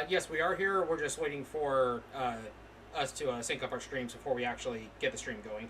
Yes, we are here. We're just waiting for us to sync up our streams before we actually get the stream going.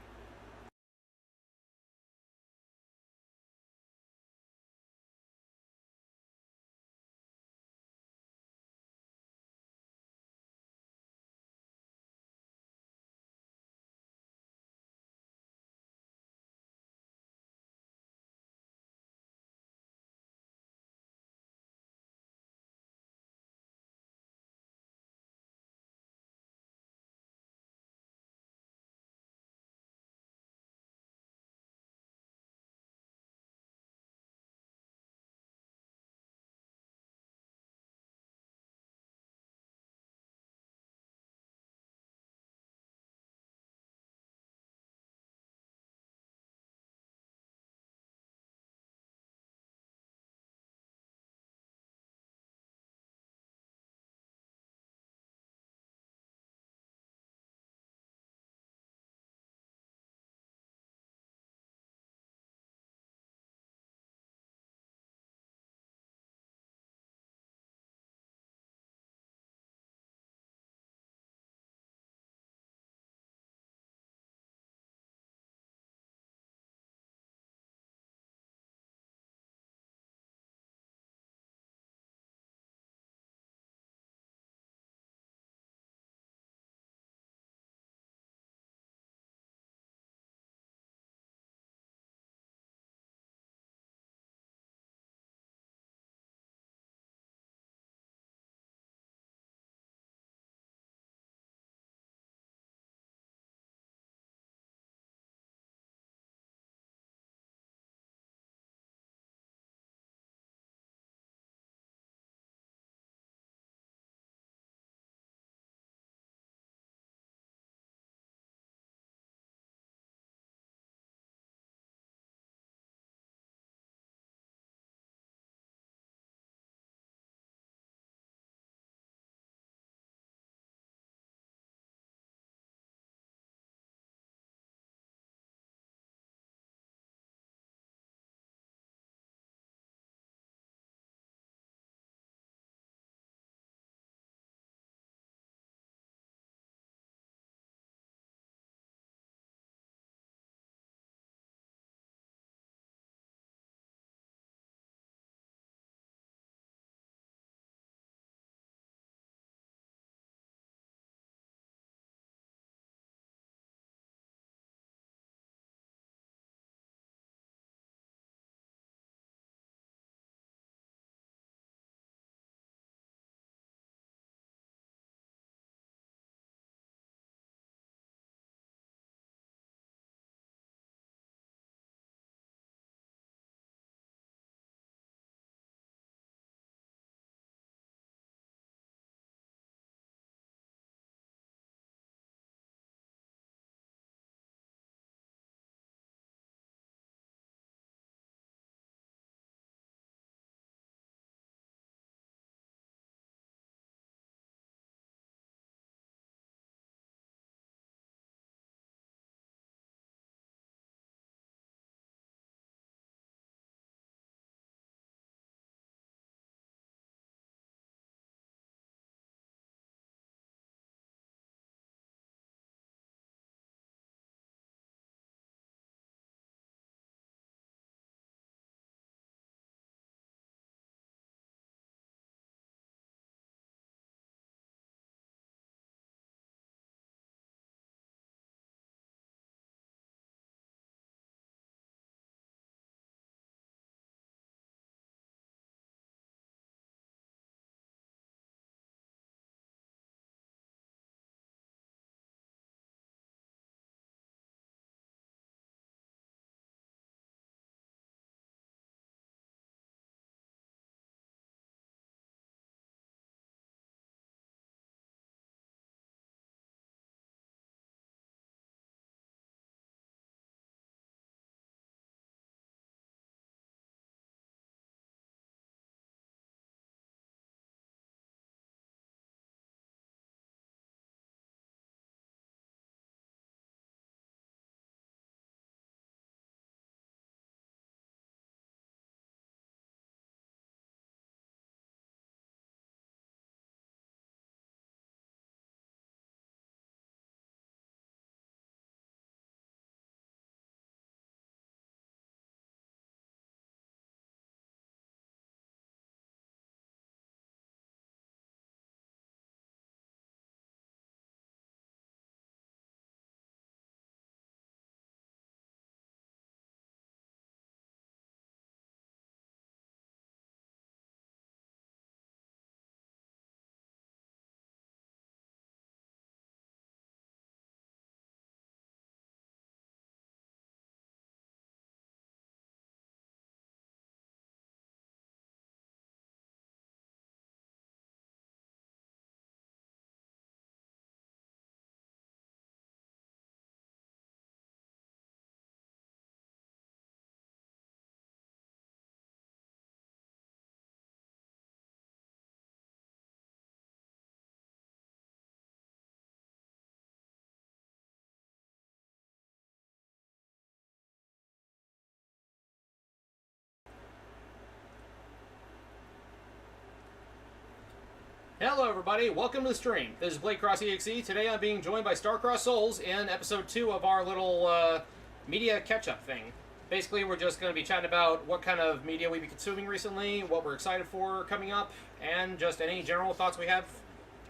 Hello everybody, welcome to the stream. This is Blake Cross EXE. Today I'm being joined by StarCrossedSouls in episode 2 of our little media catch-up thing. Basically, we're just going to be chatting about what kind of media we've been consuming recently, what we're excited for coming up, and just any general thoughts we have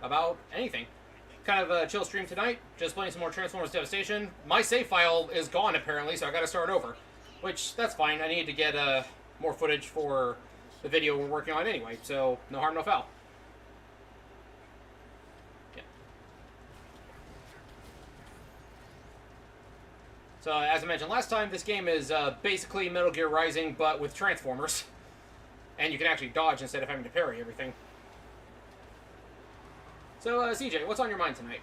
about anything. Kind of a chill stream tonight, just playing some more Transformers Devastation. My save file is gone apparently, so I gotta start over. Which, that's fine, I need to get more footage for the video we're working on anyway, so no harm, no foul. So, as I mentioned last time, this game is basically Metal Gear Rising, but with Transformers. And you can actually dodge instead of having to parry everything. So, CJ, what's on your mind tonight?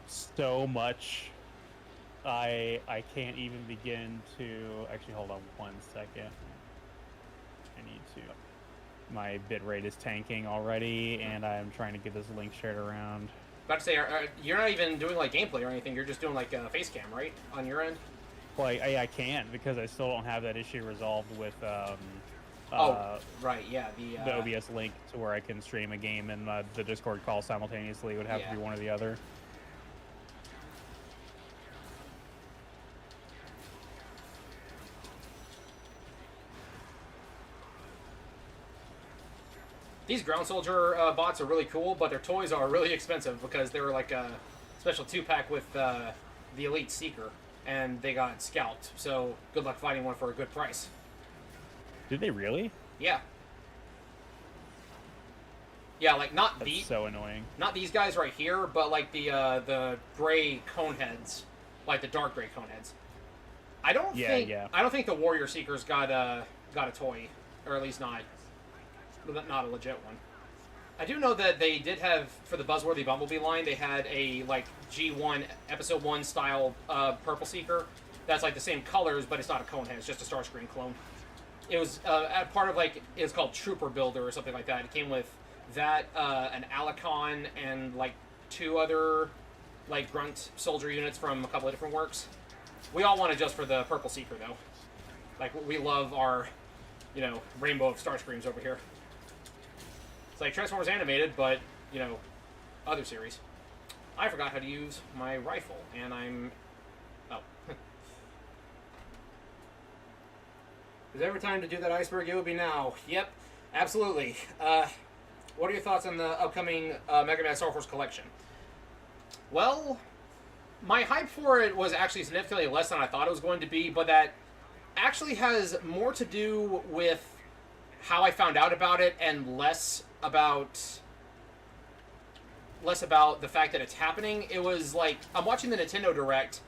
So much. I can't even begin to... Actually, hold on 1 second. I need to... My bitrate is tanking already, and I'm trying to get this link shared around. About to say, you're not even doing like gameplay or anything. You're just doing like a face cam, right, on your end? Well, I can't because I still don't have that issue resolved with right, yeah, the OBS link to where I can stream a game and the Discord call simultaneously. It would have to be one or the other. These ground soldier bots are really cool, but their toys are really expensive because they were like a special 2-pack with the Elite Seeker, and they got scalped. So good luck finding one for a good price. Did they really? Yeah. Yeah, like not That's so annoying. Not these guys right here, but like the gray cone heads, like the dark gray cone heads. I don't think the Warrior Seekers got a toy, or at least not a legit one. I do know that they did have, for the Buzzworthy Bumblebee line, they had a like G1 Episode 1 style Purple Seeker that's like the same colors, but it's not a cone head, it's just a Starscream clone. It was part of like, it was called Trooper Builder or something like that. It came with that, an Alicon, and like 2 other like grunt soldier units from a couple of different works. We all wanted just for the Purple Seeker though. Like, we love our, rainbow of Starscreams over here. It's like Transformers Animated, but, other series. I forgot how to use my rifle, and I'm... Oh. Is there ever time to do that iceberg? It would be now. Yep, absolutely. What are your thoughts on the upcoming Mega Man Star Force collection? Well, my hype for it was actually significantly less than I thought it was going to be, but that actually has more to do with how I found out about it and less about the fact that it's happening. It was like, I'm watching the Nintendo Direct,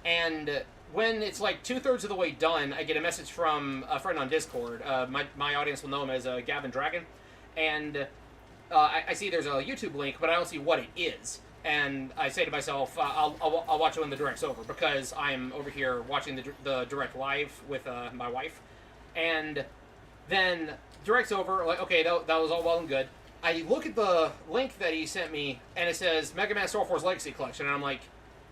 and when it's like 2/3 of the way done, I get a message from a friend on Discord. My audience will know him as Gavin Dragon, and I see there's a YouTube link, but I don't see what it is. And I say to myself, I'll watch it when the Direct's over, because I'm over here watching the Direct live with my wife. And then Direct's over, like, okay, that was all well and good. I look at the link that he sent me, and it says Mega Man Star Force Legacy Collection, and I'm like,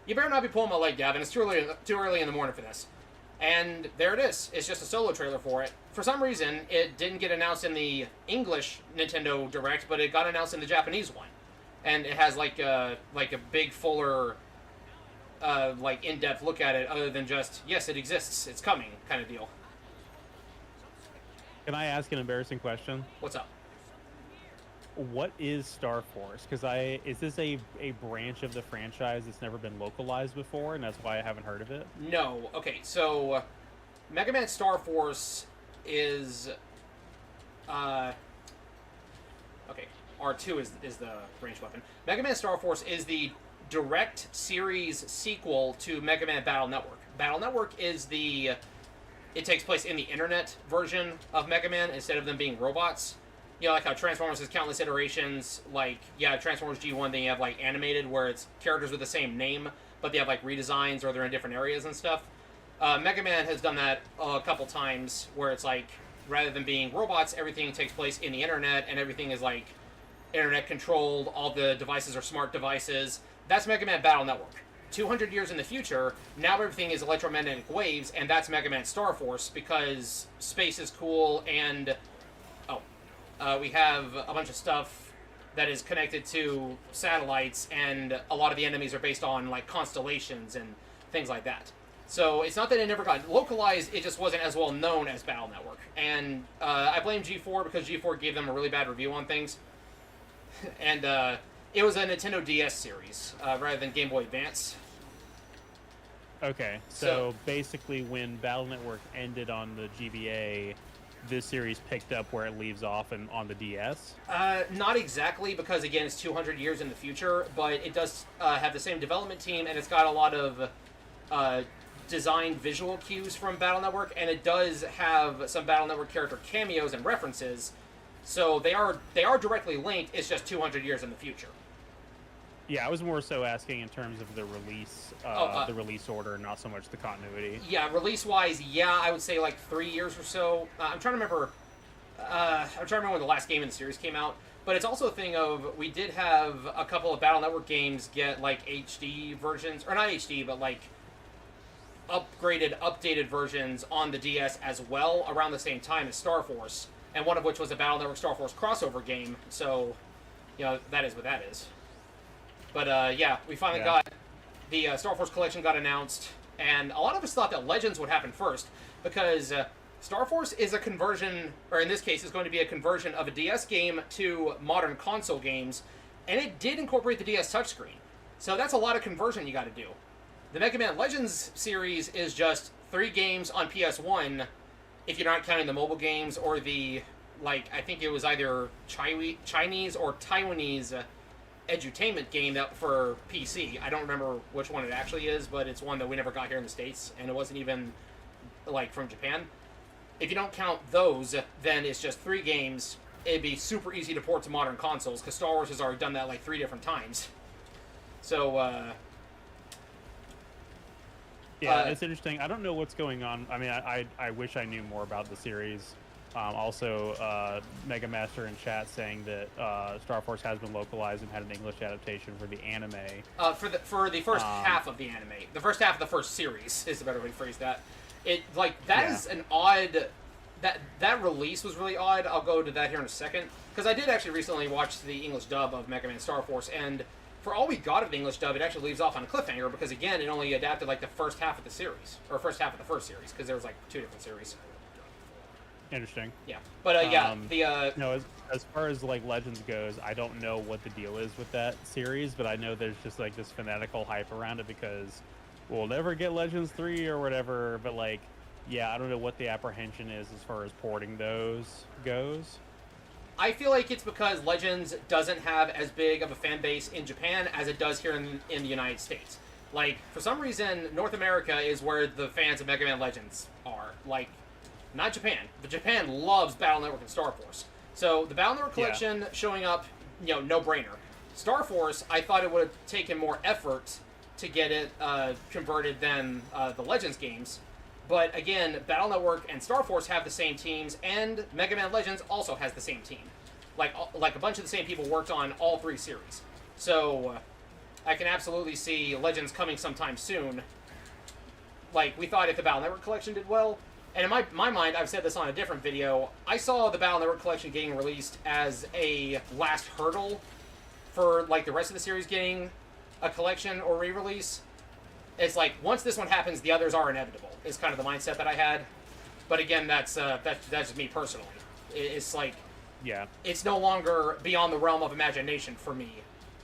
you better not be pulling my leg, Gavin. It's too early in the morning for this. And there it is. It's just a solo trailer for it. For some reason, it didn't get announced in the English Nintendo Direct, but it got announced in the Japanese one. And it has like a big, fuller, like in-depth look at it, other than just, yes, it exists, it's coming, kind of deal. Can I ask an embarrassing question? What's up? What is Star Force? Because is this a branch of the franchise that's never been localized before, and that's why I haven't heard of it? No. Okay, so Mega Man Star Force is okay. R2 is the ranged weapon. Mega Man Star Force is the direct series sequel to Mega Man Battle Network. Battle Network is it takes place in the internet version of Mega Man instead of them being robots. Like how Transformers has countless iterations. Like, Transformers G1, then you have like animated, where it's characters with the same name, but they have like redesigns or they're in different areas and stuff. Mega Man has done that a couple times, where it's like, rather than being robots, everything takes place in the internet, and everything is like internet controlled. All the devices are smart devices. That's Mega Man Battle Network. 200 years in the future, now everything is electromagnetic waves, and that's Mega Man Star Force, because space is cool, and We have a bunch of stuff that is connected to satellites, and a lot of the enemies are based on like constellations and things like that. So it's not that it never got localized; it just wasn't as well known as Battle Network. And I blame G4 because G4 gave them a really bad review on things, and it was a Nintendo DS series rather than Game Boy Advance. Okay, so basically, when Battle Network ended on the GBA, this series picked up where it leaves off and on the DS. Not exactly, because again, it's 200 years in the future, but it does have the same development team, and it's got a lot of designed visual cues from Battle Network, and it does have some Battle Network character cameos and references. So they are directly linked. It's just 200 years in the future. Yeah, I was more so asking in terms of the release, the release order, not so much the continuity. Yeah, release-wise, yeah, I would say like 3 years or so. I'm trying to remember. I'm trying to remember when the last game in the series came out. But it's also a thing of we did have a couple of Battle Network games get like HD versions, or not HD, but like updated versions on the DS as well around the same time as Star Force, and one of which was a Battle Network Star Force crossover game. So, that is what that is. But yeah, we finally got the Star Force Collection got announced, and a lot of us thought that Legends would happen first, because Star Force is a conversion, or in this case, is going to be a conversion of a DS game to modern console games, and it did incorporate the DS touchscreen. So that's a lot of conversion you got to do. The Mega Man Legends series is just 3 games on PS1, if you're not counting the mobile games or the, I think it was either Chinese or Taiwanese edutainment game that for PC. I don't remember which one it actually is, but it's one that we never got here in the States, and it wasn't even, from Japan. If you don't count those, then it's just 3 games. It'd be super easy to port to modern consoles, because Star Wars has already done that 3 different times. So, yeah, it's interesting. I don't know what's going on. I mean, I wish I knew more about the series. Also, Mega Master in chat saying that Star Force has been localized and had an English adaptation for the anime. For the first half of the anime, the first half of the first series is a better way to phrase that. It is an odd that release was really odd. I'll go to that here in a second, because I did actually recently watch the English dub of Mega Man Star Force, and for all we got of the English dub, it actually leaves off on a cliffhanger, because again, it only adapted the first half of the series, or first half of the first series, because there was 2 different series. Interesting. Yeah, but no, as far as Legends goes, I don't know what the deal is with that series, but I know there's just this fanatical hype around it because we'll never get Legends 3 or whatever. But yeah, I don't know what the apprehension is as far as porting those goes. I feel like it's because Legends doesn't have as big of a fan base in Japan as it does here in the United States. For some reason, North America is where the fans of Mega Man Legends are. Not Japan, but Japan loves Battle Network and Star Force. So the Battle Network collection showing up, no-brainer. Star Force, I thought it would have taken more effort to get it converted than the Legends games. But again, Battle Network and Star Force have the same teams, and Mega Man Legends also has the same team. A bunch of the same people worked on all 3 series. So I can absolutely see Legends coming sometime soon. We thought if the Battle Network collection did well. And in my mind, I've said this on a different video, I saw the Battle Network collection getting released as a last hurdle for the rest of the series getting a collection or re-release. It's once this one happens, the others are inevitable, is kind of the mindset that I had. But again, that's just me personally. It's it's no longer beyond the realm of imagination for me.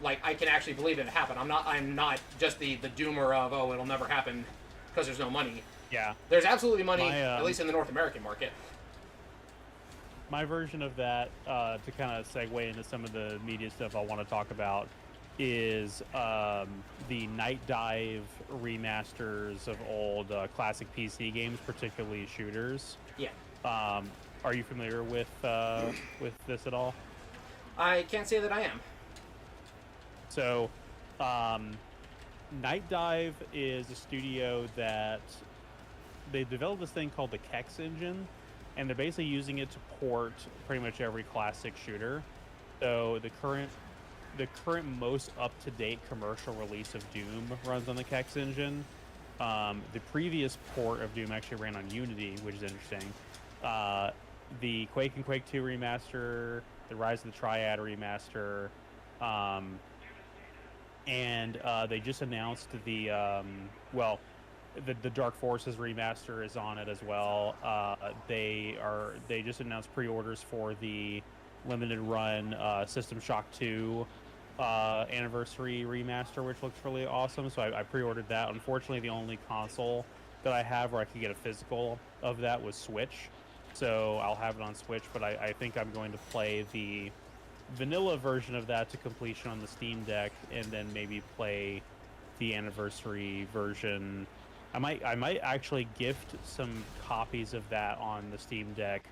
I can actually believe it happen. I'm not just the doomer of, oh, it'll never happen because there's no money. Yeah. There's absolutely money, at least in the North American market. My version of that, to kind of segue into some of the media stuff I want to talk about, is the Night Dive remasters of old classic PC games, particularly shooters. Yeah. Are you familiar with this at all? I can't say that I am. So, Night Dive is a studio that they developed this thing called the Kex engine, and they're basically using it to port pretty much every classic shooter. So the current most up-to-date commercial release of Doom runs on the Kex engine. The previous port of Doom actually ran on Unity, which is interesting. the Quake and Quake 2 remaster, the Rise of the Triad remaster, um, and they just announced the Dark Forces remaster is on it as well. They just announced pre-orders for the limited run System Shock 2 anniversary remaster, which looks really awesome. So I pre-ordered that. Unfortunately, the only console that I have where I could get a physical of that was Switch. So I'll have it on Switch, but I think I'm going to play the vanilla version of that to completion on the Steam Deck, and then maybe play the anniversary version. I might actually gift some copies of that on the Steam Deck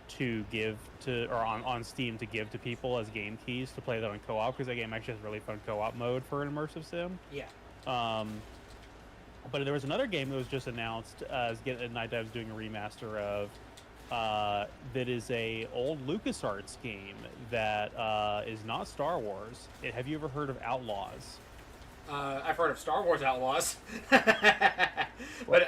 to give to, or on Steam to give to people as game keys to play that on co-op, because that game actually has really fun co-op mode for an immersive sim. Yeah. But there was another game that was just announced as Night Dive's doing a remaster of, that is a old LucasArts game that is not Star Wars. Have you ever heard of Outlaws? I've heard of Star Wars Outlaws, but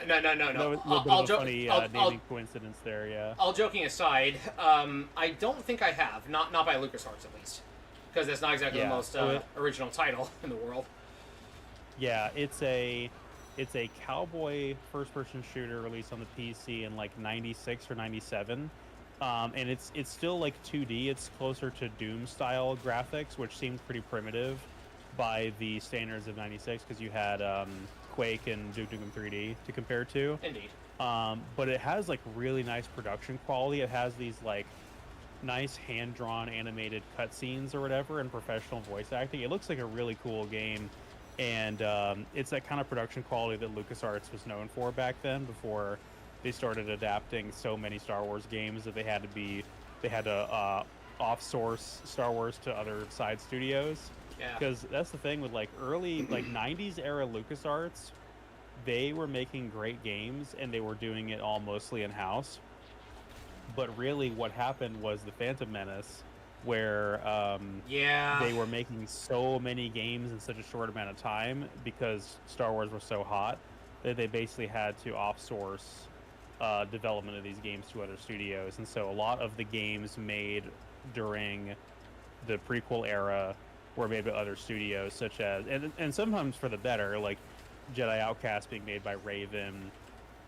no. I'll joke. Funny naming coincidence there, yeah. All joking aside, I don't think I have. Not by LucasArts, at least, because that's not exactly the most original title in the world. Yeah, it's a cowboy first-person shooter released on the PC in like '96 or '97, and it's still like 2D. It's closer to Doom style graphics, which seemed pretty primitive by the standards of '96, because you had Quake and Duke Nukem 3D to compare to. Indeed. But it has like really nice production quality. It has these like nice hand-drawn animated cutscenes or whatever, and professional voice acting. It looks like a really cool game, and it's that kind of production quality that LucasArts was known for back then, before they started adapting so many Star Wars games that they had to off-source Star Wars to other side studios. Yeah. Because that's the thing with like early like '90s era LucasArts, they were making great games and they were doing it all mostly in house. But really, what happened was the Phantom Menace, where they were making so many games in such a short amount of time because Star Wars was so hot that they basically had to off-source development of these games to other studios. And so a lot of the games made during the prequel era were made by other studios, such as, and sometimes for the better, like Jedi Outcast being made by Raven,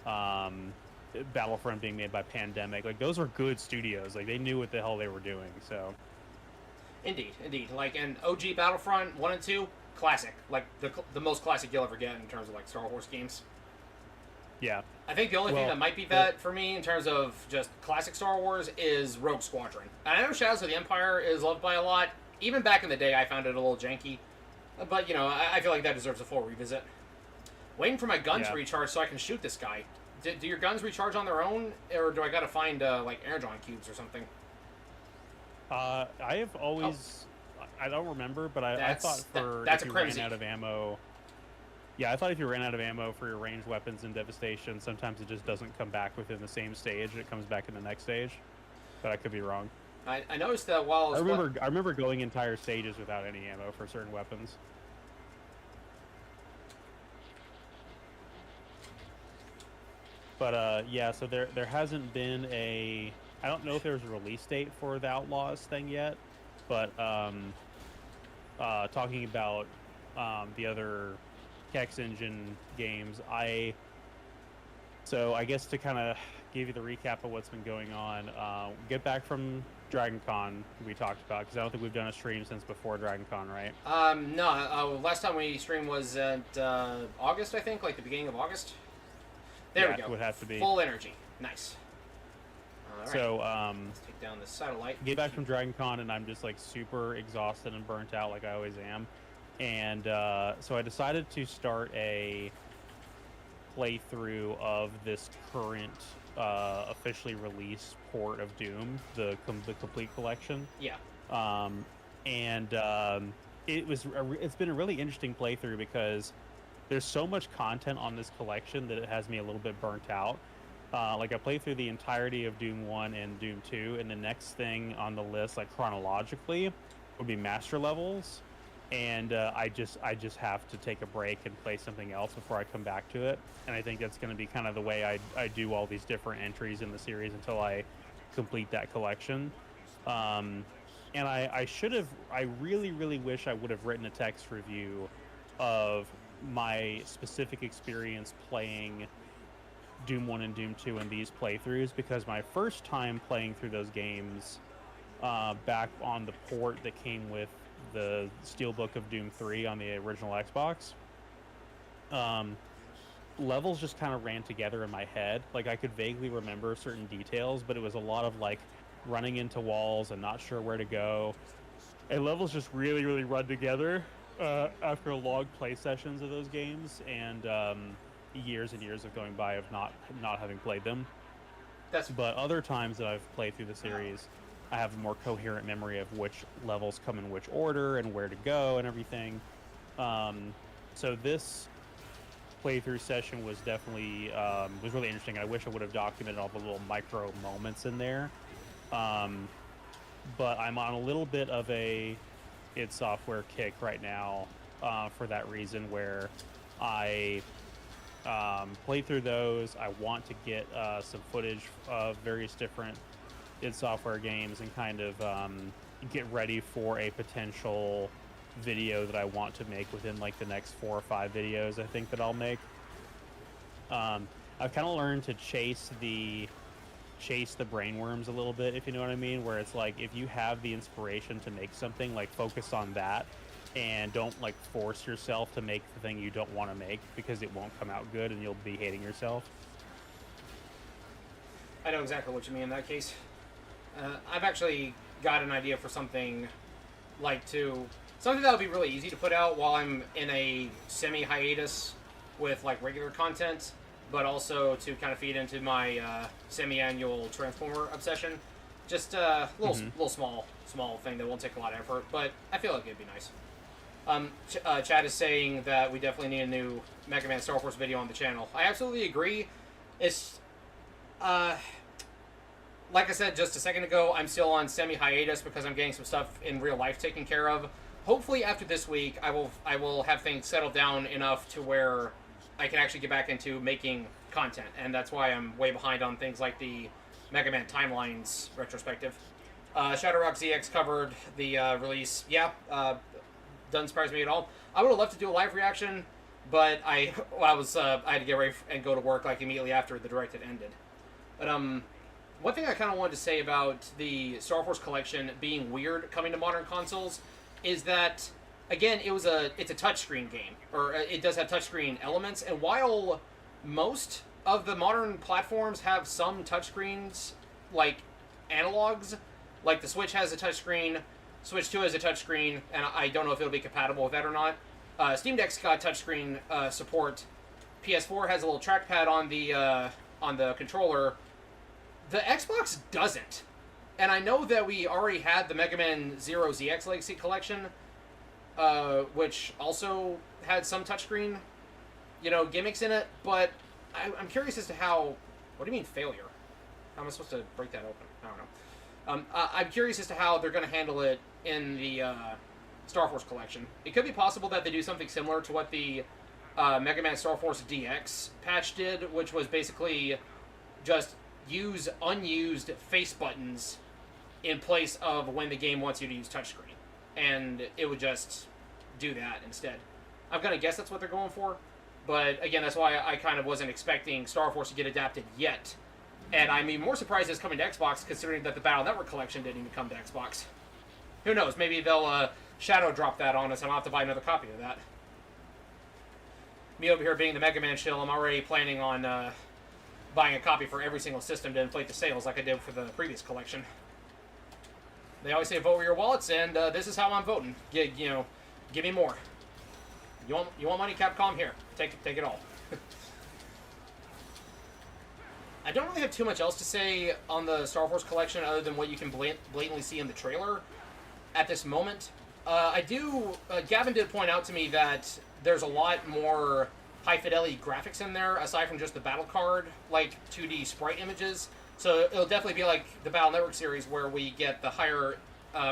Battlefront being made by Pandemic. Like, those were good studios. Like, they knew what the hell they were doing, so. Indeed. Like, and OG Battlefront 1 and 2, classic. Like, the most classic you'll ever get in terms of, like, Star Wars games. Yeah. I think the only thing that might be that for me in terms of just classic Star Wars is Rogue Squadron. And I know Shadows of the Empire is loved by a lot. Even back in the day, I found it a little janky. But, you know, I feel like that deserves a full revisit. Waiting for my gun to recharge so I can shoot this guy. Do your guns recharge on their own? Or do I gotta find, like, energon cubes or something? I have always... Oh. I don't remember, but I thought if you ran out of ammo... Yeah, I thought if you ran out of ammo for your ranged weapons in Devastation, sometimes it just doesn't come back within the same stage. It comes back in the next stage. But I could be wrong. I noticed that while I remember going entire stages without any ammo for certain weapons. But yeah, so there hasn't been a... I don't know if there's a release date for the Outlaws thing yet, but talking about the other Kex Engine games, so I guess to kind of give you the recap of what's been going on, get back from Dragon Con we talked about, because I don't think we've done a stream since before Dragon Con, right? No, last time we streamed was at August, I think, like the beginning of August. There we go. It would have to be. Full energy. Nice. All right. So, let's take down this satellite. Get back from Dragon Con, and I'm just like super exhausted and burnt out like I always am. And so I decided to start a playthrough of this current officially released port of Doom, the complete collection. Yeah. It's been a really interesting playthrough because there's so much content on this collection that it has me a little bit burnt out. Like, I played through the entirety of Doom 1 and Doom 2, and the next thing on the list, like chronologically, would be Master Levels. And I just have to take a break and play something else before I come back to it. And I think that's going to be kind of the way I do all these different entries in the series until I complete that collection. And I really, really wish I would have written a text review of my specific experience playing Doom 1 and Doom 2 in these playthroughs, because my first time playing through those games back on the port that came with the Steelbook of Doom 3 on the original Xbox, levels just kind of ran together in my head. Like, I could vaguely remember certain details, but it was a lot of, like, running into walls and not sure where to go. And levels just really, really run together after long play sessions of those games, and years and years of going by of not having played them. But other times that I've played through the series, I have a more coherent memory of which levels come in which order and where to go and everything. So this playthrough session was definitely was really interesting. I wish I would have documented all the little micro moments in there. But I'm on a little bit of a id Software kick right now for that reason, where I play through those. I want to get some footage of various different id Software games and kind of get ready for a potential video that I want to make within like the next 4 or 5 videos I think that I'll make. I've kind of learned to chase the brainworms a little bit, if you know what I mean, where it's like, if you have the inspiration to make something, like, focus on that and don't like force yourself to make the thing you don't want to make, because it won't come out good and you'll be hating yourself. I know exactly what you mean in that case. I've actually got an idea for something something that would be really easy to put out while I'm in a semi-hiatus with like regular content, but also to kind of feed into my semi-annual Transformer obsession. Just a little small thing that won't take a lot of effort, but I feel like it'd be nice. Chad is saying that we definitely need a new Mega Man Star Force video on the channel. I absolutely agree. It's like I said just a second ago, I'm still on semi-hiatus because I'm getting some stuff in real life taken care of. Hopefully after this week, I will have things settled down enough to where I can actually get back into making content, and that's why I'm way behind on things like the Mega Man Timelines retrospective. Shadow Rock ZX covered the release. Yeah, doesn't surprise me at all. I would have loved to do a live reaction, but I had to get ready and go to work like immediately after the direct had ended. But one thing I kind of wanted to say about the Star Force collection being weird coming to modern consoles is that, again, it's a touchscreen game, or it does have touchscreen elements, and while most of the modern platforms have some touchscreens, like analogs, like the Switch has a touchscreen, Switch 2 has a touchscreen, and I don't know if it'll be compatible with that or not. Steam Deck's got touchscreen support. PS4 has a little trackpad on the controller. The Xbox doesn't. And I know that we already had the Mega Man Zero ZX Legacy Collection, which also had some touchscreen, gimmicks in it, but I'm curious as to how... What do you mean, failure? How am I supposed to break that open? I don't know. I'm curious as to how they're going to handle it in the Star Force Collection. It could be possible that they do something similar to what the Mega Man Star Force DX patch did, which was basically just use unused face buttons in place of when the game wants you to use touchscreen. And it would just do that instead. I'm going to guess that's what they're going for. But again, that's why I kind of wasn't expecting Star Force to get adapted yet. And I'm even more surprised it's coming to Xbox, considering that the Battle Network collection didn't even come to Xbox. Who knows? Maybe they'll shadow drop that on us and I'll have to buy another copy of that. Me over here being the Mega Man shill, I'm already planning on buying a copy for every single system to inflate the sales like I did for the previous collection. They always say vote with your wallets, and this is how I'm voting. Give me more. You want money, Capcom? Here, take it all. I don't really have too much else to say on the Star Wars collection other than what you can blatantly see in the trailer at this moment. Gavin did point out to me that there's a lot more high-fidelity graphics in there, aside from just the battle card, like 2D sprite images. So it'll definitely be like the Battle Network series where we get the higher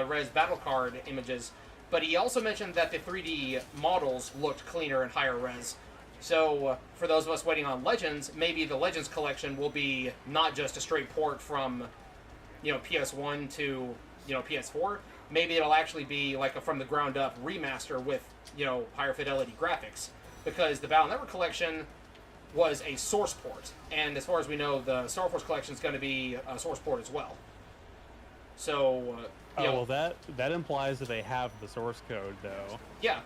res battle card images. But he also mentioned that the 3D models looked cleaner and higher res. So for those of us waiting on Legends, maybe the Legends collection will be not just a straight port from PS1 to PS4, maybe it'll actually be like a from the ground up remaster with higher fidelity graphics, because the Battle Network Collection was a source port, and as far as we know, the Star Force Collection is going to be a source port as well. So, well, that implies that they have the source code, though. Yeah,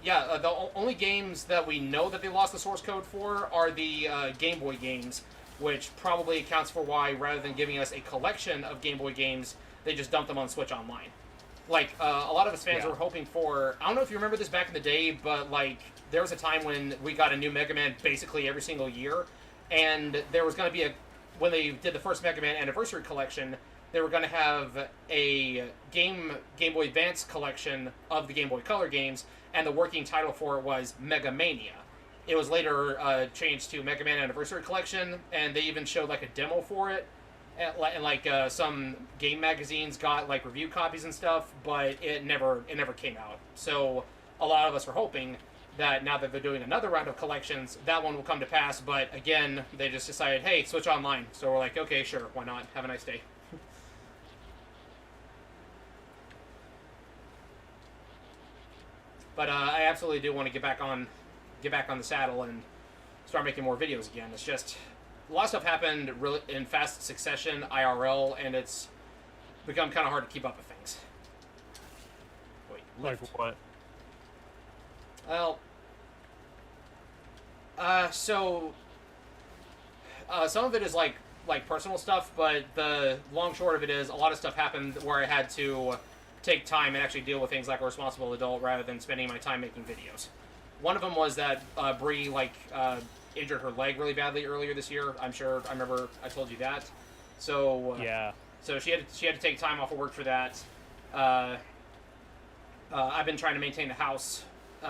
the only games that we know that they lost the source code for are the Game Boy games, which probably accounts for why, rather than giving us a collection of Game Boy games, they just dumped them on Switch Online. Like, a lot of us fans were hoping for... I don't know if you remember this back in the day, but, like, there was a time when we got a new Mega Man basically every single year, and there was going to be when they did the first Mega Man Anniversary Collection, they were going to have a Game Boy Advance collection of the Game Boy Color games, and the working title for it was Mega Mania. It was later changed to Mega Man Anniversary Collection, and they even showed, like, a demo for it. And some game magazines got like review copies and stuff, but it never came out. So a lot of us were hoping that now that they're doing another round of collections, that one will come to pass. But again, they just decided, hey, Switch Online. So we're like, okay, sure, why not? Have a nice day. But I absolutely do want to get back on the saddle and start making more videos again. It's just a lot of stuff happened really in fast succession, IRL, and it's become kind of hard to keep up with things. Wait, like what? Well, some of it is like personal stuff, but the long short of it is a lot of stuff happened where I had to take time and actually deal with things like a responsible adult rather than spending my time making videos. One of them was that Bree injured her leg really badly earlier this year. I remember I told you that. So so she had to take time off of work for that. I've been trying to maintain the house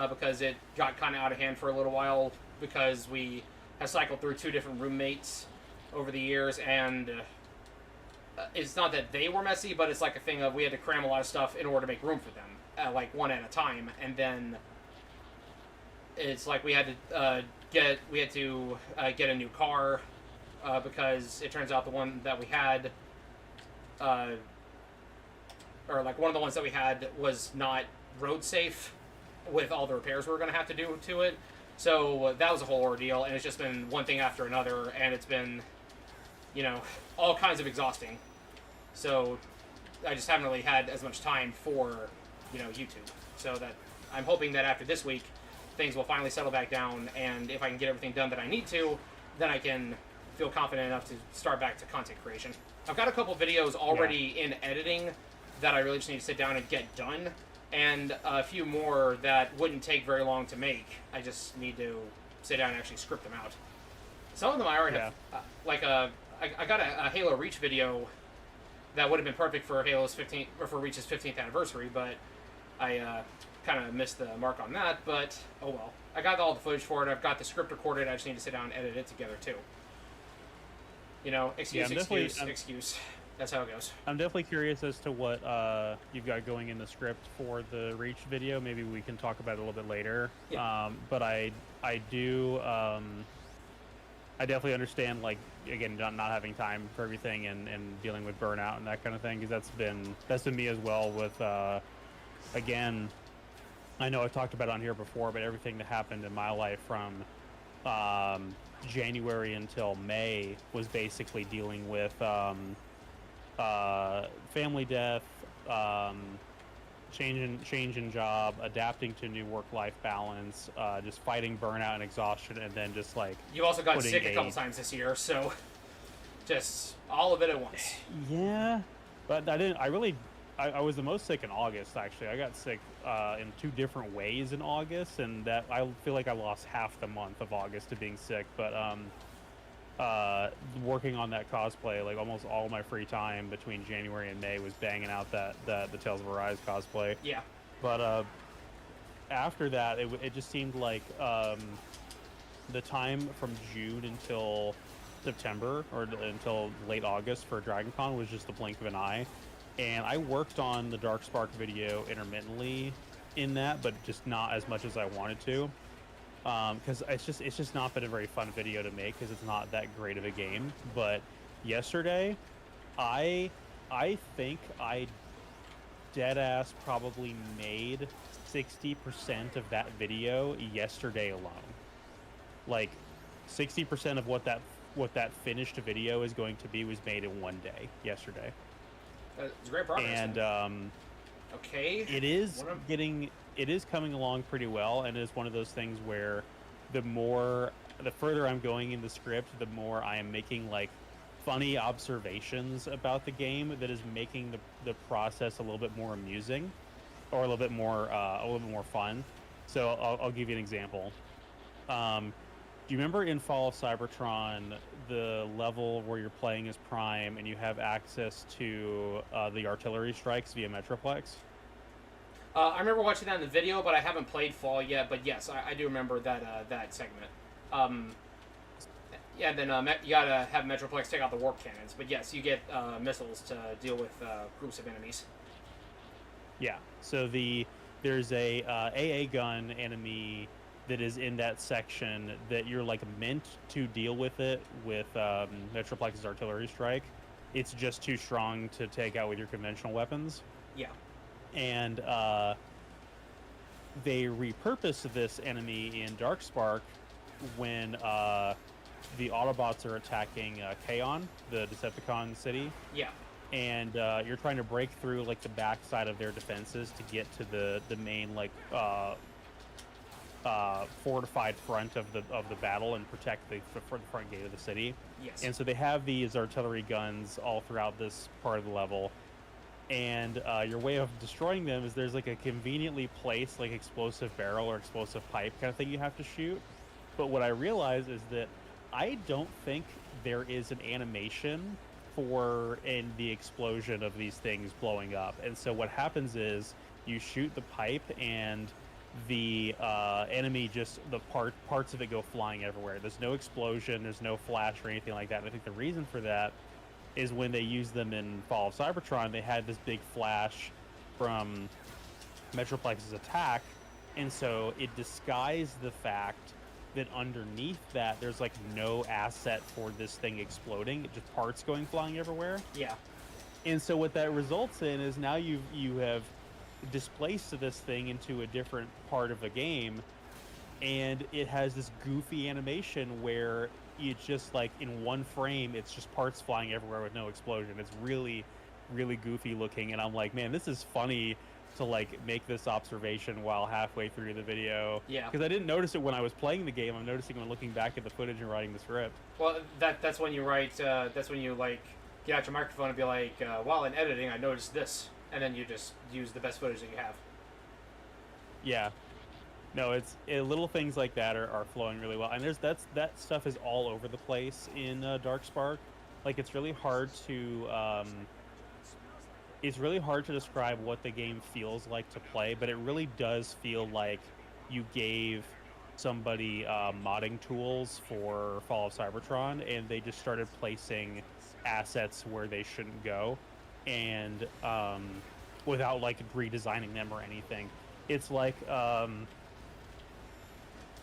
because it got kind of out of hand for a little while because we have cycled through 2 different roommates over the years, and it's not that they were messy, but it's like a thing of we had to cram a lot of stuff in order to make room for them, like one at a time, and then it's like we had to get a new car because it turns out the one that we had, or like one of the ones that we had was not road safe with all the repairs we were going to have to do to it. So that was a whole ordeal, and it's just been one thing after another, and it's been, all kinds of exhausting. So I just haven't really had as much time for, YouTube. So that I'm hoping that after this week, things will finally settle back down, and if I can get everything done that I need to, then I can feel confident enough to start back to content creation. I've got a couple videos already in editing that I really just need to sit down and get done, and a few more that wouldn't take very long to make. I just need to sit down and actually script them out. Some of them I already have. I got a Halo Reach video that would have been perfect for Halo's 15th or for Reach's 15th anniversary, but I kind of missed the mark on that. But oh well. I got all the footage for it. I've got the script recorded. I just need to sit down and edit it together too. Excuse. That's how it goes. I'm definitely curious as to what you've got going in the script for the Reach video. Maybe we can talk about it a little bit later. Yeah. But I do. I definitely understand, like, again, not having time for everything and dealing with burnout and that kind of thing, because that's been me as well with, again, I know I've talked about it on here before, but everything that happened in my life from January until May was basically dealing with family death, change in job, adapting to new work-life balance, just fighting burnout and exhaustion, and then just like you also got sick a couple times this year, so just all of it at once. Yeah, but I was the most sick in August. Actually, I got sick in 2 different ways in August, and that I feel like I lost half the month of August to being sick. But working on that cosplay, like almost all my free time between January and May was banging out the Tales of Arise cosplay. Yeah. But after that, it just seemed like the time from June until September or until late August for Dragon Con was just the blink of an eye. And I worked on the Darkspark video intermittently in that, but just not as much as I wanted to. Because it's just not been a very fun video to make because it's not that great of a game. But yesterday, I I think I dead ass probably made 60% of that video yesterday alone. Like 60% of what that finished video is going to be was made in one day yesterday. It's great progress. And okay, it is it is coming along pretty well, and it's one of those things where the further I'm going in the script, the more I am making like funny observations about the game that is making the process a little bit more amusing, or a little bit more fun. So I'll give you an example. Do you remember in Fall of Cybertron the level where you're playing as Prime and you have access to the artillery strikes via Metroplex? I remember watching that in the video, but I haven't played Fall yet. But yes, I do remember that segment. Yeah, and then you gotta have Metroplex take out the warp cannons. But yes, you get missiles to deal with groups of enemies. Yeah. So there's a AA gun enemy that is in that section that you're like meant to deal with it with Metroplex's artillery strike. It's just too strong to take out with your conventional weapons. Yeah. And they repurpose this enemy in Darkspark when the Autobots are attacking Kaon, the Decepticon city. Yeah. And you're trying to break through like the backside of their defenses to get to the main like fortified front of the battle and protect the front gate of the city. Yes. And so they have these artillery guns all throughout this part of the level. And your way of destroying them is there's like a conveniently placed like explosive barrel or explosive pipe kind of thing you have to shoot. But what I realize is that I don't think there is an animation for in the explosion of these things blowing up. And so what happens is you shoot the pipe and the enemy just parts of it go flying everywhere. There's no explosion, there's no flash or anything like that. And I think the reason for that is when they used them in Fall of Cybertron, they had this big flash from Metroplex's attack, and so it disguised the fact that underneath that there's like no asset for this thing exploding, just parts going flying everywhere. Yeah. And so what that results in is now you have displaced this thing into a different part of the game, and it has this goofy animation where it's just like in one frame it's just parts flying everywhere with no explosion. It's really, really goofy looking, and I'm like, man, this is funny to like make this observation while halfway through the video. Yeah. Because I didn't notice it when I was playing the game. I'm noticing when looking back at the footage and writing the script. Well, that's when you write. That's when you like get out your microphone and be like, while in editing, I noticed this, and then you just use the best footage that you have. Yeah. No, little things like that are flowing really well, and that stuff is all over the place in Darkspark. Like it's really hard to describe what the game feels like to play, but it really does feel like you gave somebody modding tools for Fall of Cybertron, and they just started placing assets where they shouldn't go, and without like redesigning them or anything. It's like.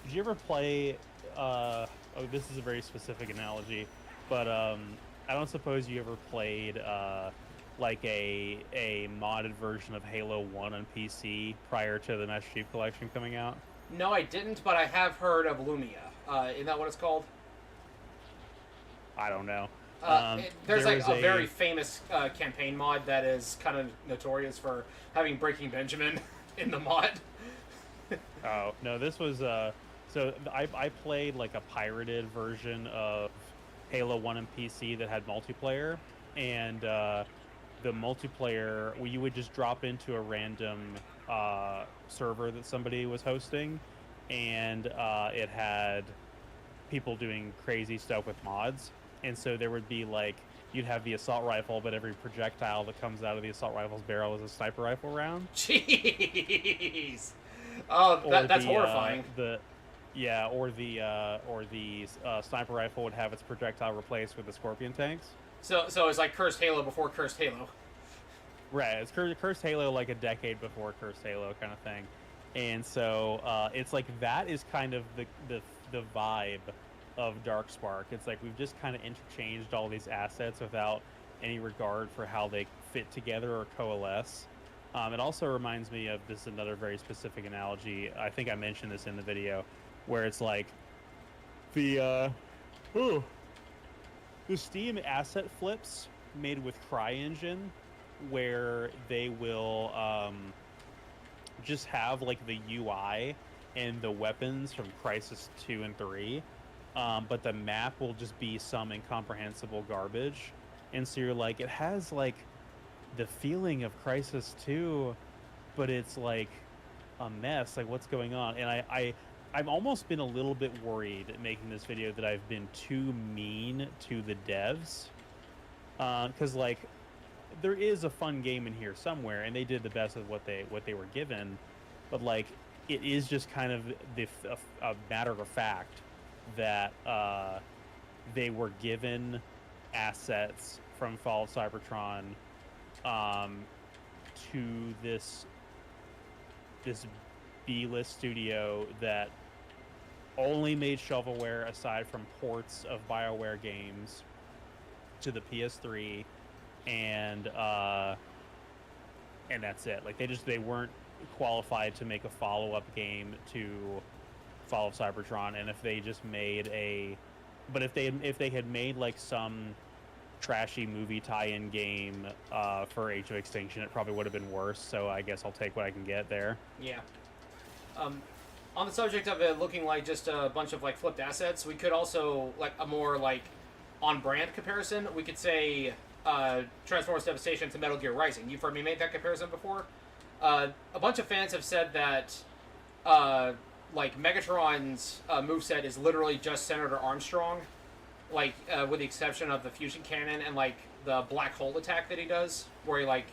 Did you ever play? Oh, this is a very specific analogy, but I don't suppose you ever played like a modded version of Halo 1 on PC prior to the Master Chief Collection coming out? No, I didn't, but I have heard of Lumia. Isn't that what it's called? I don't know. There's like a very famous campaign mod that is kind of notorious for having Breaking Benjamin in the mod. Oh no, this was so I played like a pirated version of Halo 1 on PC that had multiplayer, and the multiplayer, you would just drop into a random server that somebody was hosting, and it had people doing crazy stuff with mods. And so there would be like, you'd have the assault rifle, but every projectile that comes out of the assault rifle's barrel is a sniper rifle round. Jeez. Oh, that's horrifying. Or the sniper rifle would have its projectile replaced with the Scorpion tanks. So it's like Cursed Halo before Cursed Halo. Right, it's Cursed Halo like a decade before Cursed Halo kind of thing. And so it's like that is kind of the vibe of Darkspark. It's like we've just kind of interchanged all these assets without any regard for how they fit together or coalesce. It also reminds me of this, another very specific analogy. I think I mentioned this in the video, where it's like the the Steam asset flips made with CryEngine, where they will just have like the UI and the weapons from Crisis 2 and 3, but the map will just be some incomprehensible garbage. And so you're like, it has like the feeling of Crisis 2, but it's like a mess. Like, what's going on? And I've almost been a little bit worried making this video that I've been too mean to the devs, because like there is a fun game in here somewhere, and they did the best of what they were given, but like it is just kind of a matter of fact that they were given assets from Fall of Cybertron to this B-list studio that only made shovelware aside from ports of BioWare games to the PS3, and that's it. Like they weren't qualified to make a follow-up game to Fall of Cybertron. And if they just made if they had made like some trashy movie tie-in game for Age of Extinction, it probably would have been worse. So I guess I'll take what I can get there. Yeah. On the subject of it looking like just a bunch of like flipped assets, we could also, like a more like on-brand comparison, we could say Transformers Devastation to Metal Gear Rising. You've heard me make that comparison before. A bunch of fans have said that like Megatron's moveset is literally just Senator Armstrong, like with the exception of the fusion cannon and like the black hole attack that he does, where he like,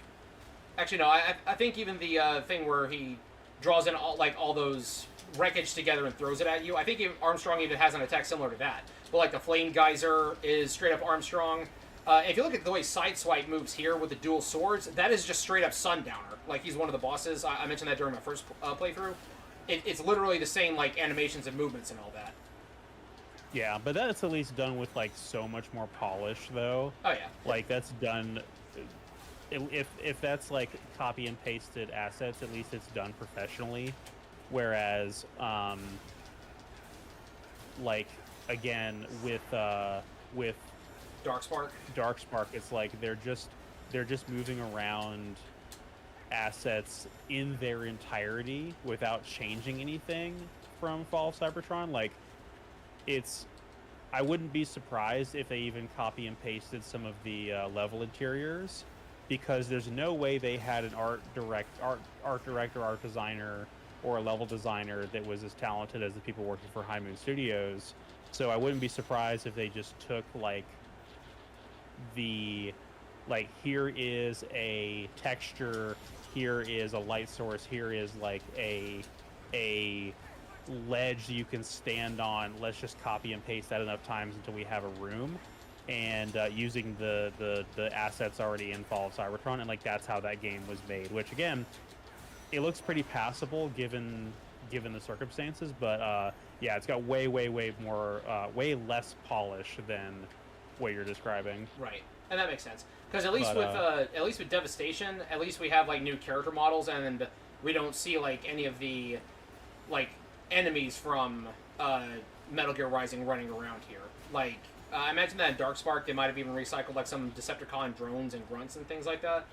actually no, I think even the thing where he draws in all those wreckage together and throws it at you. I think Armstrong even has an attack similar to that. But like the Flame Geyser is straight up Armstrong. If you look at the way Sideswipe moves here with the dual swords, that is just straight up Sundowner. Like he's one of the bosses. I mentioned that during my first playthrough. It's literally the same like animations and movements and all that. Yeah, but that's at least done with like so much more polish, though. Oh yeah. Like that's done. If that's like copy and pasted assets, at least it's done professionally. Whereas, like again with Darkspark, it's like they're just moving around assets in their entirety without changing anything from Fall of Cybertron. Like I wouldn't be surprised if they even copy and pasted some of the level interiors, because there's no way they had an art director, art designer, or a level designer that was as talented as the people working for High Moon Studios. So I wouldn't be surprised if they just took like here is a texture, here is a light source, here is like a ledge you can stand on. Let's just copy and paste that enough times until we have a room, and using the assets already in Fall of Cybertron, and like that's how that game was made. Which again, it looks pretty passable given the circumstances, but yeah, it's got way more, way less polish than what you're describing. Right, and that makes sense because at least with Devastation, at least we have like new character models, and we don't see like any of the like enemies from Metal Gear Rising running around here. Like I imagine that in Darkspark they might have even recycled like some Decepticon drones and grunts and things like that.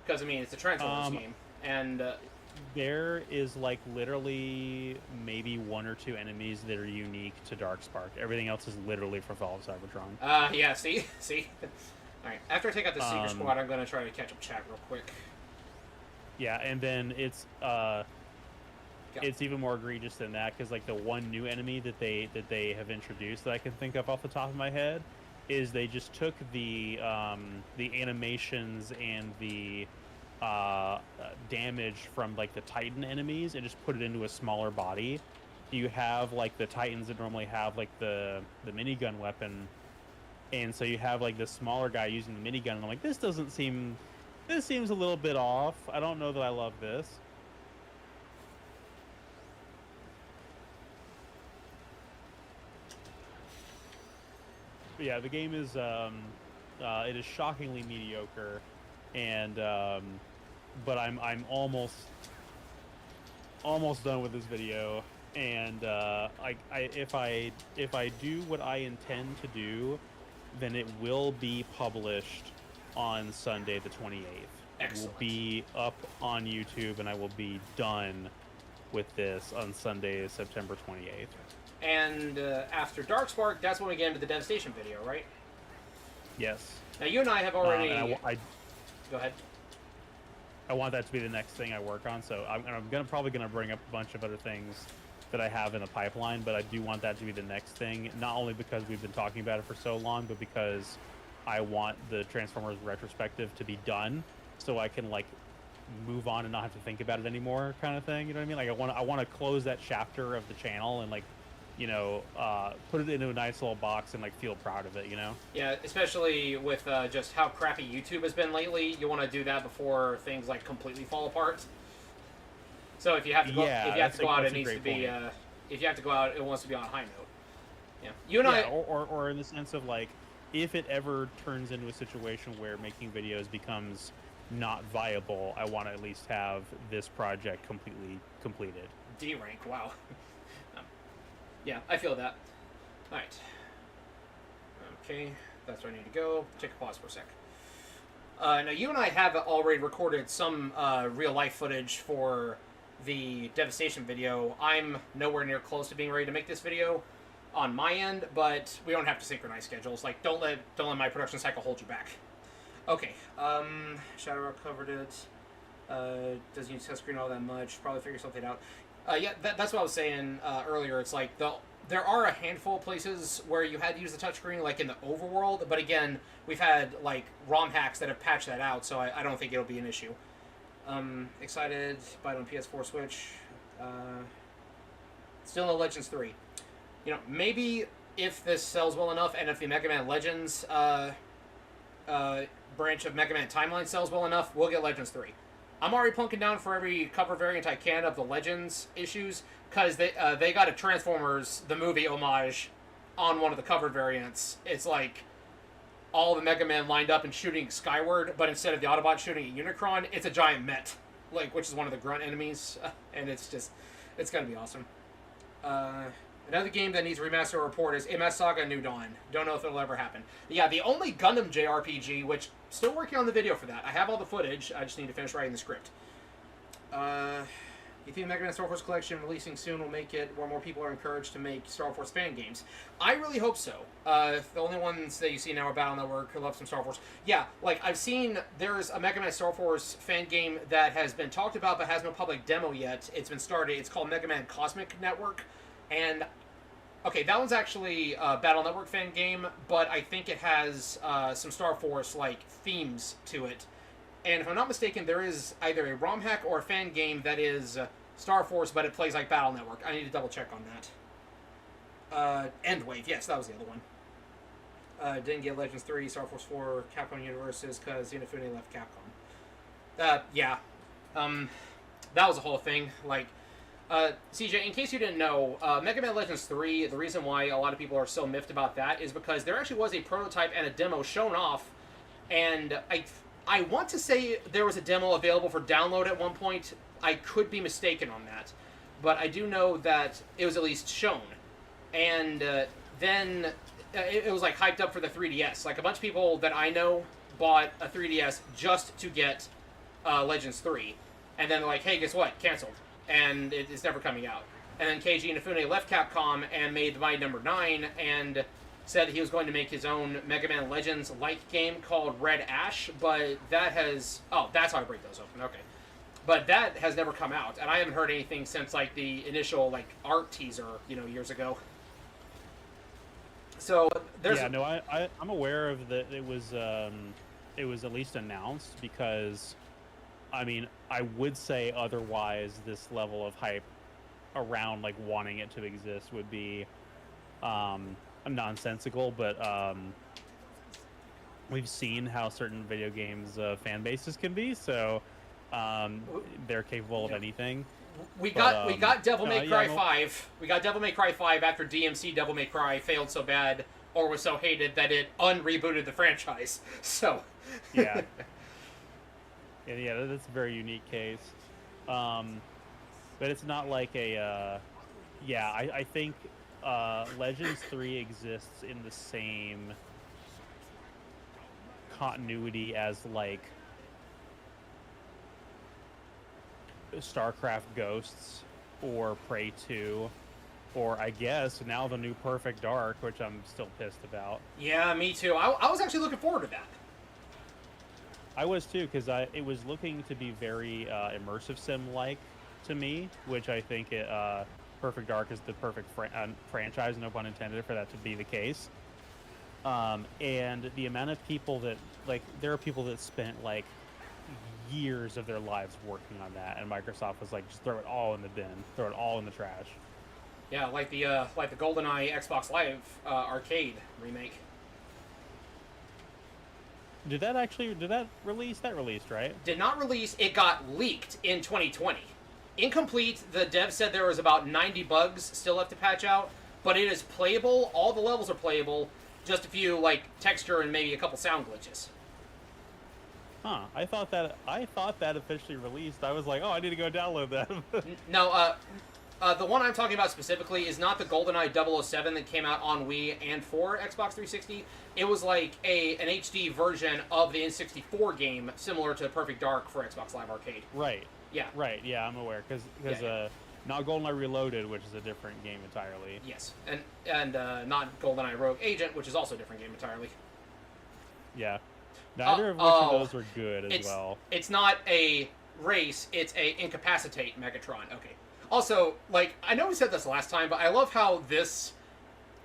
Because I mean it's a Transformers game, and there is like literally maybe one or two enemies that are unique to Darkspark. Everything else is literally from Fall of Cybertron. Yeah, see? Alright, after I take out the Seeker Squad, I'm going to try to catch up chat real quick. Yeah, and then it's even more egregious than that, because like the one new enemy that they have introduced that I can think of off the top of my head is they just took the animations and the damage from like the Titan enemies and just put it into a smaller body. You have like the Titans that normally have like the minigun weapon, and so you have like the smaller guy using the minigun, and I'm like, this seems a little bit off. I don't know that I love this. But yeah, the game is It is shockingly mediocre, and but I'm almost done with this video. And if I do what I intend to do, then it will be published on Sunday the 28th. It will be up on YouTube, and I will be done with this on Sunday, September 28th. And after Darkspark, that's when we get into the Devastation video, right? Yes. Now, you and I have already... Go ahead. I want that to be the next thing I work on, so I'm probably gonna bring up a bunch of other things that I have in the pipeline, but I do want that to be the next thing, not only because we've been talking about it for so long, but because I want the Transformers retrospective to be done, so I can like move on and not have to think about it anymore, kind of thing. You know what I mean? Like I want to close that chapter of the channel and like, you know, put it into a nice little box and like feel proud of it. You know? Yeah, especially with just how crappy YouTube has been lately. You want to do that before things like completely fall apart. So if you have to go, if you have to go out, it needs to be. If you have to go out, it wants to be on a high note. Yeah, you and I, or in the sense of like, if it ever turns into a situation where making videos becomes not viable, I want to at least have this project completely completed. D rank, wow. Yeah, I feel that. All right. Okay, that's where I need to go. Take a pause for a sec. Now, you and I have already recorded some real-life footage for the Devastation video. I'm nowhere near close to being ready to make this video on my end, but we don't have to synchronize schedules. Like, don't let my production cycle hold you back. Okay, Shadow Rock covered it. Doesn't use touchscreen all that much. Probably figure something out. Yeah, that's what I was saying earlier. It's like there are a handful of places where you had to use the touchscreen, like in the overworld. But again, we've had like ROM hacks that have patched that out, so I don't think it'll be an issue. Excited, buy it on PS4 Switch. Still no Legends 3. You know, maybe if this sells well enough, and if the Mega Man Legends branch of Mega Man Timeline sells well enough, we'll get Legends 3. I'm already plunking down for every cover variant I can of the Legends issues, because they got a Transformers, the movie homage, on one of the covered variants. It's like all the Mega Man lined up and shooting skyward, but instead of the Autobot shooting at Unicron, it's a giant Met, like, which is one of the grunt enemies, and it's gonna be awesome. Another game that needs remaster or report is MS Saga New Dawn. Don't know if it'll ever happen. Yeah, the only Gundam JRPG, which, still working on the video for that. I have all the footage, I just need to finish writing the script. You think Mega Man Star Force Collection releasing soon will make it where more people are encouraged to make Star Force fan games? I really hope so. The only ones that you see now are Battle Network, who love some Star Force. Yeah, like, I've seen there's a Mega Man Star Force fan game that has been talked about but has no public demo yet. It's been started. It's called Mega Man Cosmic Network. And, okay, that one's actually a Battle Network fan game, but I think it has some Star Force, like, themes to it. And if I'm not mistaken, there is either a ROM hack or a fan game that is Star Force, but it plays like Battle Network. I need to double check on that. Endwave, yes, that was the other one. Didn't get Legends 3, Star Force 4, Capcom Universes, because Inafune left Capcom. Yeah. That was a whole thing. Like, CJ, in case you didn't know, Mega Man Legends 3, the reason why a lot of people are so miffed about that is because there actually was a prototype and a demo shown off, and I want to say there was a demo available for download at one point. I could be mistaken on that, but I do know that it was at least shown. And then it was like hyped up for the 3DS. Like, a bunch of people that I know bought a 3DS just to get Legends 3. And then they're like, hey, guess what? Canceled. And it's never coming out. And then Keiji Inafune left Capcom and made the Mighty Number 9 and said he was going to make his own Mega Man Legends-like game called Red Ash, but that has... Oh, that's how I break those open. Okay. But that has never come out, and I haven't heard anything since, like, the initial, like, art teaser, you know, years ago. So, there's... Yeah, no, I'm aware of that. It was at least announced, because, I mean, I would say otherwise this level of hype around, like, wanting it to exist would be nonsensical, but we've seen how certain video games fan bases can be, so they're capable of anything. We got Devil May Cry 5. We got Devil May Cry 5 after DMC Devil May Cry failed so bad. or was so hated that it unrebooted the franchise. So, Yeah. Yeah, that's a very unique case. But it's not like a. Yeah, I think Legends 3 exists in the same continuity as like StarCraft Ghosts or Prey 2, or I guess now the new Perfect Dark, which I'm still pissed about. yeah, me too. I was actually looking forward to that. I was too, because it was looking to be very immersive sim-like to me, which I think Perfect Dark is the perfect franchise, no pun intended, for that to be the case. And the amount of people that, like, there are people that spent, like, years of their lives working on that, and Microsoft was like, just throw it all in the bin, throw it all in the trash. Yeah, like the GoldenEye Xbox Live arcade remake. Did that release? That released, right? Did not release. It got leaked in 2020. Incomplete. The dev said there was about 90 bugs still left to patch out, but it is playable. All the levels are playable. Just a few like texture and maybe a couple sound glitches. Huh. I thought that officially released. I was like, oh, I need to go download that. No, the one I'm talking about specifically is not the GoldenEye 007 that came out on Wii and for Xbox 360. It was like an HD version of the N64 game, similar to Perfect Dark for Xbox Live Arcade. Right. Yeah. Right. Yeah, I'm aware because not GoldenEye Reloaded, which is a different game entirely. Yes, and not GoldenEye Rogue Agent, which is also a different game entirely. Yeah. Neither of which of those were good as well. It's not a race, it's a incapacitate Megatron. Okay. Also, like, I know we said this last time, but I love how this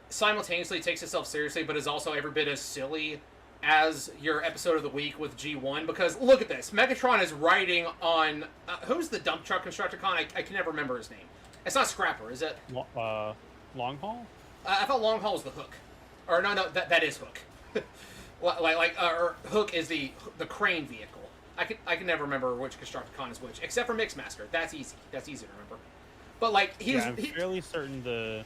simultaneously takes itself seriously, but is also every bit as silly as your episode of the week with G1. Because, look at this. Megatron is riding on... who's the dump truck Constructicon? I can never remember his name. It's not Scrapper, is it? Long Haul? I thought Long Haul was the Hook. Or, no, that is Hook. Or Hook is the crane vehicle. I can never remember which Constructicon is which, except for Mixmaster. That's easy. That's easy to remember. But like I'm fairly certain the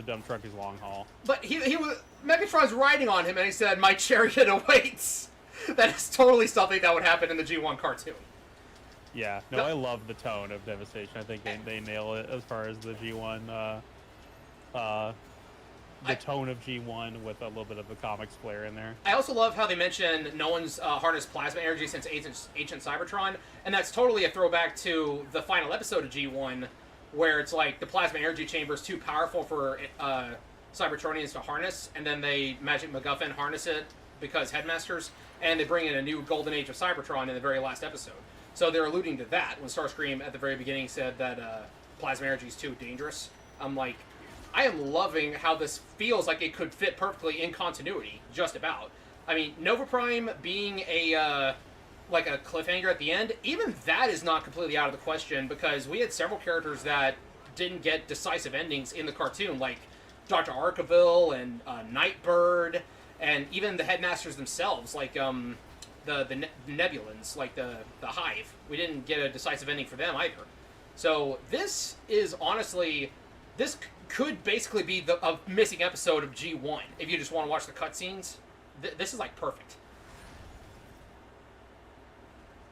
dump truck is Long Haul. But he was Megatron's riding on him, and he said, "My chariot awaits." That is totally something that would happen in the G1 cartoon. Yeah, no, I love the tone of Devastation. I think they nail it as far as the G1. The tone of G1 with a little bit of the comics flair in there. I also love how they mention no one's harnessed plasma energy since Ancient Cybertron, and that's totally a throwback to the final episode of G1, where it's like the plasma energy chamber is too powerful for Cybertronians to harness, and then they Magic MacGuffin harness it because Headmasters, and they bring in a new golden age of Cybertron in the very last episode. So they're alluding to that when Starscream at the very beginning said that plasma energy is too dangerous. I'm like, I am loving how this feels like it could fit perfectly in continuity, just about. I mean, Nova Prime being a cliffhanger at the end, even that is not completely out of the question, because we had several characters that didn't get decisive endings in the cartoon, like Dr. Arkeville and Nightbird, and even the Headmasters themselves, like the Nebulans, like the Hive. We didn't get a decisive ending for them either. So this is honestly... This could basically be a missing episode of G1 if you just want to watch the cutscenes. This is like perfect.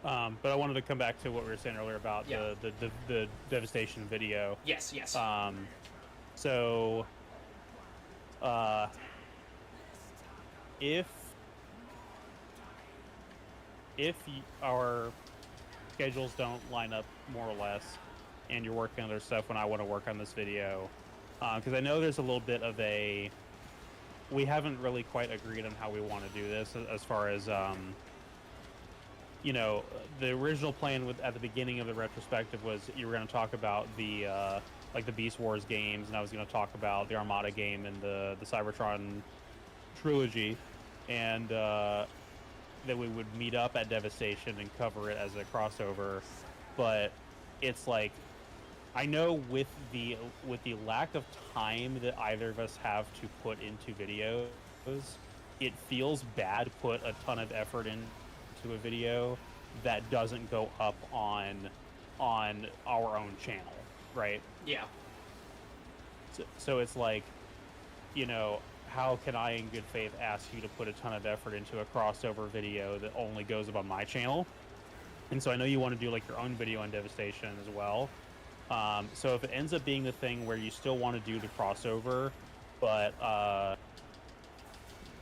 But I wanted to come back to what we were saying earlier about the Devastation video. Yes. So, if our schedules don't line up more or less, and you're working on other stuff when I want to work on this video, because I know there's a little bit of we haven't really quite agreed on how we want to do this as far as the original plan at the beginning of the retrospective was you were going to talk about the Beast Wars games, and I was going to talk about the Armada game and the Cybertron trilogy, and that we would meet up at Devastation and cover it as a crossover. But it's like, I know with the lack of time that either of us have to put into videos, it feels bad to put a ton of effort into a video that doesn't go up on our own channel, right? Yeah. So it's like, how can I, in good faith, ask you to put a ton of effort into a crossover video that only goes up on my channel? And so I know you want to do like your own video on Devastation as well. So if it ends up being the thing where you still want to do the crossover, but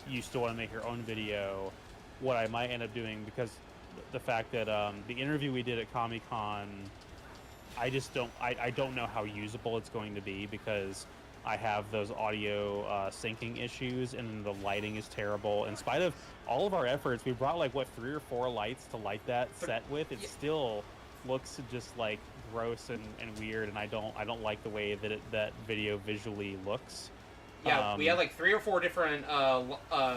you still want to make your own video, what I might end up doing, because the fact that the interview we did at Comic-Con, I don't know how usable it's going to be, because I have those audio syncing issues, and the lighting is terrible. In spite of all of our efforts, we brought like 3 or 4 lights to light that set with. It still looks just like gross and weird, and I don't like the way that that video visually looks. Yeah, we had like 3 or 4 different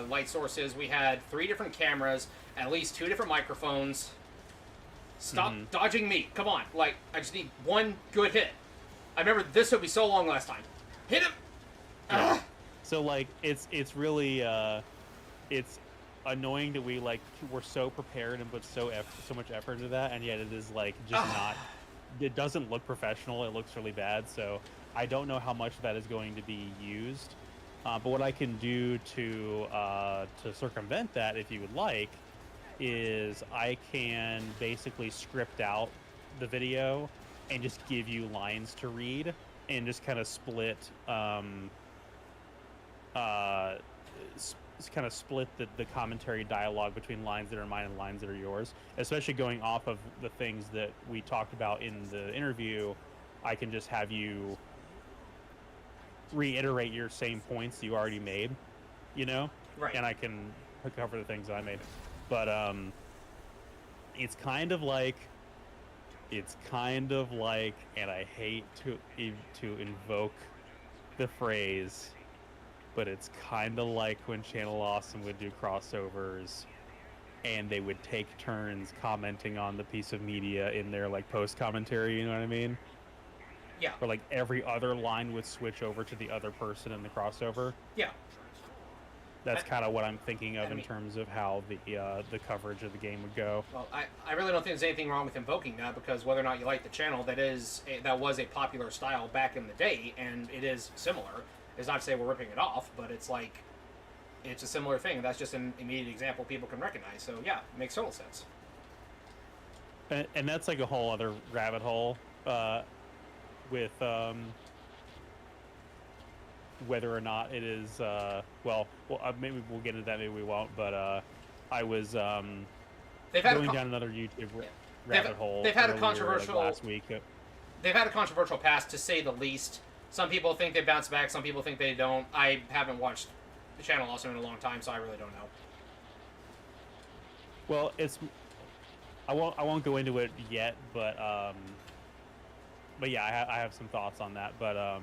light sources. We had 3 different cameras, at least 2 different microphones. Stop dodging me! Come on, like I just need one good hit. I remember this took me so long last time. Hit him! Yeah. So like it's really it's annoying that we're so prepared and put so much effort into that, and yet it is like just not. It doesn't look professional. It looks really bad. So I don't know how much of that is going to be used. But what I can do to circumvent that, if you would like, is I can basically script out the video and just give you lines to read, and just kind of split the commentary dialogue between lines that are mine and lines that are yours, especially going off of the things that we talked about in the interview. I can just have you reiterate your same points you already made, Right. And I can cover the things that I made. But it's kind of like, and I hate to invoke the phrase, but it's kind of like when Channel Awesome would do crossovers, and they would take turns commenting on the piece of media in their like post commentary. You know what I mean? Yeah. Or like every other line would switch over to the other person in the crossover. Yeah. That's kind of what I'm thinking of in terms of how the coverage of the game would go. Well, I really don't think there's anything wrong with invoking that, because whether or not you like the channel, that was a popular style back in the day, and it is similar. It's not to say we're ripping it off, but it's like, it's a similar thing. That's just an immediate example people can recognize. So yeah, it makes total sense. And that's like a whole other rabbit hole with whether or not it is maybe we'll get into that, maybe we won't, but I was going down another YouTube rabbit hole. They've had a controversial last week. They've had a controversial past, to say the least. Some people think they bounce back, some people think they don't. I haven't watched the channel also in a long time, so I really don't know. Well, I won't go into it yet, but yeah, I have some thoughts on that. But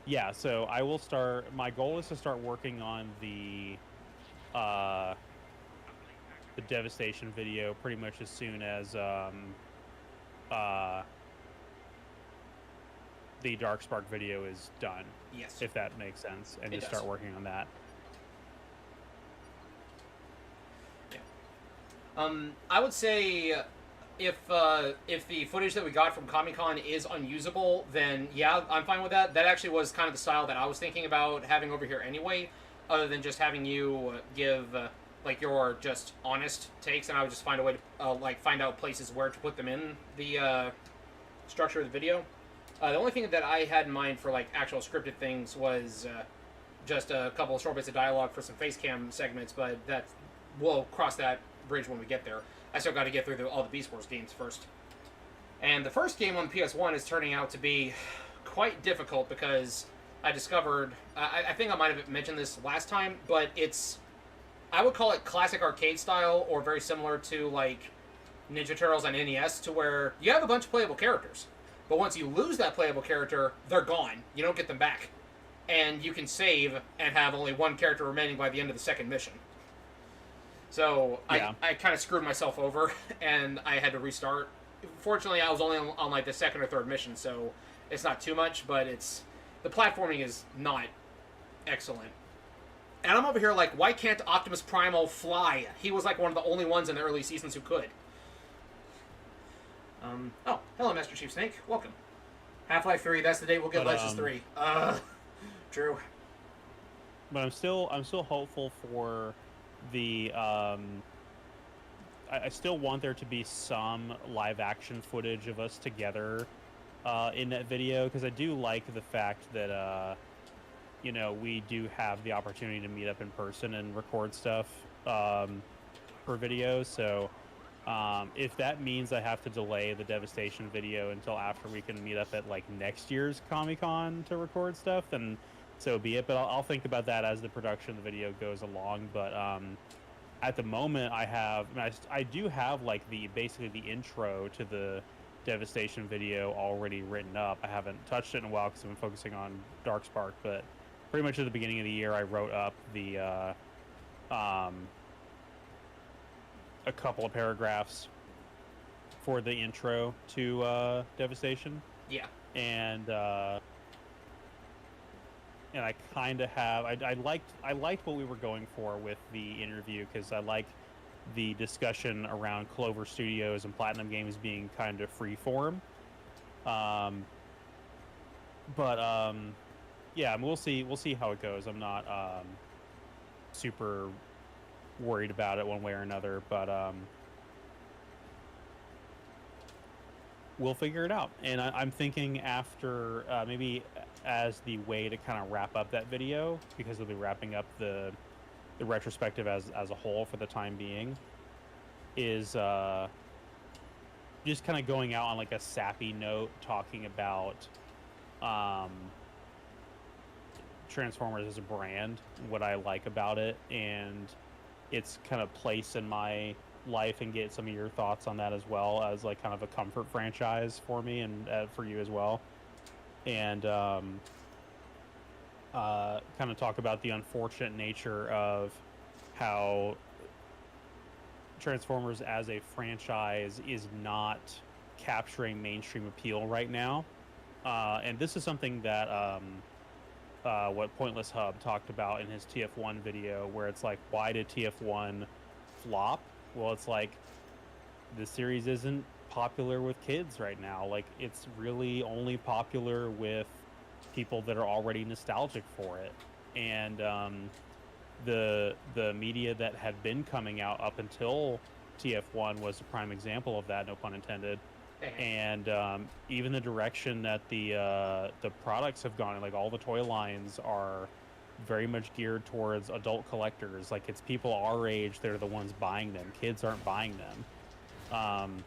yeah, so I will start. My goal is to start working on the Devastation video pretty much as soon as the Darkspark video is done. Yes. If that makes sense, and just start working on that. Yeah. I would say if the footage that we got from Comic-Con is unusable, then yeah, I'm fine with that. That actually was kind of the style that I was thinking about having over here anyway, other than just having you give like your just honest takes, and I would just find a way to find out places where to put them in the structure of the video. The only thing that I had in mind for like actual scripted things was just a couple of short bits of dialogue for some face cam segments, but we'll cross that bridge when we get there. I still got to get through all the Beast Wars games first. And the first game on PS1 is turning out to be quite difficult, because I discovered, I think I might have mentioned this last time, but I would call it classic arcade style, or very similar to like Ninja Turtles on NES, to where you have a bunch of playable characters. But once you lose that playable character, they're gone. You don't get them back. And you can save and have only one character remaining by the end of the second mission. So yeah. I kind of screwed myself over, and I had to restart. Fortunately, I was only on like the second or third mission, so it's not too much, but the platforming is not excellent. And I'm over here like, why can't Optimus Primal fly? He was like one of the only ones in the early seasons who could. Oh, hello, Master Chief Snake. Welcome. Half-Life 3, that's the day we'll get Legends 3. True. but I'm still hopeful for the. I still want there to be some live action footage of us together in that video, because I do like the fact that you know, we do have the opportunity to meet up in person and record stuff for videos. So if that means I have to delay the Devastation video until after we can meet up at like next year's Comic-Con to record stuff, then so be it. But I'll think about that as the production of the video goes along. But at the moment, I do have like basically the intro to the Devastation video already written up. I haven't touched it in a while because I've been focusing on Darkspark, but pretty much at the beginning of the year, I wrote up a couple of paragraphs for the intro to Devastation. Yeah. And I kind of have I liked what we were going for with the interview, because I like the discussion around Clover Studios and Platinum Games being kind of free form. Yeah, I mean, we'll see how it goes. I'm not super worried about it one way or another, but we'll figure it out. And I'm thinking after maybe as the way to kind of wrap up that video, because we'll be wrapping up the retrospective as a whole for the time being, is just kind of going out on like a sappy note, talking about Transformers as a brand, what I like about it, and its kind of place in my life, and get some of your thoughts on that as well, as like kind of a comfort franchise for me and for you as well. And kind of talk about the unfortunate nature of how Transformers as a franchise is not capturing mainstream appeal right now. And this is something that what Pointless Hub talked about in his TF1 video, where it's like, why did TF1 flop? Well, it's like, the series isn't popular with kids right now. Like, it's really only popular with people that are already nostalgic for it. And the media that had been coming out up until TF1 was a prime example of that, no pun intended. And even the direction that the products have gone in, like all the toy lines are very much geared towards adult collectors. Like, it's people our age that are the ones buying them. Kids aren't buying them.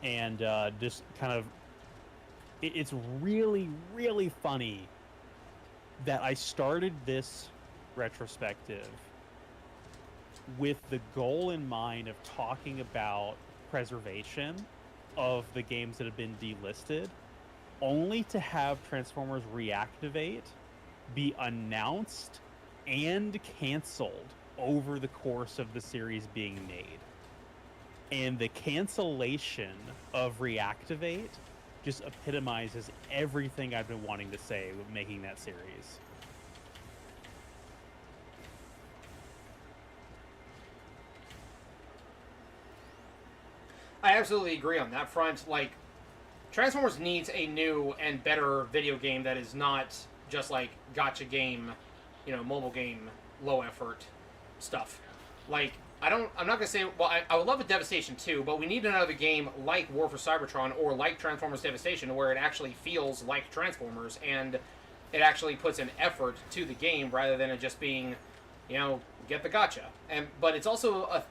And just kind of, it's really, really funny that I started this retrospective with the goal in mind of talking about preservation of the games that have been delisted, only to have Transformers Reactivate be announced and canceled over the course of the series being made. And the cancellation of Reactivate just epitomizes everything I've been wanting to say with making that series. I absolutely agree on that front. Like, Transformers needs a new and better video game that is not just like gotcha game, you know, mobile game, low effort stuff. Like, I'm not going to say, well, I would love a Devastation 2, but we need another game like War for Cybertron or like Transformers Devastation, where it actually feels like Transformers and it actually puts an effort to the game rather than it just being, you know, get the gotcha. But it's also a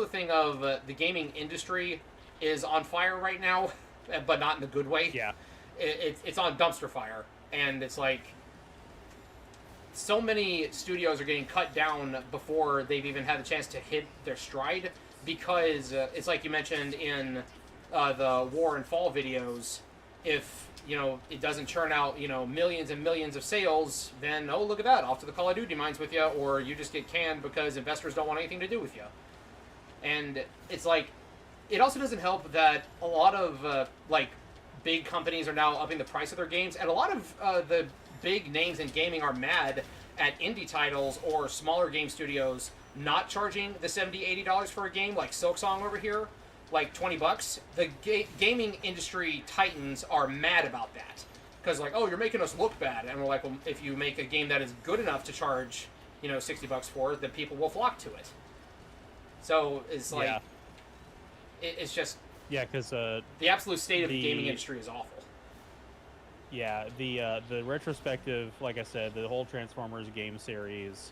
thing of the gaming industry is on fire right now, but not in the good way. Yeah. It's on dumpster fire, and it's like so many studios are getting cut down before they've even had the chance to hit their stride, because it's like you mentioned in the War and Fall videos. If, you know, it doesn't churn out, you know, millions and millions of sales, then, oh, look at that, off to the Call of Duty mines with you, or you just get canned because investors don't want anything to do with you. And it's like, it also doesn't help that a lot of, like, big companies are now upping the price of their games, and a lot of the big names in gaming are mad at indie titles or smaller game studios not charging the $70, $80 for a game, like Silksong over here, like $20. The gaming industry titans are mad about that, because like, oh, you're making us look bad, and we're like, well, if you make a game that is good enough to charge, $60 for it, then people will flock to it. So it's like, Yeah. it's just Yeah, because the absolute state of the gaming industry is awful. yeah, the retrospective, like I said, the whole Transformers game series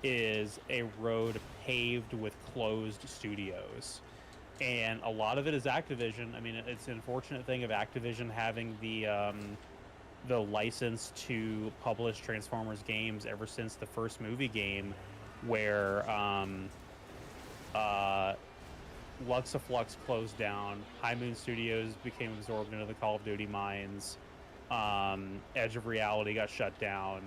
is a road paved with closed studios. And a lot of it is Activision. I mean, it's an unfortunate thing of Activision having the license to publish Transformers games ever since the first movie game, where Luxaflux closed down, High Moon Studios became absorbed into the Call of Duty mines, Edge of Reality got shut down.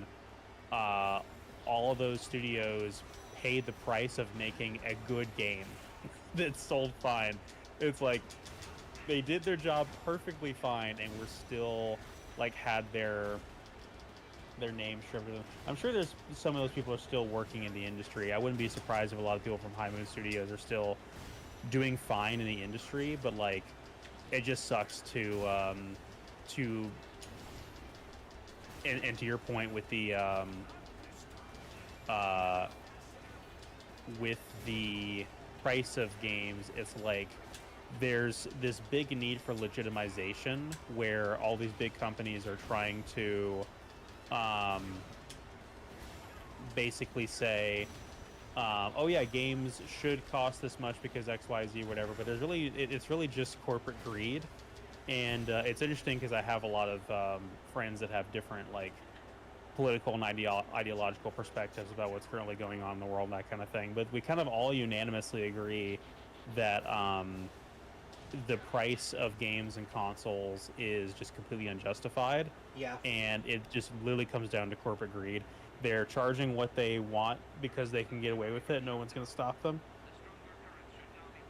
All of those studios paid the price of making a good game that sold fine. It's like they did their job perfectly fine, and were still like had their name shoved in them. I'm sure there's some of those people are still working in the industry. I wouldn't be surprised if a lot of people from High Moon Studios are still doing fine in the industry, but like it just sucks to and to your point with the price of games, it's like there's this big need for legitimization where all these big companies are trying to basically say, oh yeah, games should cost this much because X, Y, Z, whatever. But there's really, it's really just corporate greed, and it's interesting because I have a lot of friends that have different like political and ideological perspectives about what's currently going on in the world and that kind of thing. But we kind of all unanimously agree that the price of games and consoles is just completely unjustified. Yeah. And it just literally comes down to corporate greed. They're charging what they want because they can get away with it. No one's going to stop them.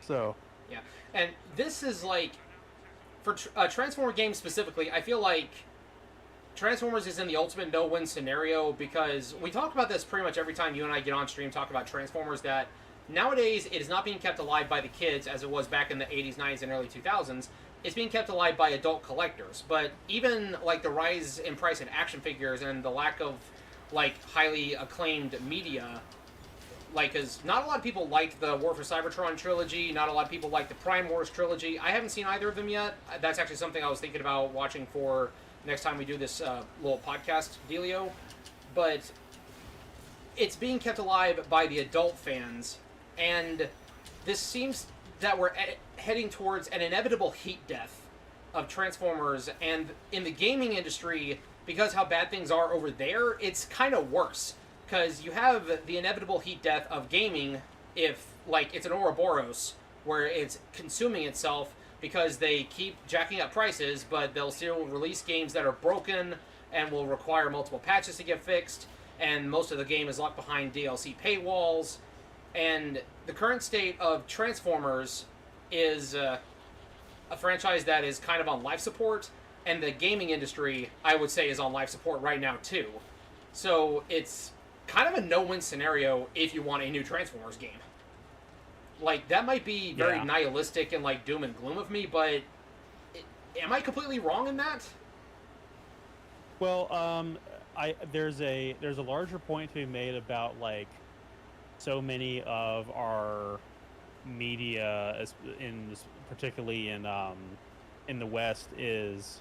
So. Yeah. And this is like, for Transformer games specifically, I feel like Transformers is in the ultimate no-win scenario, because we talk about this pretty much every time you and I get on stream, talk about Transformers, that nowadays it is not being kept alive by the kids as it was back in the 80s, 90s, and early 2000s. It's being kept alive by adult collectors. But even like the rise in price in action figures and the lack of like highly acclaimed media, like, because not a lot of people liked the War for Cybertron trilogy, not a lot of people liked the Prime Wars trilogy. I haven't seen either of them yet. That's actually something I was thinking about watching for next time we do this little podcast dealio. But it's being kept alive by the adult fans, and this seems that we're heading towards an inevitable heat death of Transformers. And in the gaming industry, because how bad things are over there, it's kind of worse, because you have the inevitable heat death of gaming if, like, it's an Ouroboros where it's consuming itself because they keep jacking up prices, but they'll still release games that are broken and will require multiple patches to get fixed, and most of the game is locked behind DLC paywalls. And the current state of Transformers is a franchise that is kind of on life support, and the gaming industry, I would say, is on life support right now too. So it's kind of a no-win scenario if you want a new Transformers game. Like, that might be very nihilistic and like doom and gloom of me, but am I completely wrong in that? Well, there's a larger point to be made about like so many of our media, particularly in the West, is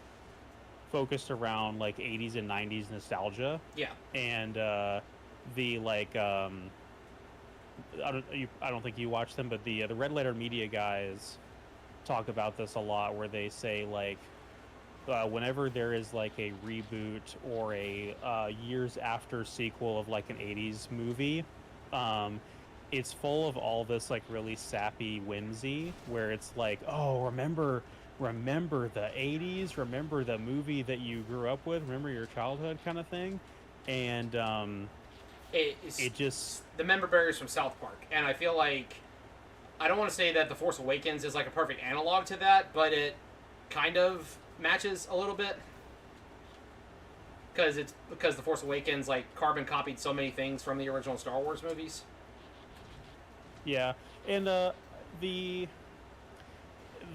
focused around like 80s and 90s nostalgia. Yeah. And the like I don't think you watch them, but the Red Letter Media guys talk about this a lot, where they say like whenever there is like a reboot or a years after sequel of like an 80s movie, it's full of all this like really sappy whimsy, where it's like, oh, remember the 80s, remember the movie that you grew up with, remember your childhood, kind of thing. And it just the member berries from South Park, and I feel like, I don't want to say that The Force Awakens is like a perfect analog to that, but it kind of matches a little bit, because The Force Awakens like carbon copied so many things from the original Star Wars movies. Yeah, and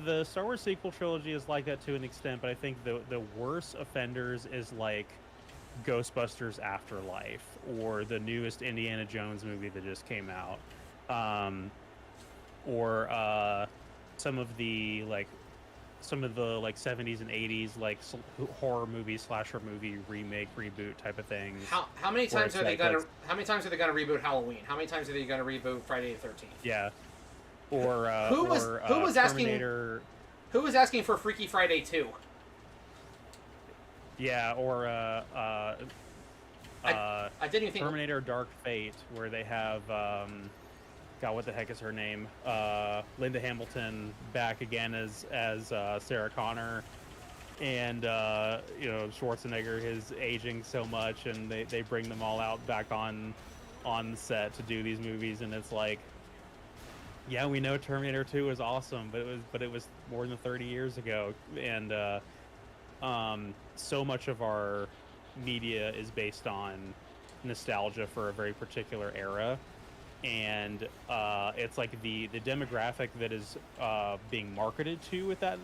the Star Wars sequel trilogy is like that to an extent, but I think the worst offenders is like Ghostbusters Afterlife or the newest Indiana Jones movie that just came out, um, or some of the like like 70s and 80s like horror movie slasher movie remake reboot type of things. How many times are they gonna how many times are they gonna reboot Halloween? How many times are they gonna reboot Friday the 13th? Yeah. Or who was Terminator. asking for Freaky Friday 2? Yeah, or I didn't even think Terminator Dark Fate, where they have God, what the heck is her name? Linda Hamilton back again as Sarah Connor, and Schwarzenegger is aging so much, and they bring them all out back on the set to do these movies, and it's like, yeah, we know Terminator 2 is awesome, but it was more than 30 years ago, and so much of our media is based on nostalgia for a very particular era, and it's like the demographic that is being marketed to with that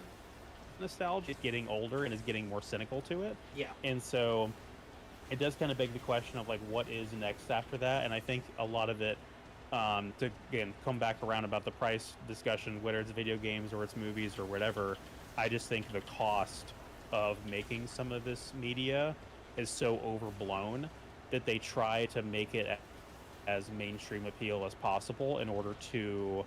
nostalgia is getting older and is getting more cynical to it. Yeah. And so it does kind of beg the question of like, what is next after that? And I think a lot of it, to again come back around about the price discussion, whether it's video games or it's movies or whatever, I just think the cost of making some of this media is so overblown that they try to make it as mainstream appeal as possible in order to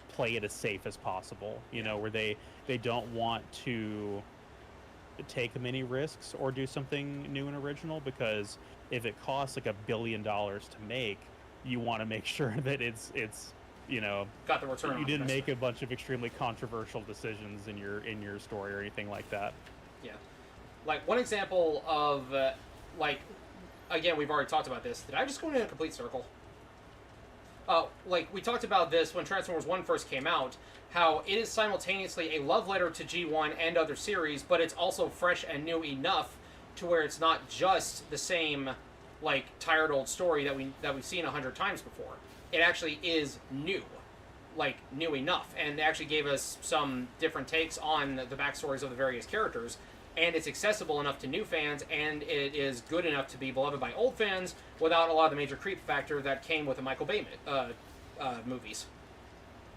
play it as safe as possible, where they don't want to take many risks or do something new and original, because if it costs like $1 billion to make, you want to make sure that it's got the return. You didn't make a bunch of extremely controversial decisions in your story or anything like that. Yeah, like one example of again, we've already talked about this. Did I just go in a complete circle? Like we talked about this when Transformers 1 first came out, how it is simultaneously a love letter to G1 and other series, but it's also fresh and new enough to where it's not just the same like tired old story that we've seen 100 times before. It actually is new, like new enough, and actually gave us some different takes on the backstories of the various characters, and it's accessible enough to new fans, and it is good enough to be beloved by old fans without a lot of the major creep factor that came with the Michael Bay movies.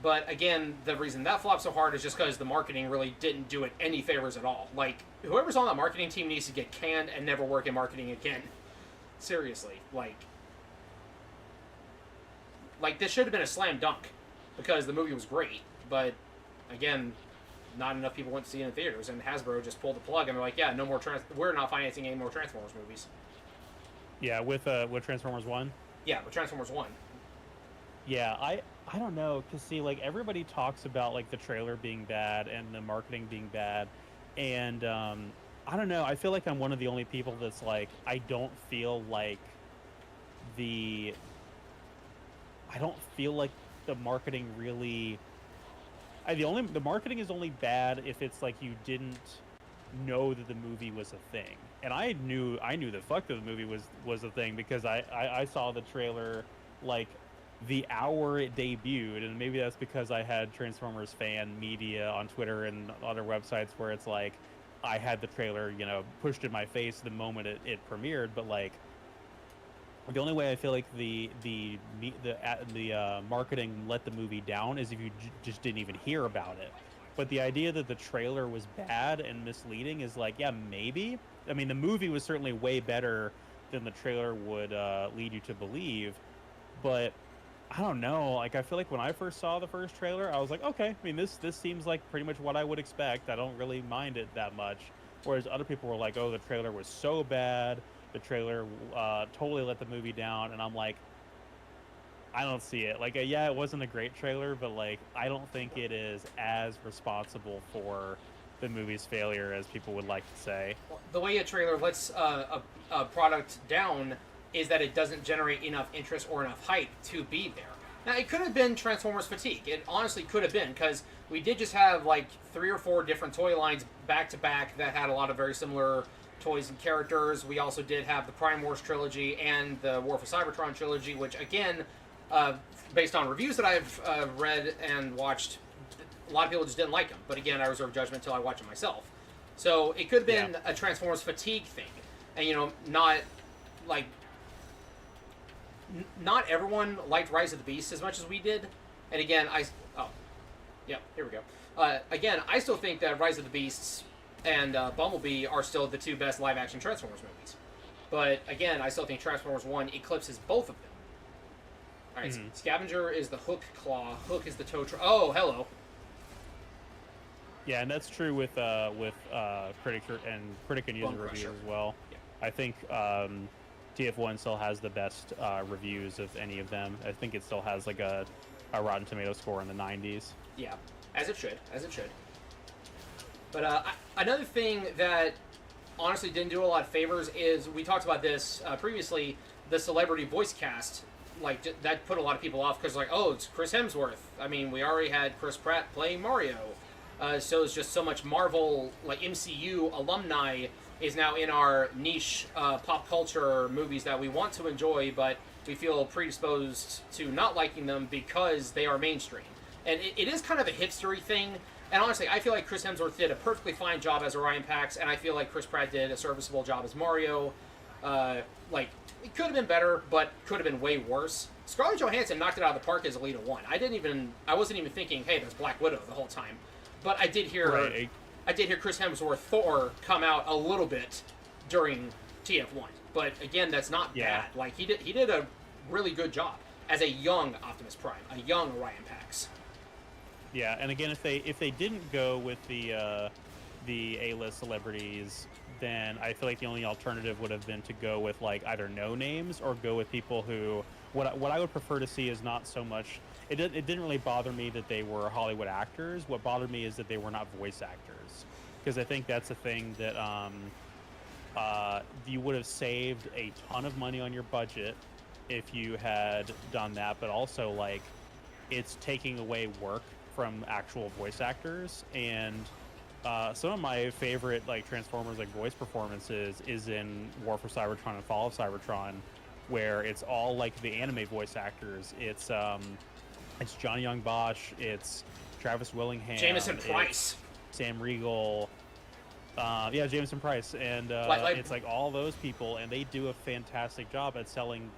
But again, the reason that flopped so hard is just because the marketing really didn't do it any favors at all. Like, whoever's on that marketing team needs to get canned and never work in marketing again. Seriously, like this should have been a slam dunk, because the movie was great, but again, not enough people went to see it in theaters, and Hasbro just pulled the plug and they're like, yeah, no more we're not financing any more Transformers movies. Yeah, with Transformers 1? Yeah, with Transformers 1. Yeah, I don't know, because see, like, everybody talks about like the trailer being bad and the marketing being bad, and I don't know, I feel like I'm one of the only people that's like, I don't feel like the marketing really. The marketing is only bad if it's like you didn't know that the movie was a thing, and I knew the fuck that the movie was a thing, because I saw the trailer like the hour it debuted, and maybe that's because I had Transformers fan media on Twitter and other websites where it's like I had the trailer pushed in my face the moment it premiered, but like. The only way I feel like the marketing let the movie down is if you just didn't even hear about it. But the idea that the trailer was bad and misleading is like, yeah, maybe. I mean, the movie was certainly way better than the trailer would lead you to believe. But I don't know. Like, I feel like when I first saw the first trailer, I was like, okay. I mean, this seems like pretty much what I would expect. I don't really mind it that much. Whereas other people were like, oh, the trailer was so bad. The trailer totally let the movie down, and I'm like, I don't see it. Like, yeah, it wasn't a great trailer, but like, I don't think it is as responsible for the movie's failure as people would like to say. The way a trailer lets a product down is that it doesn't generate enough interest or enough hype to be there. Now, it could have been Transformers fatigue. It honestly could have been, because we did just have like 3 or 4 different toy lines back to back that had a lot of very similar toys and characters. We also did have the Prime Wars trilogy and the War for Cybertron trilogy, which again, based on reviews that I've read and watched, a lot of people just didn't like him. But again, I reserve judgment until I watch it myself. So it could have been a Transformers fatigue thing, and not like not everyone liked Rise of the Beasts as much as we did. And again, here we go. Again, I still think that Rise of the Beasts and Bumblebee are still the two best live-action Transformers movies. But again, I still think Transformers 1 eclipses both of them. All right, Scavenger is the hook claw. Hook is the tow truck. Oh, hello. Yeah, and that's true with critic and user reviews as well. Yeah. I think TF1 still has the best reviews of any of them. I think it still has like a Rotten Tomato score in the 90s. Yeah, as it should. But another thing that honestly didn't do a lot of favors is, we talked about this previously, the celebrity voice cast. Like, that put a lot of people off because, like, oh, it's Chris Hemsworth. I mean, we already had Chris Pratt playing Mario. So it's just so much Marvel, like, MCU alumni is now in our niche pop culture movies that we want to enjoy, but we feel predisposed to not liking them because they are mainstream. And it is kind of a hipstery thing. And honestly, I feel like Chris Hemsworth did a perfectly fine job as Orion Pax, and I feel like Chris Pratt did a serviceable job as Mario. It could have been better, but could have been way worse. Scarlett Johansson knocked it out of the park as Alita 1. I wasn't even thinking, hey, that's Black Widow the whole time. But I did hear Chris Hemsworth Thor come out a little bit during TF1. But again, that's not bad. Like, he did a really good job as a young Optimus Prime, a young Orion Pax. Yeah, and again, if they didn't go with the A-list celebrities, then I feel like the only alternative would have been to go with like either no names or go with people who what I would prefer to see is not so much. It didn't really bother me that they were Hollywood actors. What bothered me is that they were not voice actors, because I think that's a thing that you would have saved a ton of money on your budget if you had done that. But also, like, it's taking away work from actual voice actors. And some of my favorite like Transformers like voice performances is in War for Cybertron and Fall of Cybertron, where it's all like the anime voice actors. It's Johnny Young Bosch, it's Travis Willingham, Jameson Price, Sam Riegel, Jameson Price, and it's like all those people, and they do a fantastic job at selling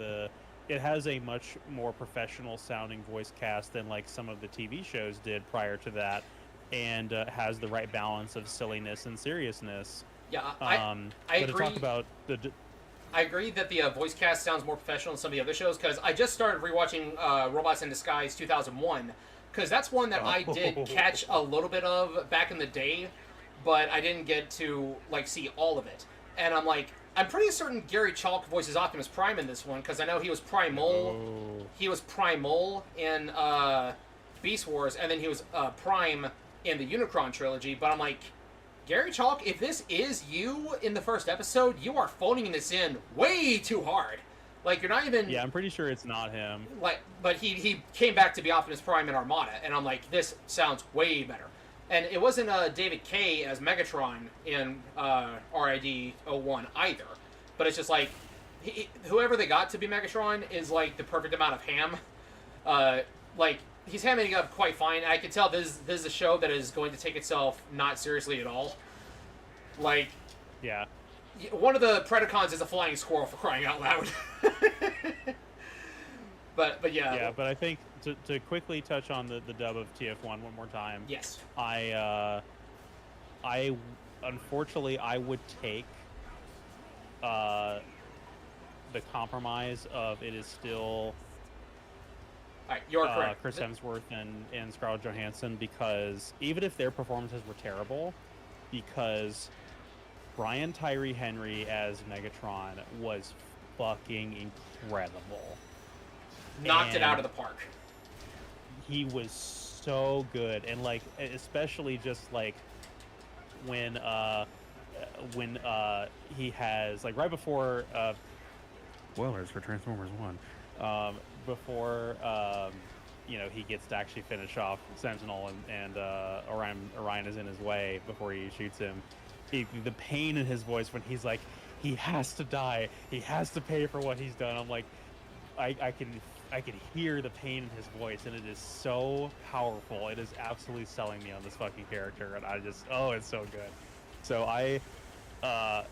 it has a much more professional sounding voice cast than like some of the TV shows did prior to that, and has the right balance of silliness and seriousness. Yeah, I agree. To talk about I agree that the voice cast sounds more professional than some of the other shows, because I just started rewatching Robots in Disguise 2001, because that's one that I did catch a little bit of back in the day, but I didn't get to like see all of it. And I'm pretty certain Gary Chalk voices Optimus Prime in this one, because I know he was Primal. Oh. He was Primal in Beast Wars, and then he was Prime in the Unicron trilogy. But I'm like, Gary Chalk, if this is you in the first episode, you are phoning this in way too hard. Like, you're not even... Yeah, I'm pretty sure it's not him. But he came back to be Optimus Prime in Armada, and I'm like, this sounds way better. And it wasn't David Kaye as Megatron in RID 01 either. But it's just like, whoever they got to be Megatron is like the perfect amount of ham. He's hamming up quite fine. I can tell this is a show that is going to take itself not seriously at all. Like, yeah, one of the Predacons is a flying squirrel, for crying out loud. but yeah. Yeah, but I think to quickly touch on the dub of TF1 one more time. Yes. I unfortunately I would take the compromise of it is still. All right, you're correct. Chris Hemsworth and Scarlett Johansson, because even if their performances were terrible, because Brian Tyree Henry as Megatron was fucking incredible. Knocked it out of the park. He was so good, and like especially just like when he has like right before spoilers for Transformers 1. Before he gets to actually finish off Sentinel and Orion is in his way before he shoots him. The pain in his voice when he's like, he has to die, he has to pay for what he's done. I'm like, I can I could hear the pain in his voice, and it is so powerful. It is absolutely selling me on this fucking character, and I just, oh, it's so good. So uh,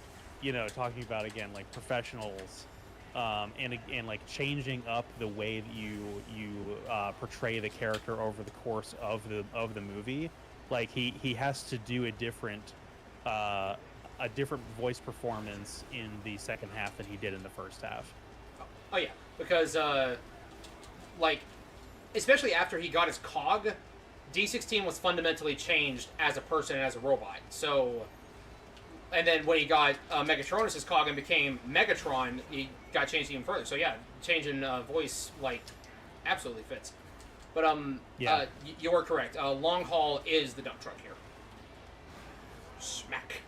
talking about again like professionals, and like changing up the way that you portray the character over the course of the movie. Like he has to do uh, a different voice performance in the second half than he did in the first half. Oh yeah, because like especially after he got his cog, D16 was fundamentally changed as a person and as a robot. So, and then when he got Megatronus' cog and became Megatron, he got changed even further. So yeah, changing voice like absolutely fits. But Yeah. you are correct. Long haul is the dump truck here. Smack.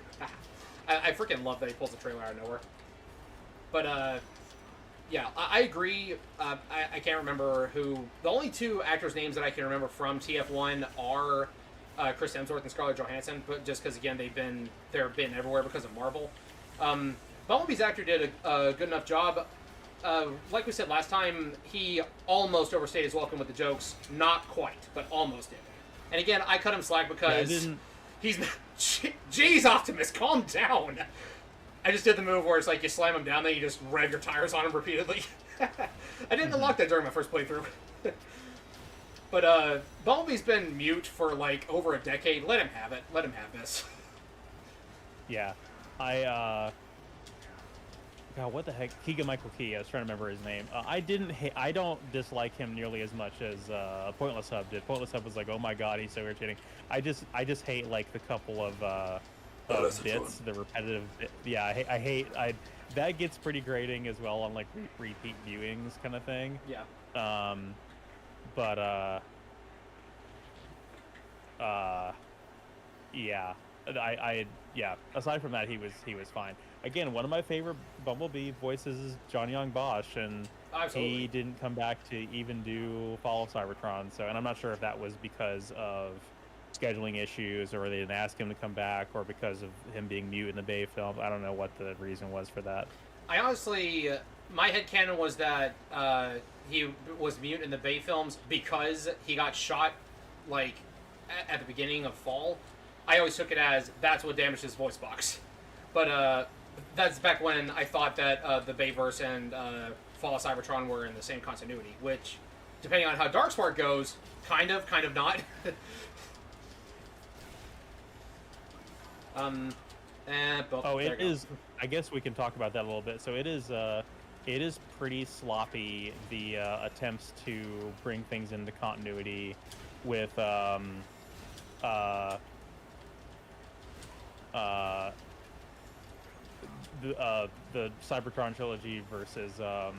I freaking love that he pulls the trailer out of nowhere. But yeah, I agree. I can't remember who. The only two actors' names that I can remember from TF1 are Chris Hemsworth and Scarlett Johansson, but just because again they've been everywhere because of Marvel. Bumblebee's actor did a good enough job. Like we said last time, he almost overstayed his welcome with the jokes. Not quite, but almost did. And again, I cut him slack because he's. Jeez, Optimus, calm down. I just did the move where it's like you slam him down, then you just rev your tires on him repeatedly. I didn't unlock that during my first playthrough. But Bumblebee's been mute for like over a decade. Let him have it. Let him have this. Yeah, God, what the heck? Keegan-Michael Key. I was trying to remember his name. I don't dislike him nearly as much as Pointless Hub did. Pointless Hub was like, oh my god, he's so irritating. I just hate like the couple of bits, the repetitive. Yeah, I hate. That gets pretty grating as well on like repeat viewings kind of thing. Yeah. But yeah, yeah. Aside from that, he was fine. Again, one of my favorite Bumblebee voices is John Young Bosch, and Absolutely. he didn't come back to even do Fall of Cybertron. So, and I'm not sure if that was because of scheduling issues, or they didn't ask him to come back, or because of him being mute in the Bay films. I don't know what the reason was for that. I honestly, my headcanon was that he was mute in the Bay films because he got shot, like, at the beginning of Fall. I always took it as that's what damaged his voice box. But that's back when I thought that the Bayverse and Fall of Cybertron were in the same continuity, which, depending on how Darkspark goes, kind of not. It is. I guess we can talk about that a little bit. So it is pretty sloppy, the attempts to bring things into continuity with the Cybertron trilogy versus the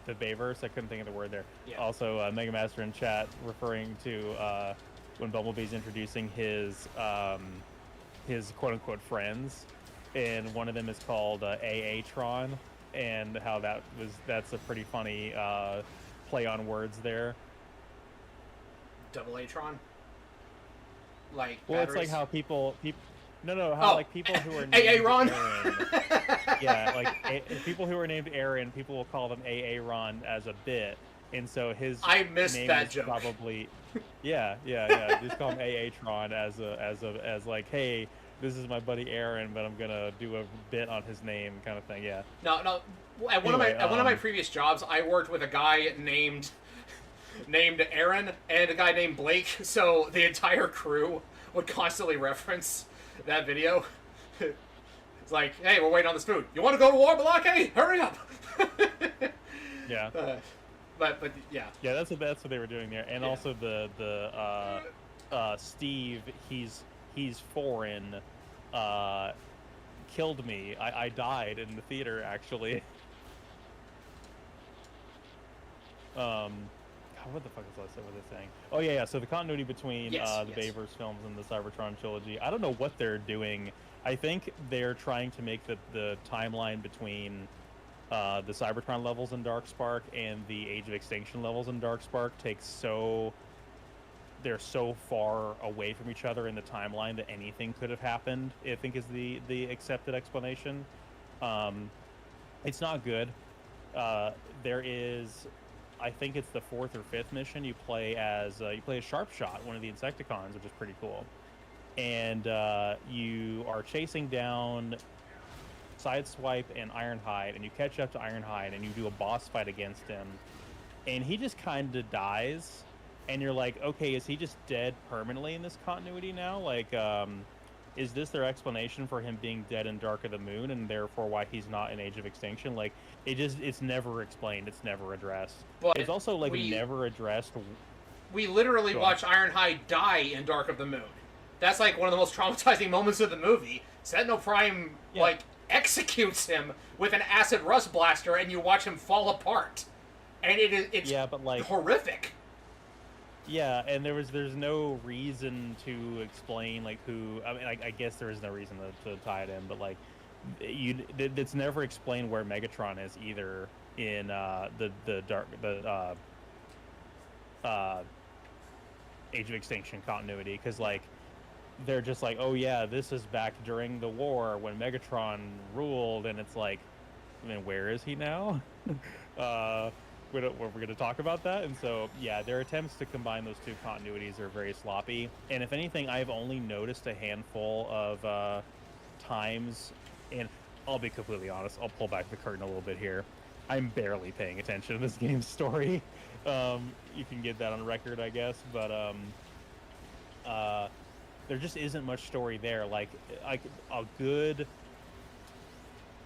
Bayverse. I couldn't think of the word there. Yeah. Also, Mega Master in chat referring to when Bumblebee's introducing his quote-unquote friends, and one of them is called AA-tron, and how that's a pretty funny play on words there. Double A-tron? Like, well, batteries? It's like how people like people who are named AA-ron? Aaron, yeah, like people who are named Aaron, people will call them AA-ron as a bit, and so his I missed name that is joke. probably yeah. Just call him AA-tron as like, hey, this is my buddy Aaron, but I'm gonna do a bit on his name, kind of thing. Yeah. No. At one of my previous jobs, I worked with a guy named Aaron and a guy named Blake. So the entire crew would constantly reference that video. It's like, hey, we're waiting on this food. You want to go to war, Balake? Hurry up! Yeah. But yeah. Yeah, that's what they were doing there, and Yeah. also the Steve, he's foreign, killed me. I died in the theater actually. God, what the fuck was I saying? Oh yeah. So the continuity between the Bayverse films and the Cybertron trilogy. I don't know what they're doing. I think they're trying to make the timeline between the Cybertron levels in Darkspark and the Age of Extinction levels in Darkspark they're so far away from each other in the timeline that anything could have happened, I think is the accepted explanation. It's not good. there is, I think it's the 4th or 5th mission. You play as Sharpshot, one of the Insecticons, which is pretty cool. And you are chasing down Sideswipe and Ironhide, and you catch up to Ironhide, and you do a boss fight against him, and he just kind of dies, and you're like, okay, is he just dead permanently in this continuity now? Like, is this their explanation for him being dead in Dark of the Moon, and therefore why he's not in Age of Extinction? Like, it's never explained, it's never addressed. Well, it's also like never addressed. We literally watch Ironhide die in Dark of the Moon. That's like one of the most traumatizing moments of the movie. Sentinel Prime like executes him with an acid rust blaster, and you watch him fall apart, and it's but like horrific. Yeah, and there's no reason to explain like who. I mean, I guess there is no reason to tie it in, but like it's never explained where Megatron is either in Age of Extinction continuity, because like they're just like, oh yeah, this is back during the war when Megatron ruled, and it's like, I mean, where is he now? We're going to talk about that. And so, yeah, their attempts to combine those two continuities are very sloppy. And if anything, I've only noticed a handful of times, and I'll be completely honest, I'll pull back the curtain a little bit here. I'm barely paying attention to this game's story. You can get that on record, I guess. But there just isn't much story there. Like a good,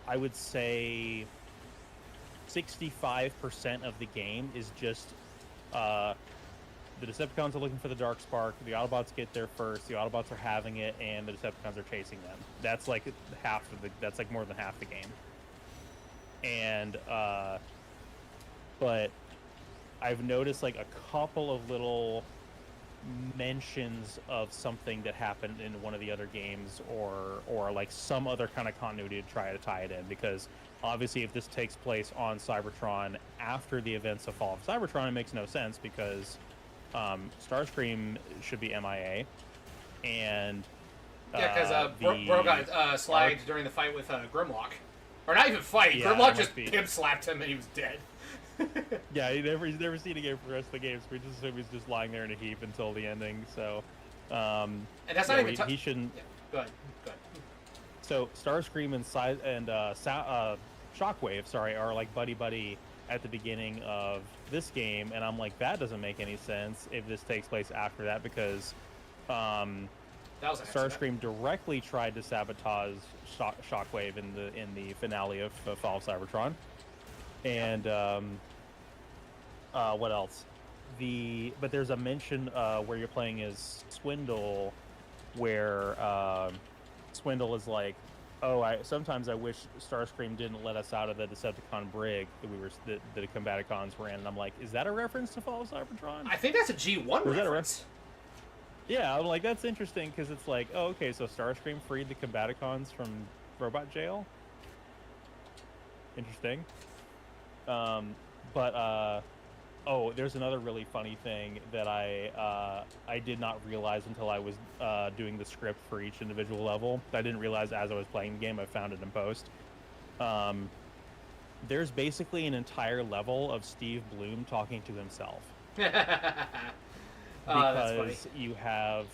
I would say, 65% of the game is just the Decepticons are looking for the Dark Spark, the Autobots get there first, the Autobots are having it, and the Decepticons are chasing them. That's like that's like more than half the game. And but I've noticed like a couple of little mentions of something that happened in one of the other games, or like some other kind of continuity to try to tie it in, because obviously if this takes place on Cybertron after the events of Fall of Cybertron, it makes no sense, because Starscream should be MIA, and because Bro got slagged during the fight with Grimlock, or not even fight. Yeah, Grimlock just pimp slapped him and he was dead. Yeah, he's never seen a game for the rest of the games. We just assume he's just lying there in a heap until the ending. So, and that's not even he shouldn't. Yeah. Go ahead. So Starscream and Shockwave, are like buddy at the beginning of this game, and I'm like, that doesn't make any sense if this takes place after that, because Starscream directly tried to sabotage Shockwave in the finale of Fall of Cybertron. And what else? But there's a mention where you're playing as Swindle, where Swindle is like, oh, sometimes I wish Starscream didn't let us out of the Decepticon brig that the Combaticons were in. And I'm like, is that a reference to Fall of Cybertron? I think that's a G1 reference. Yeah, I'm like, that's interesting, because it's like, oh, okay, so Starscream freed the Combaticons from robot jail. Interesting. There's another really funny thing that I did not realize until I was doing the script for each individual level. I didn't realize as I was playing the game. I found it in post. There's basically an entire level of Steve Bloom talking to himself. Because you have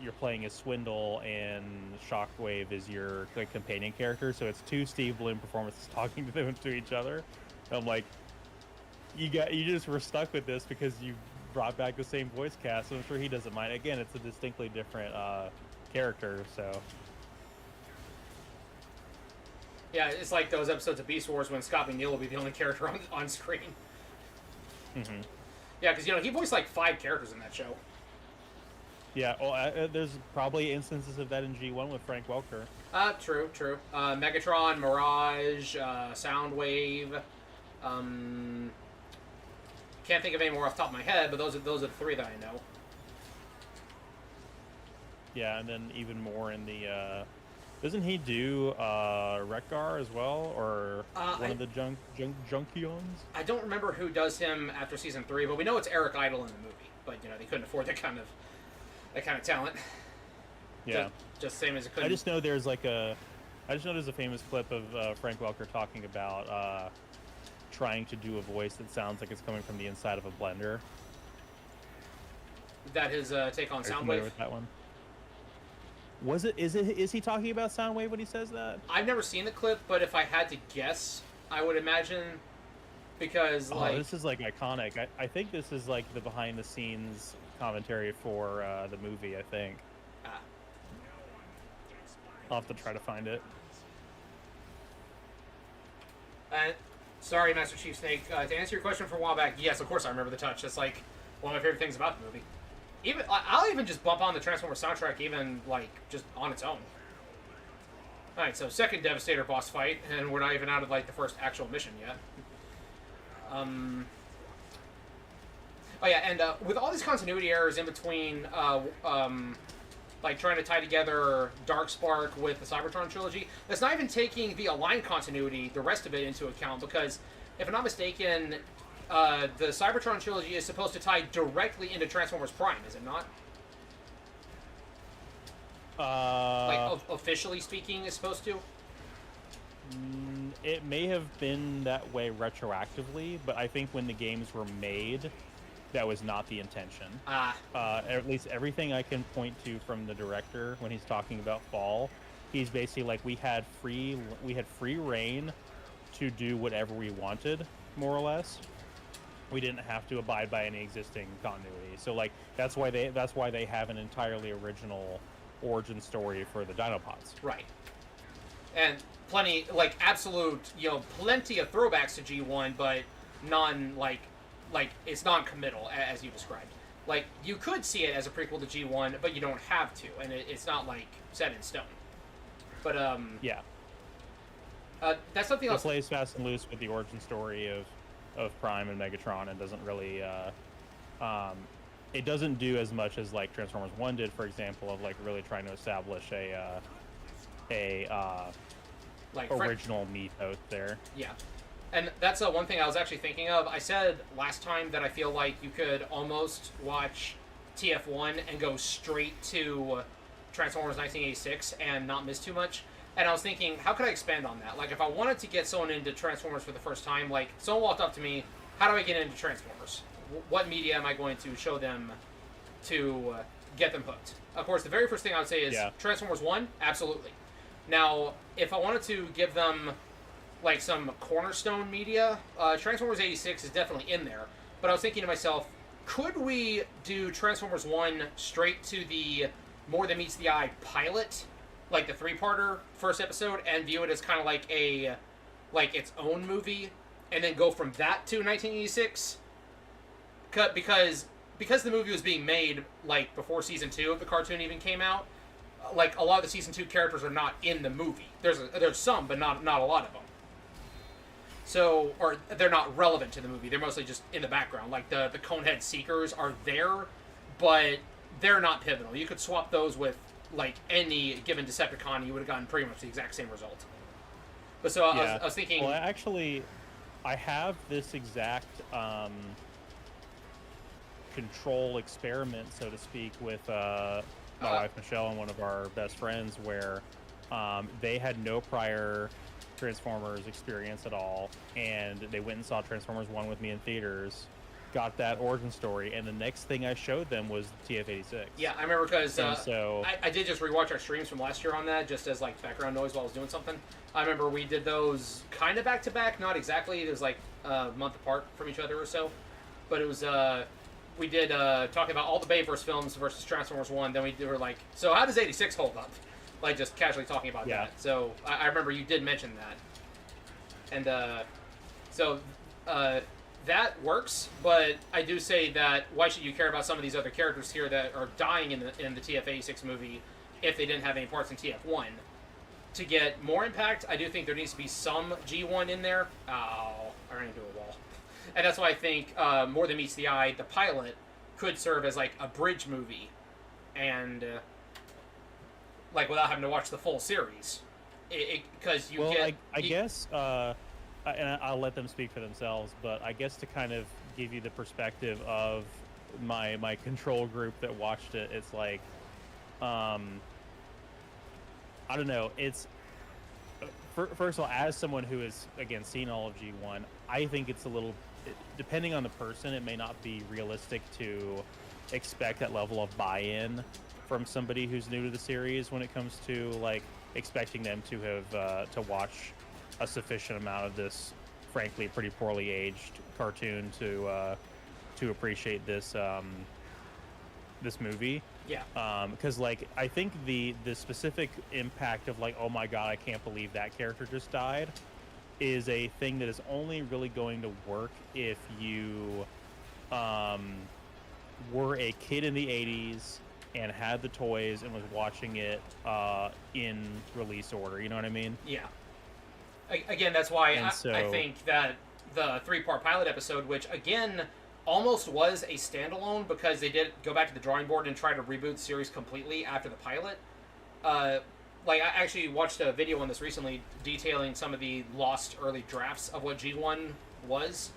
you're playing as Swindle and Shockwave is your companion character, so it's two Steve Bloom performances talking to each other. I'm like, you just were stuck with this because you brought back the same voice cast, so I'm sure he doesn't mind. Again, it's a distinctly different character, so. Yeah, it's like those episodes of Beast Wars when Scott McNeil will be the only character on screen. Mm-hmm. Yeah, because he voiced like 5 characters in that show. Yeah, well, there's probably instances of that in G1 with Frank Welker. True. Megatron, Mirage, Soundwave. Can't think of any more off the top of my head, but those are the 3 that I know. Yeah, and then even more in the. Doesn't he do Wreck-Gar as well, or one of the Junkions? I don't remember who does him after season 3, but we know it's Eric Idle in the movie. But they couldn't afford that kind of talent. Yeah, just same as it couldn't. I just know there's a famous clip of Frank Welker talking about trying to do a voice that sounds like it's coming from the inside of a blender. That his take on Are you familiar Soundwave? with that one? Is he talking about Soundwave when he says that? I've never seen the clip, but if I had to guess, I would imagine, because like this is like iconic. I think this is like the behind the scenes commentary for the movie. I think ah, I'll have to try to find it. sorry, Master Chief Snake. To answer your question from a while back, yes, of course I remember the touch. That's like one of my favorite things about the movie. Even I'll even just bump on the Transformers soundtrack, even like just on its own. All right, so second Devastator boss fight, and we're not even out of like the first actual mission yet. Oh yeah, and with all these continuity errors in between, like trying to tie together Darkspark with the Cybertron trilogy, that's not even taking the Aligned continuity, the rest of it, into account. Because if I'm not mistaken, the Cybertron trilogy is supposed to tie directly into Transformers Prime, is it not? Like officially speaking, is supposed to. It may have been that way retroactively, but I think when the games were made, that was not the intention. At least everything I can point to from the director when he's talking about Fall, he's basically like, we had free reign to do whatever we wanted, more or less. We didn't have to abide by any existing continuity. So like that's why they have an entirely original origin story for the Dinopods. Right. And plenty, like absolute, plenty of throwbacks to G1, but none like it's non-committal as you described. Like you could see it as a prequel to G1, but you don't have to, and it's not like set in stone. But yeah. That's something else. It plays fast and loose with the origin story of Prime and Megatron, and doesn't really it doesn't do as much as like Transformers 1 did, for example, of like really trying to establish a like original mythos there. Yeah. And that's one thing I was actually thinking of. I said last time that I feel like you could almost watch TF1 and go straight to Transformers 1986 and not miss too much. And I was thinking, how could I expand on that? Like, if I wanted to get someone into Transformers for the first time, like, someone walked up to me, how do I get into Transformers? What media am I going to show them to get them hooked? Of course, the very first thing I would say is Transformers 1, absolutely. Now, if I wanted to give them like some cornerstone media, Transformers 86 is definitely in there. But I was thinking to myself, could we do Transformers 1 straight to the More Than Meets the Eye pilot, like the 3-parter first episode, and view it as kind of like its own movie, and then go from that to 1986? Because the movie was being made like before season 2 of the cartoon even came out. Like a lot of the season 2 characters are not in the movie. There's some, but not a lot of them. So, or they're not relevant to the movie. They're mostly just in the background. Like the Conehead Seekers are there, but they're not pivotal. You could swap those with like any given Decepticon, you would have gotten pretty much the exact same result. But so I was thinking. Well, actually, I have this exact control experiment, so to speak, with my wife Michelle and one of our best friends, where they had no prior Transformers experience at all, and they went and saw Transformers 1 with me in theaters, got that origin story, and the next thing I showed them was TF-86. Yeah, I remember because so I did just rewatch our streams from last year on that, just as like background noise while I was doing something. I remember we did those kind of back to back, not exactly. It was like a month apart from each other or so, but it was we did talking about all the Bayverse films versus Transformers 1. Then we were like, so how does 86 hold up? Like just casually talking about that. So I remember you did mention that, and so that works. But I do say that why should you care about some of these other characters here that are dying in the TF-86 movie if they didn't have any parts in TF1? To get more impact, I do think there needs to be some G1 in there. Oh, I ran into a wall. And that's why I think More Than Meets the Eye, the pilot, could serve as like a bridge movie, and like without having to watch the full series, because you get. I guess, and I'll let them speak for themselves, but I guess to kind of give you the perspective of my control group that watched it, it's like, I don't know, it's first of all, as someone who has again seen all of G1, I think it's a little, depending on the person, it may not be realistic to expect that level of buy-in from somebody who's new to the series when it comes to like expecting them to have to watch a sufficient amount of this, frankly, pretty poorly aged cartoon to appreciate this this movie. Yeah. Because like I think the specific impact of like, oh my god, I can't believe that character just died, is a thing that is only really going to work if you were a kid in the 80s and had the toys and was watching it in release order. You know what I mean? Yeah. Again, that's why So, I think that the 3-part pilot episode, which again almost was a standalone because they did go back to the drawing board and try to reboot the series completely after the pilot. Like, I actually watched a video on this recently detailing some of the lost early drafts of what G1 was.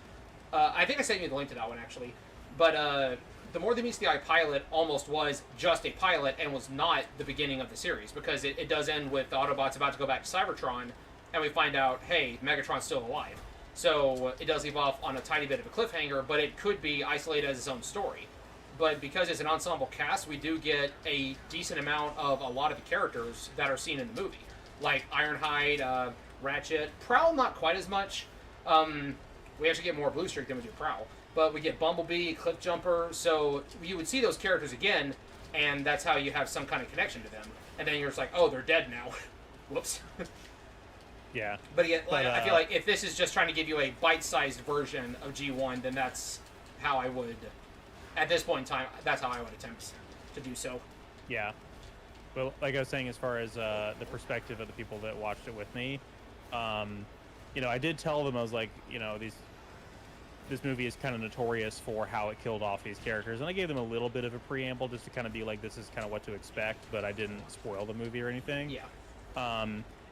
I think I sent you the link to that one, actually. But the More Than Meets the Eye pilot almost was just a pilot and was not the beginning of the series, because it does end with the Autobots about to go back to Cybertron, and we find out, hey, Megatron's still alive. So it does leave off on a tiny bit of a cliffhanger, but it could be isolated as its own story. But because it's an ensemble cast, we do get a decent amount of a lot of the characters that are seen in the movie. Like Ironhide, Ratchet, Prowl not quite as much. We actually get more Blue Streak than we do Prowl. But we get Bumblebee, Cliffjumper, so you would see those characters again, and that's how you have some kind of connection to them. And then you're just like, oh, they're dead now. Whoops. yeah. But again, I feel like if this is just trying to give you a bite-sized version of G1, then that's how I would, at this point in time, that's how I would attempt to do so. Yeah. Well, like I was saying, as far as the perspective of the people that watched it with me, you know, I did tell them, I was like, you know, this movie is kind of notorious for how it killed off these characters, and I gave them a little bit of a preamble just to kind of be like, this is kind of what to expect, but I didn't spoil the movie or anything. Yeah.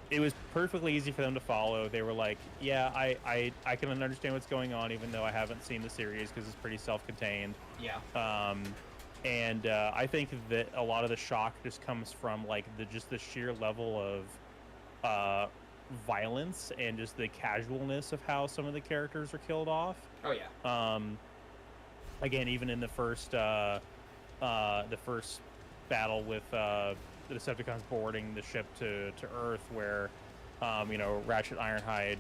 It was perfectly easy for them to follow. They were like, yeah, I can understand what's going on, even though I haven't seen the series because it's pretty self-contained. Yeah. And I think that a lot of the shock just comes from like the sheer level of violence and just the casualness of how some of the characters are killed off. Oh yeah. Again, even in the first battle with the Decepticons boarding the ship to Earth, where you know, Ratchet, Ironhide,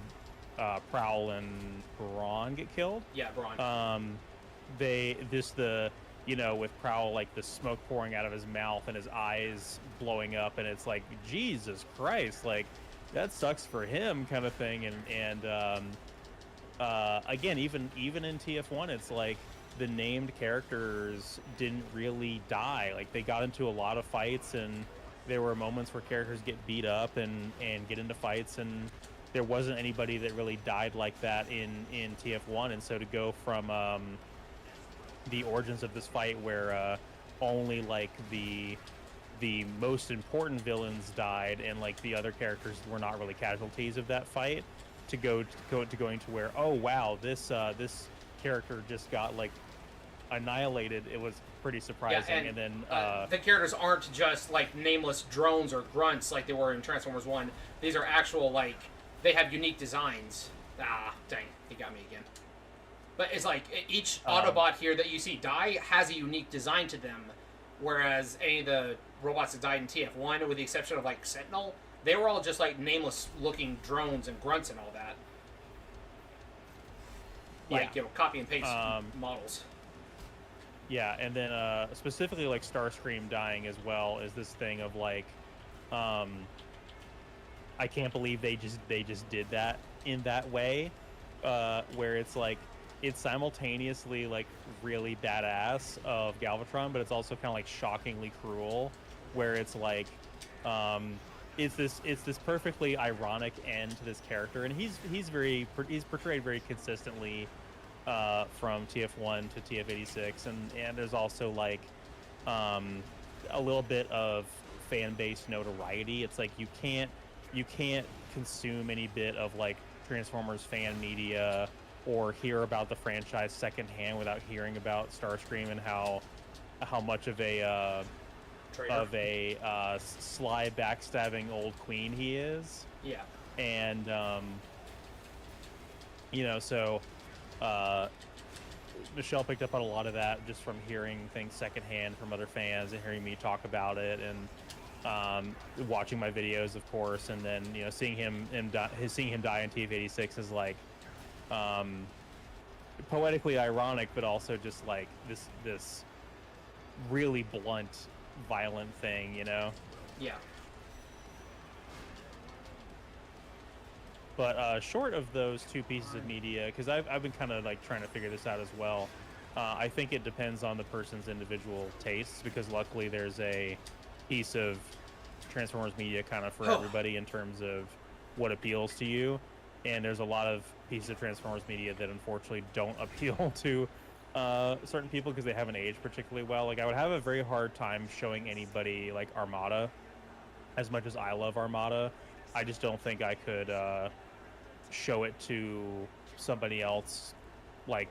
Prowl, and Brawn get killed. Yeah, Brawn. You know, with Prowl, like the smoke pouring out of his mouth and his eyes blowing up, and it's like, Jesus Christ, like that sucks for him, kind of thing. And again, even in TF1, it's like the named characters didn't really die. Like they got into a lot of fights, and there were moments where characters get beat up and get into fights, and there wasn't anybody that really died like that in TF1. And so to go from the origins of this fight where only like the most important villains died and like the other characters were not really casualties of that fight, to going to where, oh wow, this character just got like annihilated, it was pretty surprising. Yeah, and then the characters aren't just like nameless drones or grunts like they were in Transformers 1. These are actual, like, they have unique designs. Ah, dang, he got me again. But it's like each Autobot here that you see die has a unique design to them, whereas any of the robots that died in TF1, with the exception of like Sentinel, they were all just like nameless looking drones and grunts and all that. Like, yeah. you know, copy and paste models. Yeah, and then specifically like Starscream dying as well is this thing of like, I can't believe they just did that in that way, where it's like, it's simultaneously like really badass of Galvatron, but it's also kind of like shockingly cruel, where it's like, it's this perfectly ironic end to this character, and he's portrayed very consistently from TF1 to TF86, and there's also like a little bit of fan base notoriety. It's like you can't consume any bit of like Transformers fan media or hear about the franchise secondhand without hearing about Starscream and how much of a sly backstabbing old queen he is. Yeah. And you know, so Michelle picked up on a lot of that just from hearing things secondhand from other fans and hearing me talk about it, and watching my videos, of course, and then seeing him die in TF-86 is like poetically ironic, but also just like this really blunt, violent thing, Yeah. But short of those two pieces of media, because I've been kind of like trying to figure this out as well. I think it depends on the person's individual tastes, because luckily there's a piece of Transformers media kind of for everybody in terms of what appeals to you. And there's a lot of pieces of Transformers media that unfortunately don't appeal to certain people because they haven't aged particularly well. Like, I would have a very hard time showing anybody like Armada. As much as I love Armada, I just don't think I could show it to somebody else, like,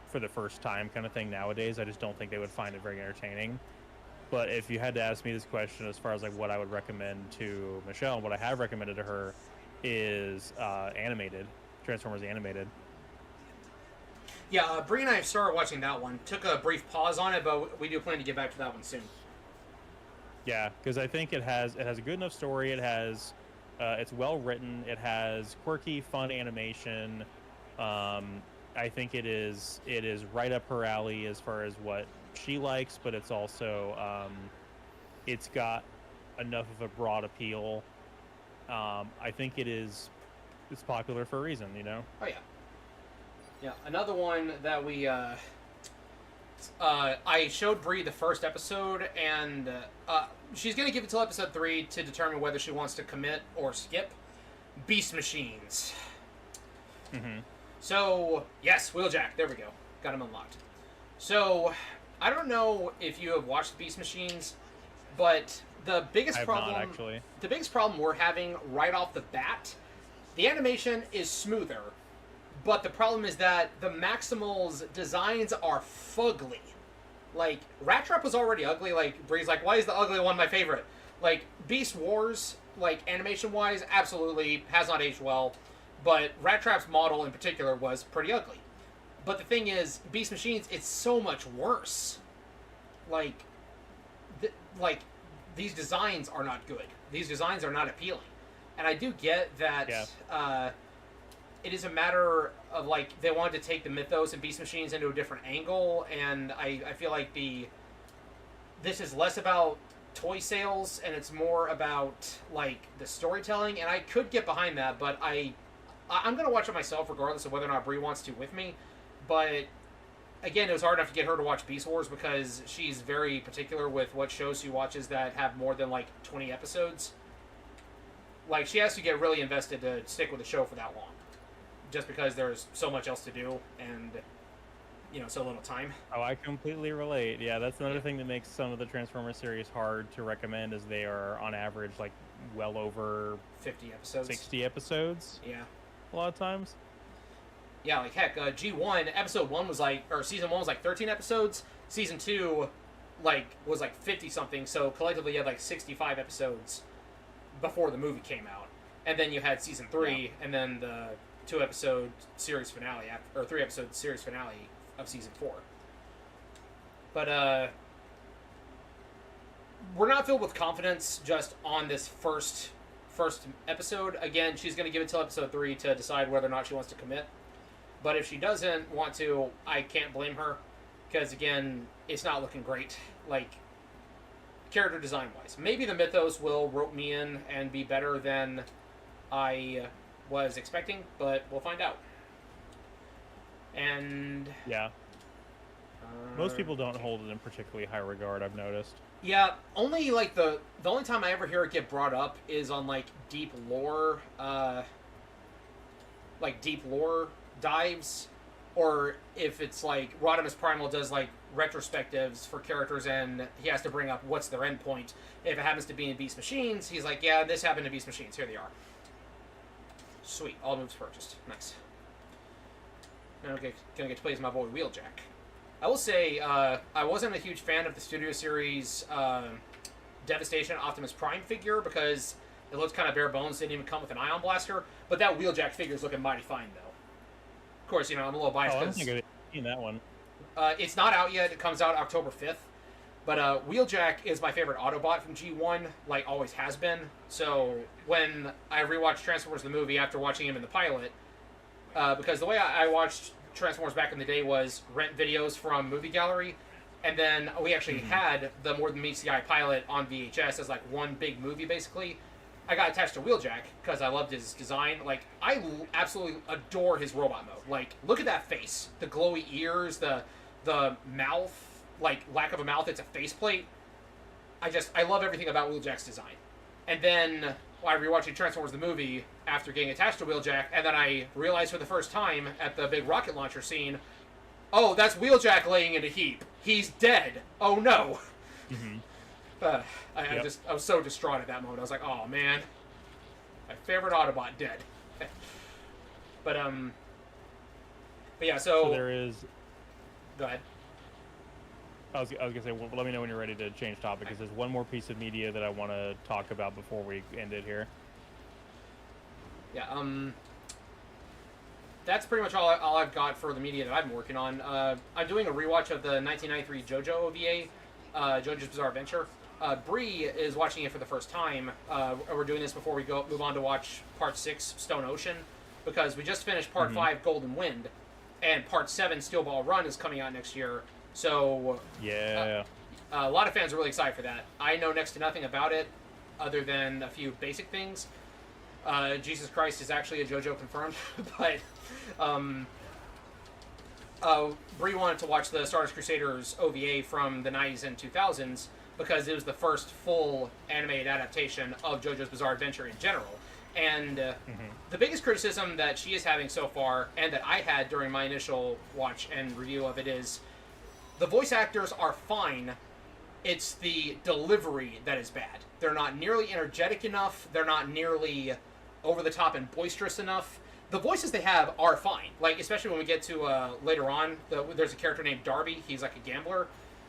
for the first time kind of thing nowadays. I just don't think they would find it very entertaining. But if you had to ask me this question as far as like what I would recommend to Michelle, and what I have recommended to her is animated, Transformers animated. Yeah, Bree and I have started watching that one. Took a brief pause on it, but we do plan to get back to that one soon. Yeah, because I think it has a good enough story. It has it's well written. It has quirky, fun animation. I think it is right up her alley as far as what she likes, but it's also it's got enough of a broad appeal. I think it's popular for a reason, Oh yeah. Yeah, another one that we I showed Bree the first episode, and she's gonna give it till episode 3 to determine whether she wants to commit or skip. Beast Machines. Mm-hmm. So yes, Wheeljack. There we go. Got him unlocked. So I don't know if you have watched Beast Machines, but the biggest problem, not, actually. The biggest problem we're having right off the bat, the animation is smoother. But the problem is that the Maximals designs are fugly. Like, Rat Trap was already ugly. Like, Bree's like, why is the ugly one my favorite? Like, Beast Wars, like, animation-wise, absolutely has not aged well. But Rat Trap's model in particular was pretty ugly. But the thing is, Beast Machines, it's so much worse. Like, these designs are not good. These designs are not appealing. And I do get that... Yeah. It is a matter of, like, they wanted to take the mythos and Beast Machines into a different angle, and I feel like this is less about toy sales, and it's more about, like, the storytelling, and I could get behind that, but I'm going to watch it myself regardless of whether or not Bree wants to with me, but, again, it was hard enough to get her to watch Beast Wars because she's very particular with what shows she watches that have more than, like, 20 episodes. Like, she has to get really invested to stick with the show for that long. Just because there's so much else to do and, so little time. Oh, I completely relate. Yeah, that's another thing that makes some of the Transformers series hard to recommend, is they are, on average, like, well over 50 episodes. 60 episodes. Yeah. A lot of times. Yeah, like, heck, G1, episode 1 was like, or season 1 was like 13 episodes. Season 2, like, was like 50-something, so collectively you had like 65 episodes before the movie came out. And then you had season 3, and then the 2-episode series finale, or 3-episode series finale of season 4. But we're not filled with confidence just on this first episode. Again, she's going to give it till episode 3 to decide whether or not she wants to commit. But if she doesn't want to, I can't blame her, because again, it's not looking great. Like, character design wise, maybe the mythos will rope me in and be better than I was expecting, but we'll find out. And yeah, most people don't hold it in particularly high regard, I've noticed. Yeah, only like the only time I ever hear it get brought up is on like deep lore dives, or if it's like Rodimus Primal does like retrospectives for characters and he has to bring up what's their endpoint. If it happens to be in Beast Machines, he's like, yeah, this happened to Beast Machines, here they are. Sweet, all moves purchased. Nice. Now I'm gonna get to play as my boy Wheeljack. I will say, I wasn't a huge fan of the Studio Series Devastation Optimus Prime figure because It looks kind of bare bones. Didn't even come with an ion blaster. But that Wheeljack figure is looking mighty fine, though. Of course, I'm a little biased I don't because think I've seen that one. it's not out yet. It comes out October 5th. But Wheeljack is my favorite Autobot from G1, like always has been. So when I rewatched Transformers the movie after watching him in the pilot, because the way I watched Transformers back in the day was rent videos from Movie Gallery, and then we actually had the More Than Meets the Eye pilot on VHS as like one big movie, basically. I got attached to Wheeljack because I loved his design. Like, I absolutely adore his robot mode. Like, look at that face. The glowy ears, the mouth, like, lack of a mouth, it's a faceplate. I love everything about Wheeljack's design. And then I rewatched Transformers the movie after getting attached to Wheeljack, and then I realized for the first time at the big rocket launcher scene, oh, that's Wheeljack laying in a heap. He's dead. Oh, no. Mm-hmm. I was so distraught at that moment. I was like, oh, man. My favorite Autobot dead. But yeah, so there is... Go ahead. I was going to say, well, let me know when you're ready to change topic, because there's one more piece of media that I want to talk about before we end it here. Yeah, that's pretty much all I've got for the media that I've been working on. I'm doing a rewatch of the 1993 JoJo OVA, JoJo's Bizarre Adventure. Bree is watching it for the first time. We're doing this before we move on to watch Part 6, Stone Ocean, because we just finished Part 5, Golden Wind, and Part 7, Steel Ball Run, is coming out next year. So, yeah, a lot of fans are really excited for that. I know next to nothing about it, other than a few basic things. Jesus Christ is actually a JoJo confirmed, but Bree wanted to watch the Stardust Crusaders OVA from the 90s and 2000s because it was the first full animated adaptation of JoJo's Bizarre Adventure in general. And the biggest criticism that she is having so far, and that I had during my initial watch and review of it, is the voice actors are fine. It's the delivery that is bad. They're not nearly energetic enough. They're not nearly over the top and boisterous enough. The voices they have are fine. Like, especially when we get to later on, there's a character named Darby. He's like a gambler.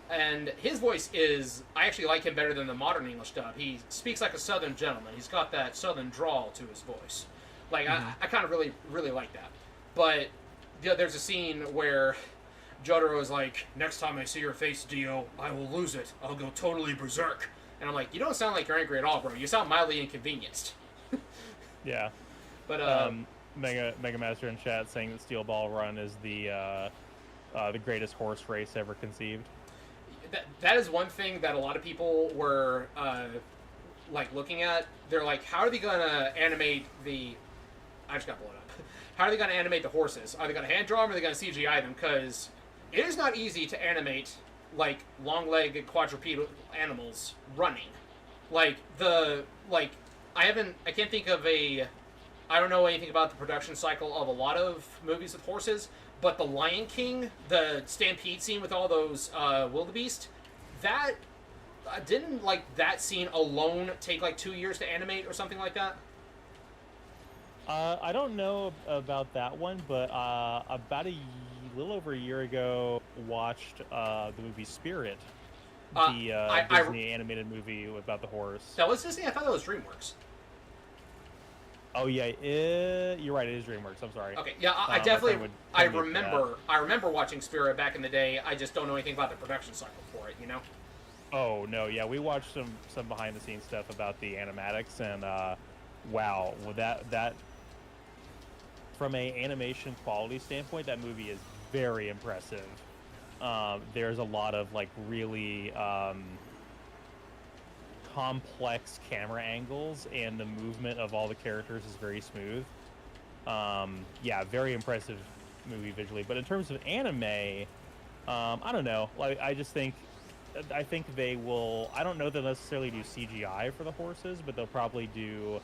And his voice is, I actually like him better than the modern English dub. He speaks like a southern gentleman. He's got that southern drawl to his voice. Like, I kind of really, really like that. But there's a scene where Jotaro is like, next time I see your face, Dio, I will lose it. I'll go totally berserk. And I'm like, you don't sound like you're angry at all, bro. You sound mildly inconvenienced. Yeah. But, Mega Master in chat saying that Steel Ball Run is the greatest horse race ever conceived. That is one thing that a lot of people were, looking at. They're like, how are they going to animate the... I just got blown up. How are they going to animate the horses? Are they going to hand draw them, or are they going to CGI them? Because it is not easy to animate, long-legged quadrupedal animals running. I can't think of I don't know anything about the production cycle of a lot of movies with horses, but The Lion King, the stampede scene with all those wildebeest, that didn't that scene alone take 2 years to animate or something like that? I don't know about that one, but about a little over a year ago, watched the movie Spirit, the Disney animated movie about the horse. That was Disney? I thought that was DreamWorks. Oh yeah, you're right. It is DreamWorks. I'm sorry. Okay, yeah, I definitely. I remember watching Spirit back in the day. I just don't know anything about the production cycle for it. Oh no, yeah, we watched some behind the scenes stuff about the animatics, and wow, well, that from a animation quality standpoint, that movie is very impressive. There's a lot of really complex camera angles, and the movement of all the characters is very smooth. Yeah, very impressive movie visually. But in terms of anime, I don't know. I think they will. I don't know they'll necessarily do CGI for the horses, but they'll probably do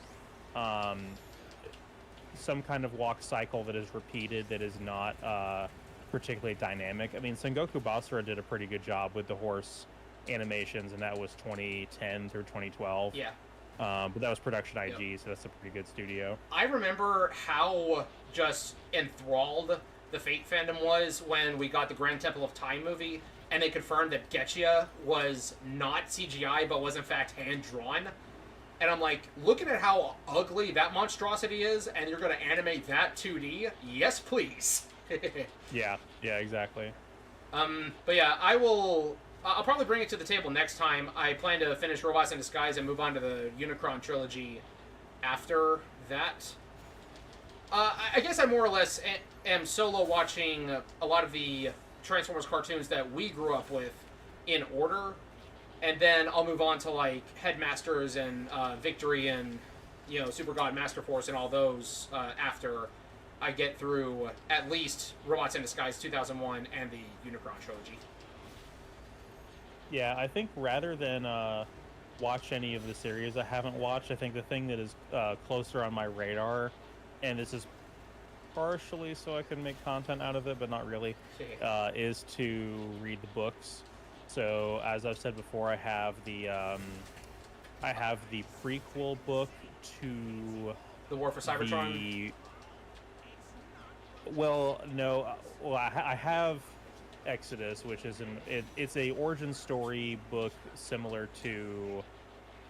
some kind of walk cycle that is repeated, that is not particularly dynamic. I mean, Sengoku Basara did a pretty good job with the horse animations, and that was 2010 through 2012. Yeah. But that was Production IG, so that's a pretty good studio. I remember how just enthralled the Fate fandom was when we got the Grand Temple of Time movie, and they confirmed that Getchia was not CGI, but was in fact hand-drawn. And I'm like, looking at how ugly that monstrosity is, and you're going to animate that 2D? Yes, please. Yeah, yeah, exactly. But yeah, I will. I'll probably bring it to the table next time. I plan to finish Robots in Disguise and move on to the Unicron trilogy after that. I guess I more or less am solo watching a lot of the Transformers cartoons that we grew up with in order, and then I'll move on to like Headmasters and Victory and Super God Master Force and all those after I get through at least Robots in Disguise 2001 and the Unicron trilogy. Yeah, I think rather than watch any of the series I haven't watched, I think the thing that is closer on my radar, and this is partially so I can make content out of it, but not really, is to read the books. So as I've said before, I have the prequel book to The War for Cybertron. Well, no, I have Exodus, which is it's a origin story book similar to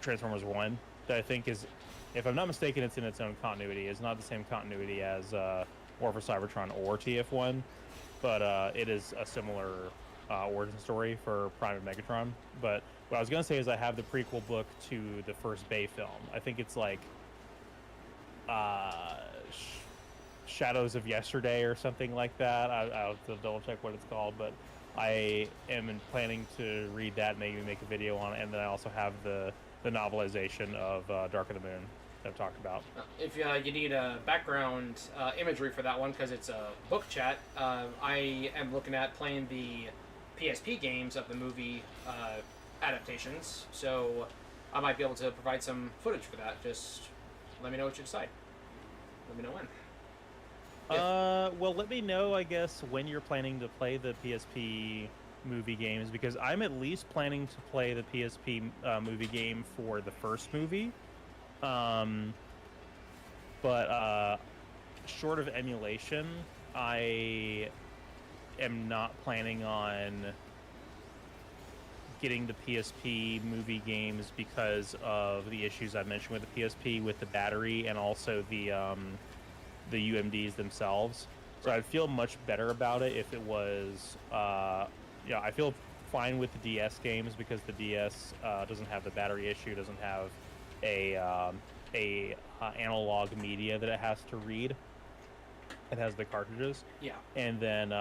Transformers One that I think is, if I'm not mistaken, it's in its own continuity. It's not the same continuity as War for Cybertron or TF1, but it is a similar origin story for Prime and Megatron. But what I was going to say is I have the prequel book to the first Bay film. I think it's like Shadows of Yesterday or something like that. I'll have to double check what it's called, but I am planning to read that, maybe make a video on it, and then I also have the novelization of Dark of the Moon that I've talked about. If you need a background imagery for that one, because it's a book chat, I am looking at playing the PSP games of the movie adaptations, so I might be able to provide some footage for that. Just let me know what you decide. Let me know when. Well, let me know, I guess, when you're planning to play the PSP movie games, because I'm at least planning to play the PSP movie game for the first movie. But short of emulation, I am not planning on getting the PSP movie games because of the issues I mentioned with the PSP, with the battery, and also the UMDs themselves. So I'd feel much better about it if it was, I feel fine with the DS games because the DS doesn't have the battery issue, doesn't have a analog media that it has to read. It has the cartridges. Yeah. And then,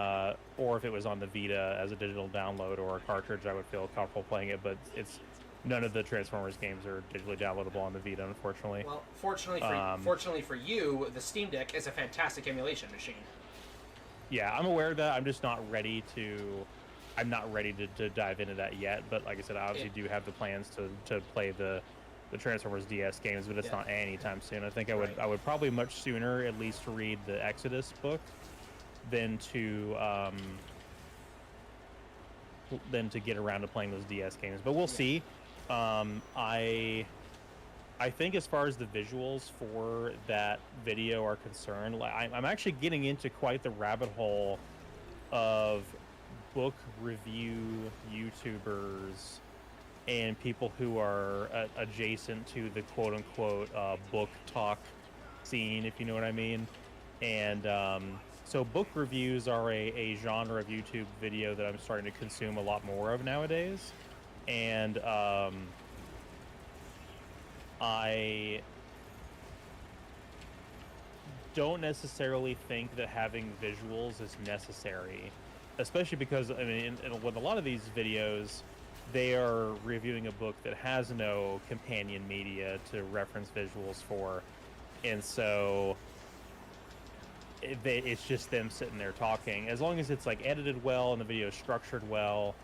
or if it was on the Vita as a digital download or a cartridge, I would feel comfortable playing it. But it's none of the Transformers games are digitally downloadable on the Vita, unfortunately. Well, fortunately for you, the Steam Deck is a fantastic emulation machine. Yeah, I'm aware of that. I'm just not ready to. I'm not ready to dive into that yet. But like I said, I obviously do have the plans to play the Transformers DS games, but it's not anytime soon. I think I would probably much sooner at least read the Exodus book than to get around to playing those DS games. But we'll see. I think as far as the visuals for that video are concerned, I'm actually getting into quite the rabbit hole of book review YouTubers and people who are adjacent to the quote-unquote book talk scene, if you know what I mean. And so book reviews are a genre of YouTube video that I'm starting to consume a lot more of nowadays. And I don't necessarily think that having visuals is necessary, especially because, I mean, with a lot of these videos, they are reviewing a book that has no companion media to reference visuals for, and so it's just them sitting there talking. As long as it's like edited well and the video is structured well,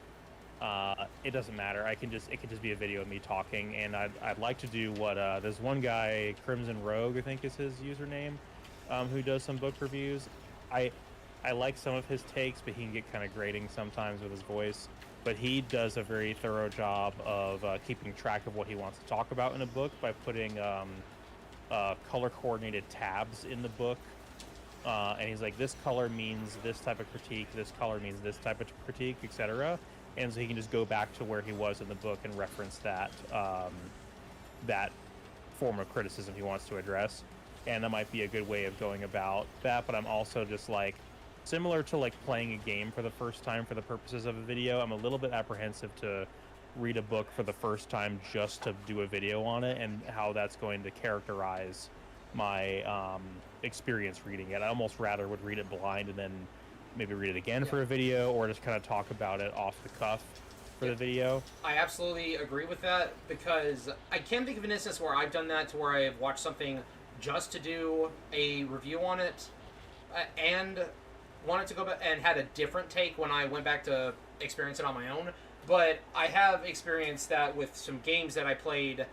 it doesn't matter. It can just be a video of me talking, and I'd like to do what there's one guy, Crimson Rogue, I think is his username, who does some book reviews. I like some of his takes, but he can get kind of grating sometimes with his voice. But he does a very thorough job of keeping track of what he wants to talk about in a book by putting color-coordinated tabs in the book. And he's like, this color means this type of critique, this color means this type of critique, etc. And so he can just go back to where he was in the book and reference that form of criticism he wants to address, and that might be a good way of going about that. But I'm also just like, similar to like playing a game for the first time for the purposes of a video, I'm a little bit apprehensive to read a book for the first time just to do a video on it, and how that's going to characterize my experience reading it. I almost rather would read it blind and then maybe read it again for a video, or just kind of talk about it off the cuff for the video. I absolutely agree with that, because I can think of an instance where I've done that, to where I've watched something just to do a review on it, and wanted to go back and had a different take when I went back to experience it on my own. But I have experienced that with some games that I played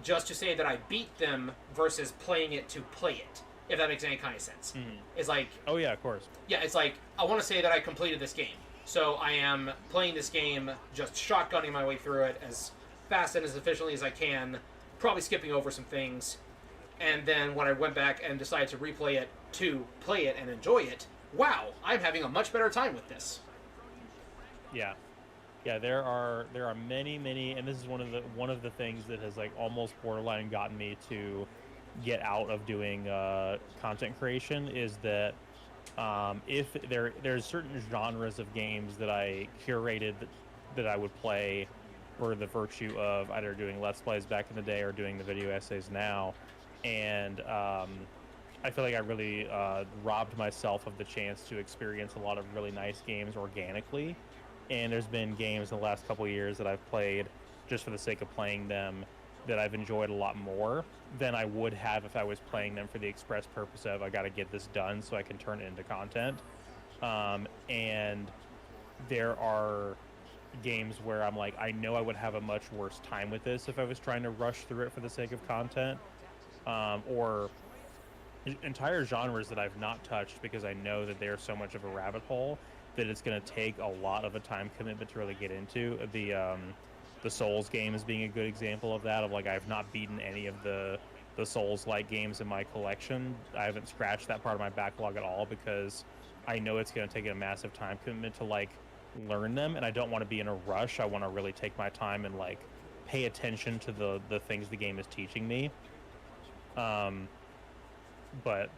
just to say that I beat them versus playing it to play it, if that makes any kind of sense. It's like... Oh, yeah, of course. Yeah, it's like, I want to say that I completed this game. So I am playing this game, just shotgunning my way through it as fast and as efficiently as I can, probably skipping over some things. And then when I went back and decided to replay it to play it and enjoy it, wow, I'm having a much better time with this. Yeah. Yeah, there are many, and this is one of the things that has like almost borderline gotten me to get out of doing content creation, is that if there's certain genres of games that I curated that I would play for the virtue of either doing Let's Plays back in the day or doing the video essays now, and I feel like I really robbed myself of the chance to experience a lot of really nice games organically. And there's been games in the last couple of years that I've played just for the sake of playing them that I've enjoyed a lot more than I would have if I was playing them for the express purpose of, I got to get this done so I can turn it into content. And there are games where I'm like, I know I would have a much worse time with this if I was trying to rush through it for the sake of content. Or entire genres that I've not touched because I know that they're so much of a rabbit hole that it's going to take a lot of a time commitment to really get into. The Souls games being a good example of that, of like, I've not beaten any of the Souls-like games in my collection. I haven't scratched that part of my backlog at all because I know it's going to take a massive time commitment to like learn them, and I don't want to be in a rush. I want to really take my time and like pay attention to the things the game is teaching me. But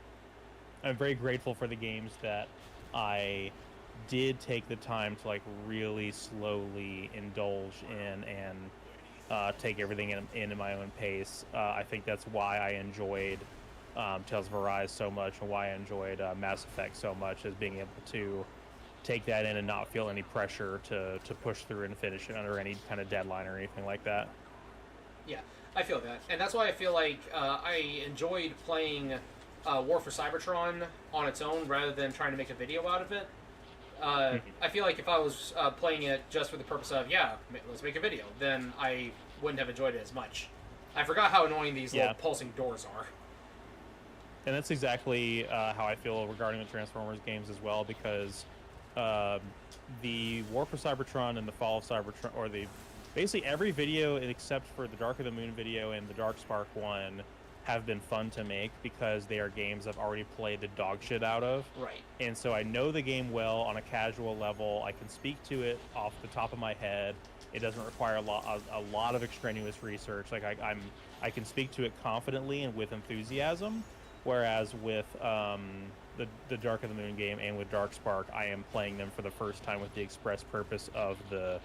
I'm very grateful for the games that I did take the time to like really slowly indulge in and take everything in my own pace. I think that's why I enjoyed Tales of Arise so much, and why I enjoyed Mass Effect so much, is being able to take that in and not feel any pressure to push through and finish it under any kind of deadline or anything like that. Yeah, I feel that. And that's why I feel like I enjoyed playing War for Cybertron on its own rather than trying to make a video out of it. I feel like if I was playing it just for the purpose of, let's make a video, then I wouldn't have enjoyed it as much. I forgot how annoying these little pulsing doors are. And that's exactly how I feel regarding the Transformers games as well, because the War for Cybertron and the Fall of Cybertron, or basically every video except for the Dark of the Moon video and the Darkspark one, have been fun to make because they are games I've already played the dog shit out of. Right. And so I know the game well on a casual level. I can speak to it off the top of my head. It doesn't require a lot of extraneous research. Like I can speak to it confidently and with enthusiasm. Whereas with the Dark of the Moon game and with Darkspark, I am playing them for the first time with the express purpose of the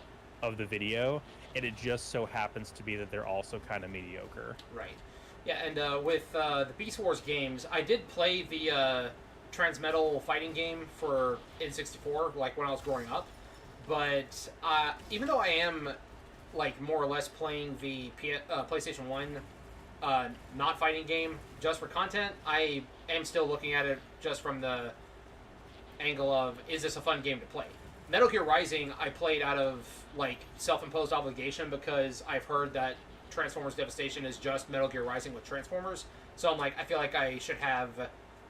video, and it just so happens to be that they're also kind of mediocre. Right. Yeah, and with the Beast Wars games, I did play the Transmetal fighting game for N64, like when I was growing up. But even though I am like more or less playing the PlayStation 1 not fighting game just for content, I am still looking at it just from the angle of, is this a fun game to play? Metal Gear Rising I played out of like self-imposed obligation because I've heard that Transformers Devastation is just Metal Gear Rising with Transformers. So I'm like, I feel like I should have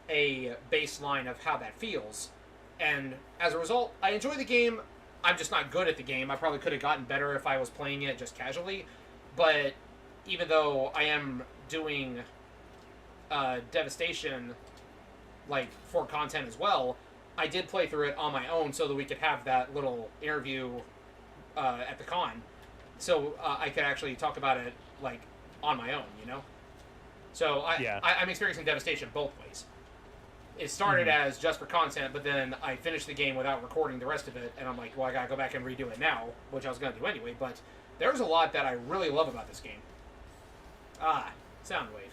a baseline of how that feels. And as a result, I enjoy the game. I'm just not good at the game. I probably could have gotten better if I was playing it just casually. But even though I am doing Devastation like for content as well, I did play through it on my own so that we could have that little interview at the con. So I could actually talk about it like on my own, you know? So Yeah. I'm experiencing devastation both ways. It started as just for content, but then I finished the game without recording the rest of it, and I'm like, well, I gotta go back and redo it now, which I was gonna do anyway. But there's a lot that I really love about this game. Soundwave.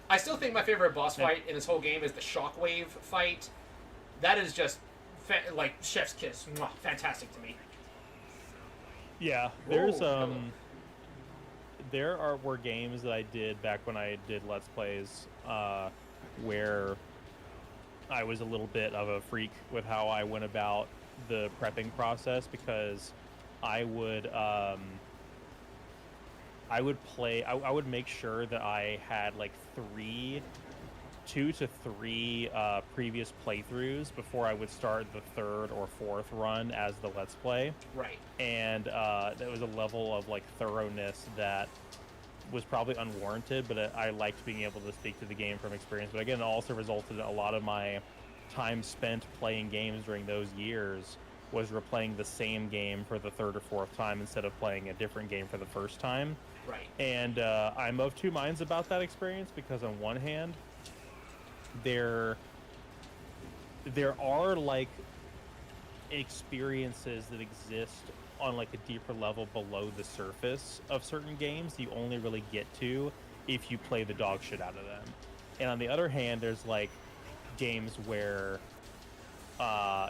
I still think my favorite boss fight in this whole game is the Shockwave fight. That is just like chef's kiss. Mwah, fantastic to me. Yeah, there's were games that I did back when I did Let's Plays, where I was a little bit of a freak with how I went about the prepping process, because I would make sure that I had like 2 to 3 previous playthroughs before I would start the 3rd or 4th run as the Let's Play. Right. And that was a level of like thoroughness that was probably unwarranted, but I liked being able to speak to the game from experience. But again, it also resulted in a lot of my time spent playing games during those years was replaying the same game for the 3rd or 4th time instead of playing a different game for the first time. Right. And I'm of two minds about that experience, because on one hand, there are like experiences that exist on like a deeper level below the surface of certain games you only really get to if you play the dog shit out of them. And on the other hand, there's like games where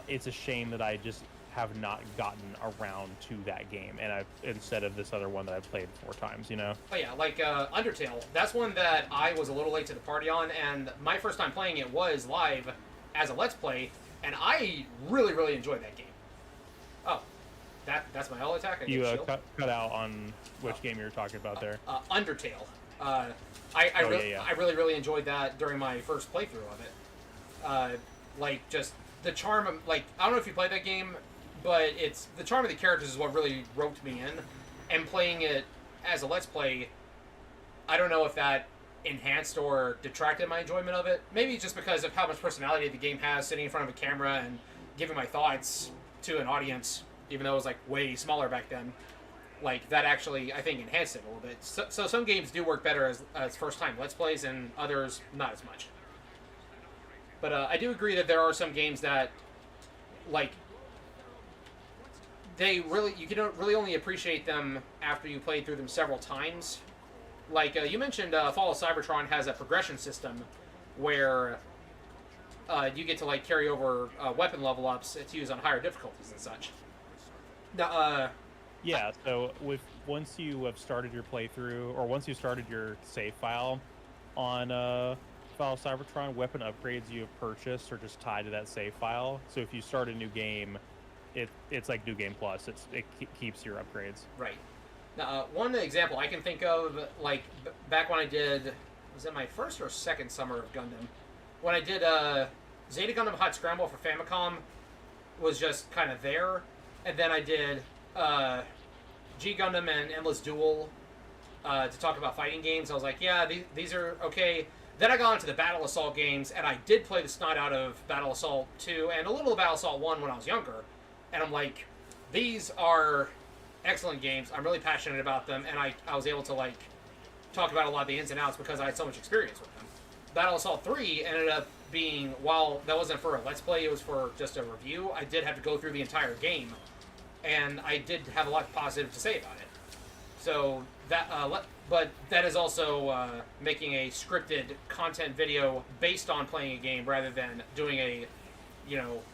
it's a shame that I just have not gotten around to that game, and instead of this other one that I've played 4 times, you know? Oh yeah, like Undertale. That's one that I was a little late to the party on, and my first time playing it was live as a Let's Play, and I really enjoyed that game. Oh, that's my all attack. I You cut out on which game you were talking about there. Undertale. I really enjoyed that during my first playthrough of it. Like just the charm of, like, I don't know if you played that game, but it's the charm of the characters is what really roped me in, and playing it as a Let's Play, I don't know if that enhanced or detracted my enjoyment of it. Maybe just because of how much personality the game has, sitting in front of a camera and giving my thoughts to an audience, even though it was like way smaller back then. Like that actually, I think, enhanced it a little bit. So some games do work better as first time Let's Plays, and others not as much. But I do agree that there are some games that, like, you can really only appreciate them after you played through them several times. Like you mentioned, Fall of Cybertron has a progression system where you get to like carry over weapon level ups to use on higher difficulties and such. Now, yeah. So once you have started your playthrough, or once you started your save file on Fall of Cybertron, weapon upgrades you have purchased are just tied to that save file. So if you start a new game, it's like New Game Plus. It keeps your upgrades. Right. Now, one example I can think of, like back when I did, was it my first or second summer of Gundam? When I did Zeta Gundam Hot Scramble for Famicom, was just kind of there, and then I did G Gundam and Endless Duel to talk about fighting games. I was like, yeah, these are okay. Then I got into the Battle Assault games, and I did play the snot out of Battle Assault 2 and a little of Battle Assault 1 when I was younger. And I'm like, these are excellent games. I'm really passionate about them, and I was able to like talk about a lot of the ins and outs because I had so much experience with them. Battle Assault 3 ended up being, while that wasn't for a Let's Play, it was for just a review, I did have to go through the entire game, and I did have a lot positive to say about it. So that, but that is also making a scripted content video based on playing a game rather than doing a,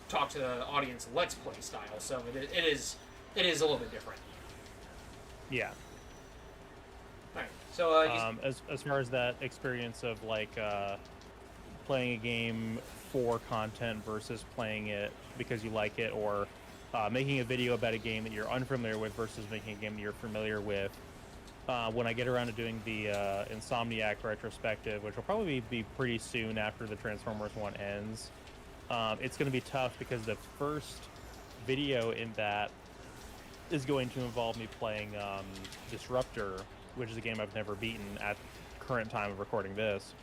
talk to the audience Let's Play style. So it is a little bit different. Yeah. All right. So as far as that experience of like playing a game for content versus playing it because you like it, or making a video about a game that you're unfamiliar with versus making a game that you're familiar with. When I get around to doing the Insomniac retrospective, which will probably be pretty soon after the Transformers 1 ends, it's going to be tough because the first video in that is going to involve me playing Disruptor, which is a game I've never beaten at current time of recording this.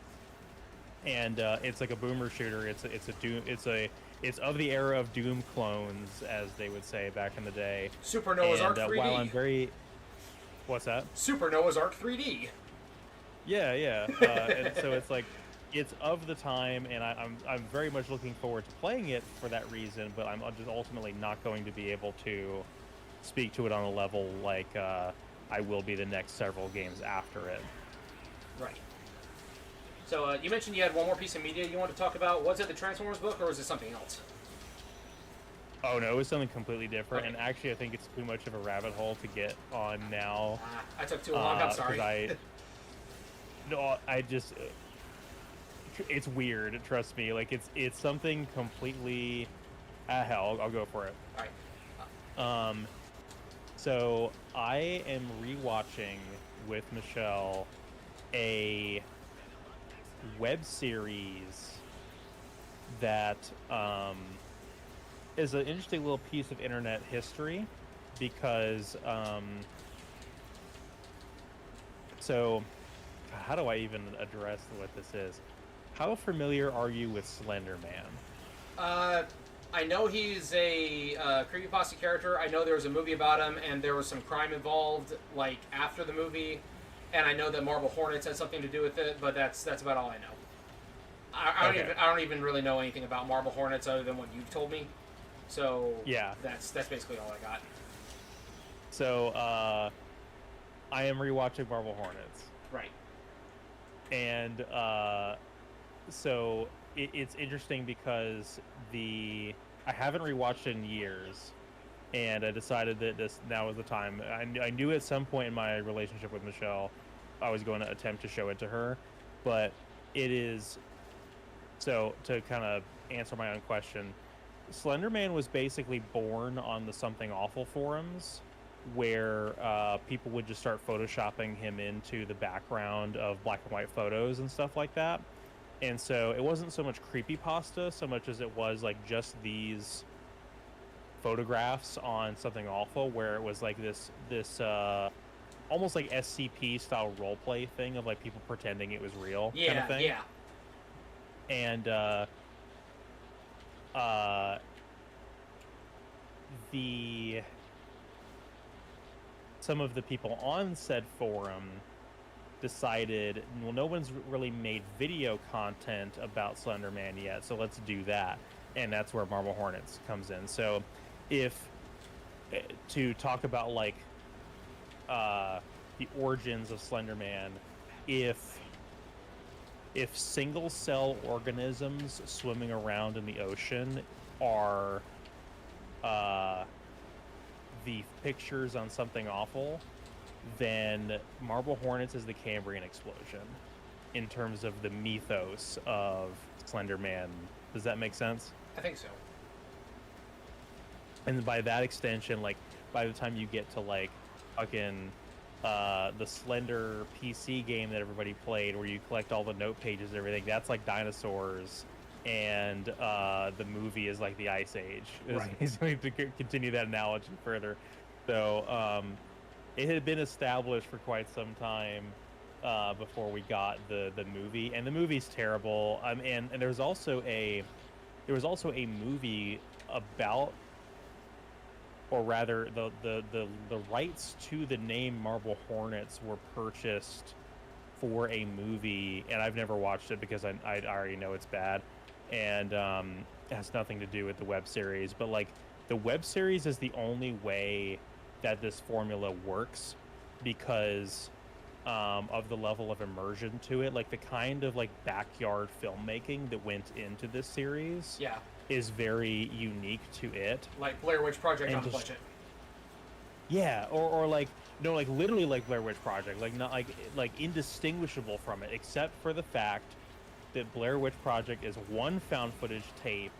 And it's like a boomer shooter. It's of the era of Doom clones, as they would say back in the day. Supernova's Arc 3D. While I'm very... What's that? Supernova's Arc 3D. Yeah. And so it's like it's of the time, and I'm very much looking forward to playing it for that reason. But I'm just ultimately not going to be able to speak to it on a level like I will be the next several games after it. Right. So you mentioned you had one more piece of media you wanted to talk about. Was it the Transformers book, or was it something else? Oh no, it was something completely different, Okay. and actually I think it's too much of a rabbit hole to get on now. I took too long. I'm Because sorry. no, I just it's weird. Trust me, like it's something completely. Hell, I'll go for it. All right. Um, so I am rewatching with Michelle a web series that is an interesting little piece of internet history because so how do I even address what this is? How familiar are you with Slender Man? Uh, I know he's a creepypasta character. I know there was a movie about him, and there was some crime involved, like after the movie. And I know that Marble Hornets had something to do with it, but that's about all I know. Okay. I don't even really know anything about Marble Hornets other than what you've told me. So Yeah. that's basically all I got. So I am rewatching Marble Hornets. Right. And so it's interesting because I haven't rewatched it in years, and I decided that this now was the time. I knew at some point in my relationship with Michelle, I was going to attempt to show it to her, but it is so to kind of answer my own question. Slender Man was basically born on the Something Awful forums, where people would just start photoshopping him into the background of black and white photos and stuff like that. And so it wasn't so much creepypasta so much as it was like just these photographs on Something Awful, where it was like this almost like SCP style roleplay thing of like people pretending it was real kind of Yeah. thing. Yeah. And uh the some of the people on said forum decided, well, no one's really made video content about Slender Man yet, so let's do that. And that's where Marble Hornets comes in. So if to talk about like the origins of Slender Man, if single cell organisms swimming around in the ocean are the pictures on Something Awful, then Marble Hornets is the Cambrian explosion in terms of the mythos of Slender Man. Does that make sense? I think so. And by that extension, like by the time you get to like fucking the Slender PC game that everybody played, where you collect all the note pages and everything, that's like dinosaurs, and the movie is like the Ice Age. Right. Basically to continue that analogy further. So it had been established for quite some time before we got the movie, and the movie's terrible. And there was also a movie about, or rather, the rights to the name Marble Hornets were purchased for a movie, and I've never watched it because I already know it's bad, and it has nothing to do with the web series. But like the web series is the only way that this formula works because of the level of immersion to it. Like the kind of like backyard filmmaking that went into this series Yeah. is very unique to it. Like Blair Witch Project And on a just- budget. Yeah, or like no, like literally like Blair Witch Project, like not like indistinguishable from it, except for the fact that Blair Witch Project is one found footage tape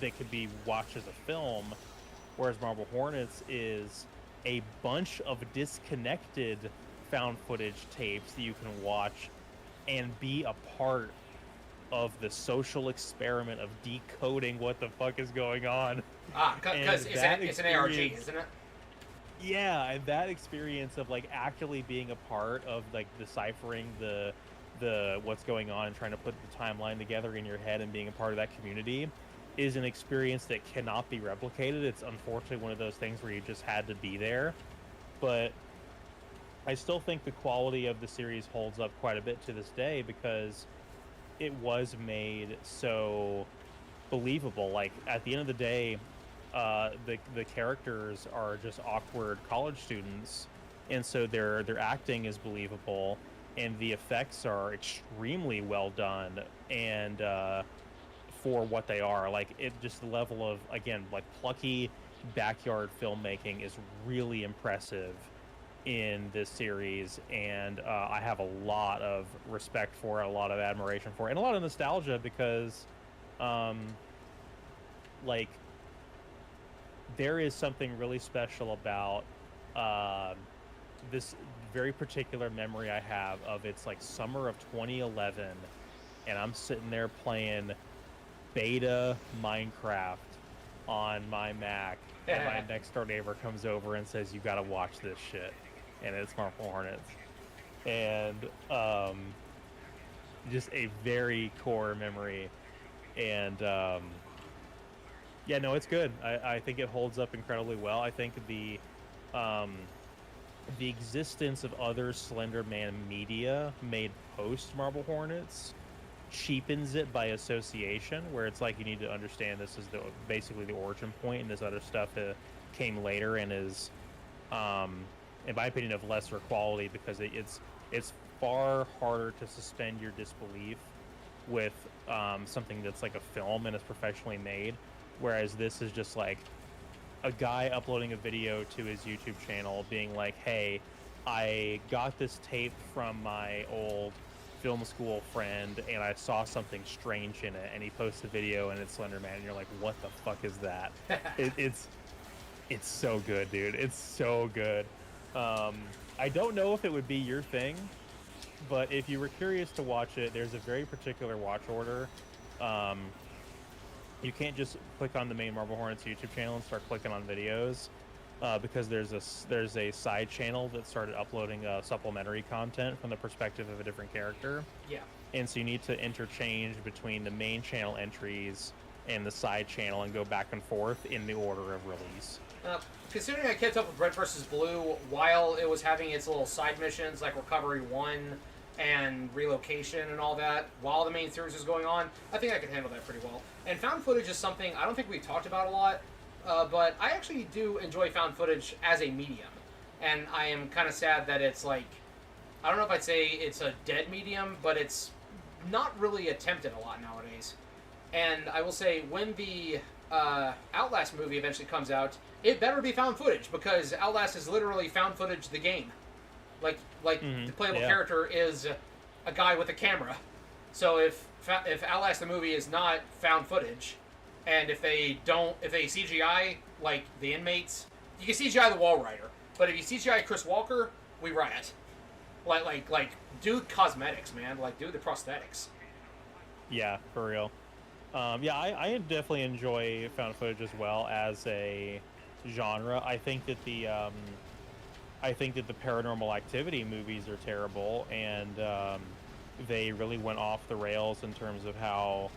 that could be watched as a film, whereas Marble Hornets is a bunch of disconnected found footage tapes that you can watch and be a part of the social experiment of decoding what the fuck is going on. Because And it's an ARG, experience- isn't it? Yeah, and that experience of like actually being a part of like deciphering the what's going on and trying to put the timeline together in your head and being a part of that community is an experience that cannot be replicated. It's unfortunately one of those things where you just had to be there. But I still think the quality of the series holds up quite a bit to this day because it was made so believable. Like at the end of the day, the characters are just awkward college students, and so their acting is believable, and the effects are extremely well done, and for what they are, like it just the level of again like plucky backyard filmmaking is really impressive in this series, and I have a lot of respect for it, a lot of admiration for it, and a lot of nostalgia because, um, like, there is something really special about um this very particular memory I have of it's like summer of 2011, and I'm sitting there playing beta Minecraft on my Mac, and my next door neighbor comes over and says, "You got to watch this shit," and it's Marble Hornets, and just a very core memory, and yeah, no, it's good. I think it holds up incredibly well. I think um, the existence of other Slender Man media made post Marble Hornets cheapens it by association, where it's like you need to understand this is basically the origin point, and this other stuff came later and is, in my opinion, of lesser quality because it's far harder to suspend your disbelief with something that's like a film and is professionally made, whereas this is just like a guy uploading a video to his YouTube channel being like, "Hey, I got this tape from my old film school friend and I saw something strange in it," and he posts the video and it's Slender Man, and you're like, "What the fuck is that?" It's so good, dude. It's so good. I don't know if it would be your thing, but if you were curious to watch it, there's a very particular watch order. Um, you can't just click on the main Marble Hornets YouTube channel and start clicking on videos, because there's a side channel that started uploading supplementary content from the perspective of a different character. Yeah. And so you need to interchange between the main channel entries and the side channel and go back and forth in the order of release. Considering I kept up with Red vs. Blue while it was having its little side missions like Recovery 1 and Relocation and all that, while the main series was going on, I think I could handle that pretty well. And found footage is something I don't think we've talked about a lot, but I actually do enjoy found footage as a medium. And I am kind of sad that it's like, I don't know if I'd say it's a dead medium, but it's not really attempted a lot nowadays. And I will say, when the Outlast movie eventually comes out, it better be found footage, because Outlast is literally found footage the game. Like the playable character is a guy with a camera. So if Outlast the movie is not found footage, and if they CGI like the inmates, you can CGI the Wall Rider, but if you CGI Chris Walker, we riot. Like do cosmetics, man. Like do the prosthetics. Yeah, for real. Yeah, I definitely enjoy found footage as well as a genre. I think that the Paranormal Activity movies are terrible, and they really went off the rails in terms of how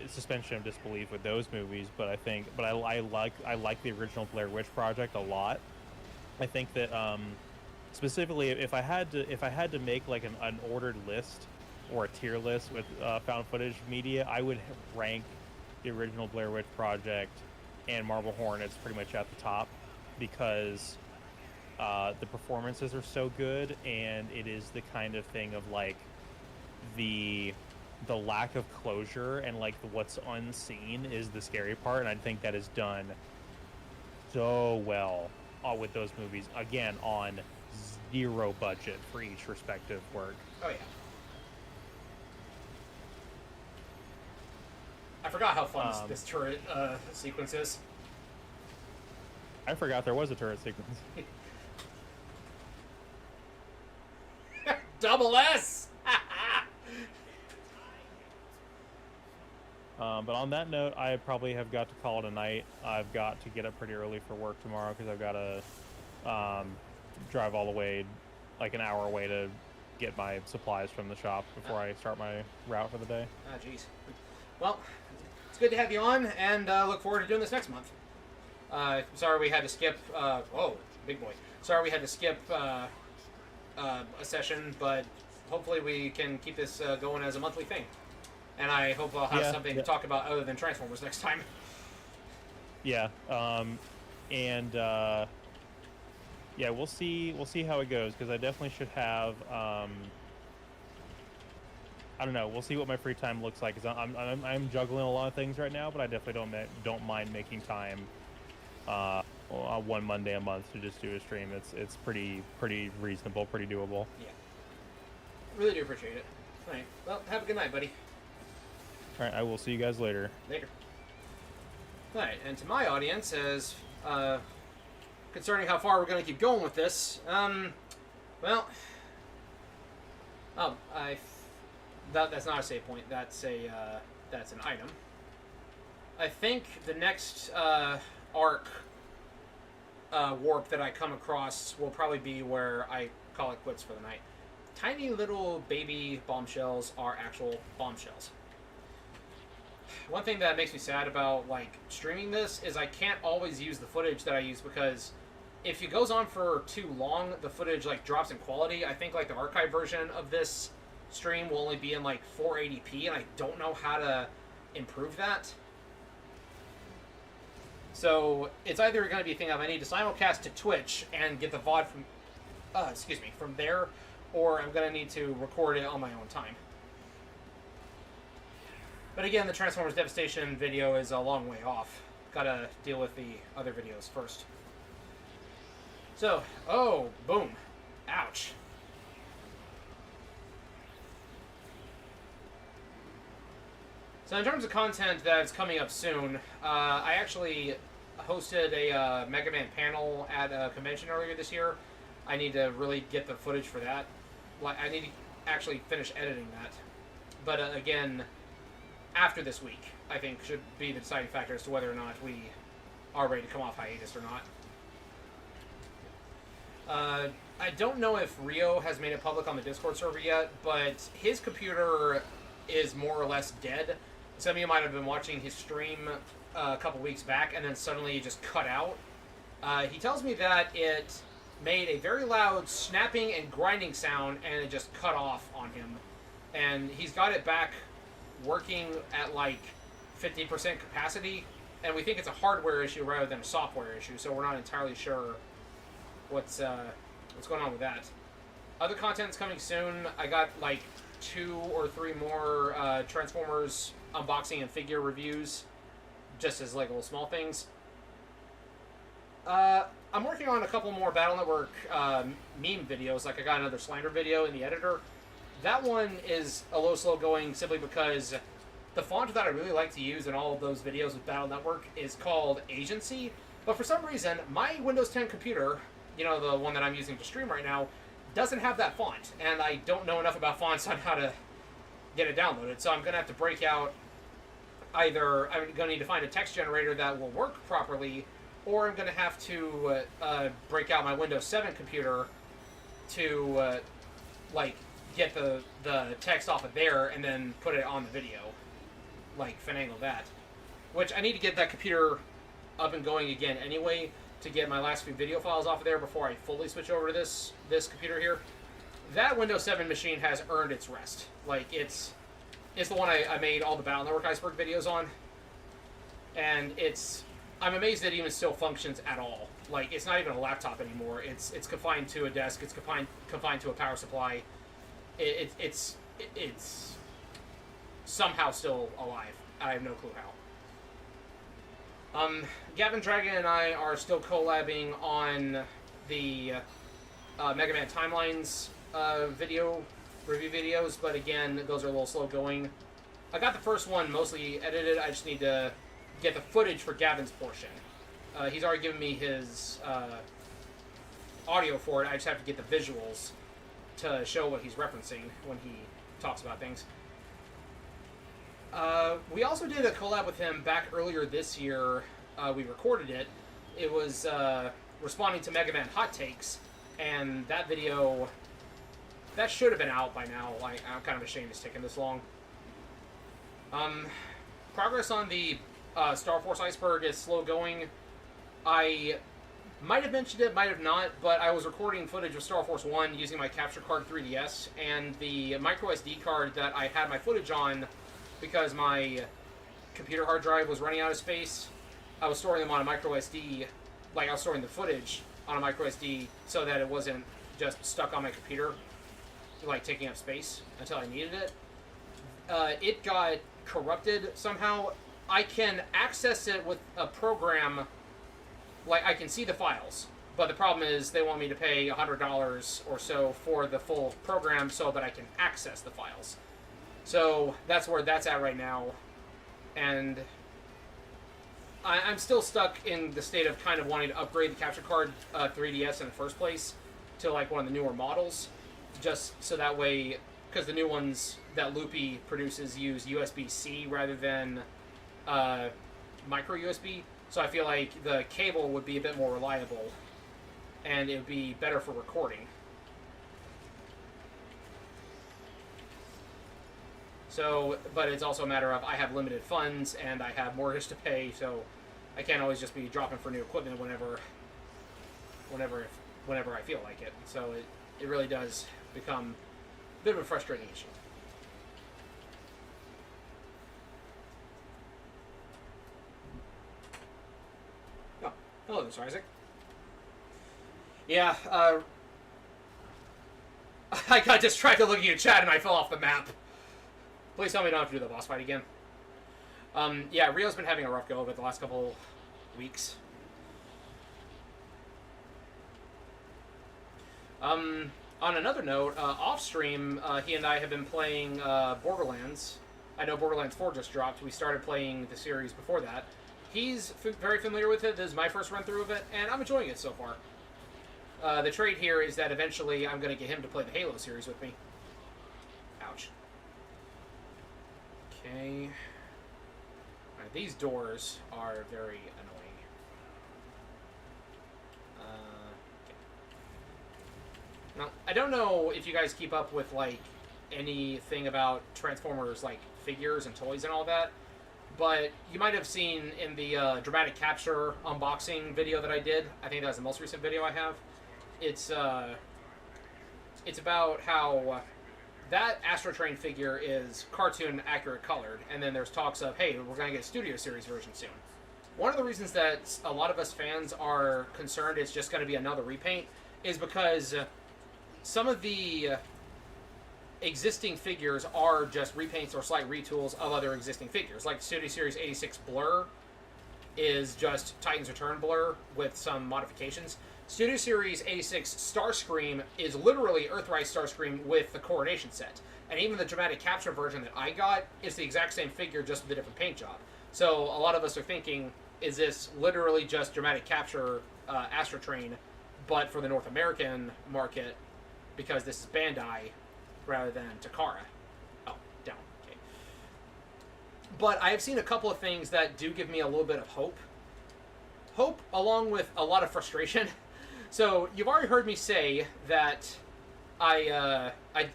suspension of disbelief with those movies. But I like the original Blair Witch Project a lot. I think that specifically, if I had to make like an ordered list or a tier list with found footage media, I would rank the original Blair Witch Project and Marble Hornets pretty much at the top, because the performances are so good, and it is the kind of thing of like the lack of closure, and like what's unseen is the scary part, and I think that is done so well with those movies, again on zero budget for each respective work. Oh yeah. I forgot how fun this turret sequence is. I forgot there was a turret sequence. Double S! But on that note, I probably have got to call it a night. I've got to get up pretty early for work tomorrow because I've got to drive all the way, like an hour away, to get my supplies from the shop before I start my route for the day. Ah, jeez. Well, it's good to have you on, and look forward to doing this next month. Sorry we had to skip. Whoa, big boy. Sorry we had to skip a session, but hopefully we can keep this going as a monthly thing. And I hope I'll have something to talk about other than Transformers next time. Yeah, yeah, we'll see how it goes, because I definitely should have. I don't know. We'll see what my free time looks like, because I'm juggling a lot of things right now, but I definitely don't mind making time. One Monday a month to just do a stream. It's pretty reasonable, pretty doable. Yeah, really do appreciate it. All right. Well, have a good night, buddy. All right, I will see you guys later. Later. All right, and to my audience, as concerning how far we're going to keep going with this, well, that's not a save point. That's an item. I think the next arc warp that I come across will probably be where I call it quits for the night. Tiny little baby bombshells are actual bombshells. One thing that makes me sad about streaming this is I can't always use the footage that I use, because if it goes on for too long, the footage drops in quality. I think the archive version of this stream will only be in 480p, and I don't know how to improve that. So it's either going to be a thing of I need to simulcast to Twitch and get the VOD from there, or I'm going to need to record it on my own time. But again, the Transformers Devastation video is a long way off. Gotta deal with the other videos first. So, oh, boom. Ouch. So in terms of content that's coming up soon, I actually hosted a Mega Man panel at a convention earlier this year. I need to really get the footage for that. I need to actually finish editing that. But again, after this week, I think, should be the deciding factor as to whether or not we are ready to come off hiatus or not. I don't know if Rio has made it public on the Discord server yet, but his computer is more or less dead. Some of you might have been watching his stream a couple weeks back, and then suddenly it just cut out. He tells me that it made a very loud snapping and grinding sound, and it just cut off on him. And he's got it back working at 50% capacity, and we think it's a hardware issue rather than a software issue, so we're not entirely sure what's going on with that. Other content's coming soon. I got 2 or 3 more Transformers unboxing and figure reviews, just as little small things. I'm working on a couple more Battle Network meme videos. I got another Slander video in the editor. That one is a little slow going simply because the font that I really like to use in all of those videos with Battle Network is called Agency. But for some reason, my Windows 10 computer, the one that I'm using to stream right now, doesn't have that font. And I don't know enough about fonts on how to get it downloaded. So I'm going to have to break out either I'm going to need to find a text generator that will work properly, or I'm going to have to break out my Windows 7 computer to get the text off of there and then put it on the video, finagle that. Which I need to get that computer up and going again anyway to get my last few video files off of there before I fully switch over to this computer here. That Windows 7 machine has earned its rest. It's the one I made all the Battle Network Iceberg videos on, and I'm amazed that it even still functions at all. It's not even a laptop anymore. It's confined to a desk. It's confined to a power supply. It's somehow still alive. I have no clue how. Gavin Dragon and I are still collabing on the Mega Man Timelines review videos, but again, those are a little slow going. I got the first one mostly edited. I just need to get the footage for Gavin's portion. He's already given me his audio for it. I just have to get the visuals to show what he's referencing when he talks about things. We also did a collab with him back earlier this year. We recorded it. It was responding to Mega Man hot takes, and that video, that should have been out by now. I'm kind of ashamed it's taken this long. Progress on the Star Force Iceberg is slow going. I might have mentioned it, might have not, but I was recording footage of Star Force 1 using my capture card 3DS, and the micro SD card that I had my footage on, because my computer hard drive was running out of space, I was storing them on a micro SD, like I was storing the footage on a micro SD so that it wasn't just stuck on my computer, like taking up space until I needed it. It got corrupted somehow. I can access it with a program. Like, I can see the files, but the problem is they want me to pay $100 or so for the full program so that I can access the files. So that's where that's at right now. And I'm still stuck in the state of kind of wanting to upgrade the capture card 3DS in the first place to like one of the newer models, just so that way, because the new ones that Loopy produces use USB-C rather than micro USB. So I feel like the cable would be a bit more reliable, and it would be better for recording. So, but it's also a matter of I have limited funds, and I have mortgage to pay, so I can't always just be dropping for new equipment whenever I feel like it. So it really does become a bit of a frustrating issue. Hello, Mr. Isaac. Yeah, I got distracted looking at chat and I fell off the map. Please tell me I don't have to do the boss fight again. Yeah, Rio's been having a rough go of it the last couple weeks. On another note, off-stream, he and I have been playing Borderlands. I know Borderlands 4 just dropped. We started playing the series before that. He's very familiar with it. This is my first run-through of it, and I'm enjoying it so far. The trade here is that eventually I'm going to get him to play the Halo series with me. Ouch. Okay. Alright, these doors are very annoying. Okay. Now, I don't know if you guys keep up with, like, anything about Transformers, like, figures and toys and all that. But you might have seen in the dramatic capture unboxing video that I did. I think that was the most recent video I have. It's about how that Astro Train figure is cartoon accurate colored, and then there's talks of, hey, we're going to get a Studio Series version soon. One of the reasons that a lot of us fans are concerned it's just going to be another repaint is because some of the existing figures are just repaints or slight retools of other existing figures. Like Studio Series 86 Blur is just Titan's Return Blur with some modifications. Studio Series 86 Starscream is literally Earthrise Starscream with the Coronation set. And even the dramatic capture version that I got is the exact same figure, just with a different paint job. So a lot of us are thinking, is this literally just dramatic capture Astro Train, but for the North American market, because this is Bandai rather than Takara? Oh, down. Okay. But I have seen a couple of things that do give me a little bit of hope. Hope along with a lot of frustration. So you've already heard me say that I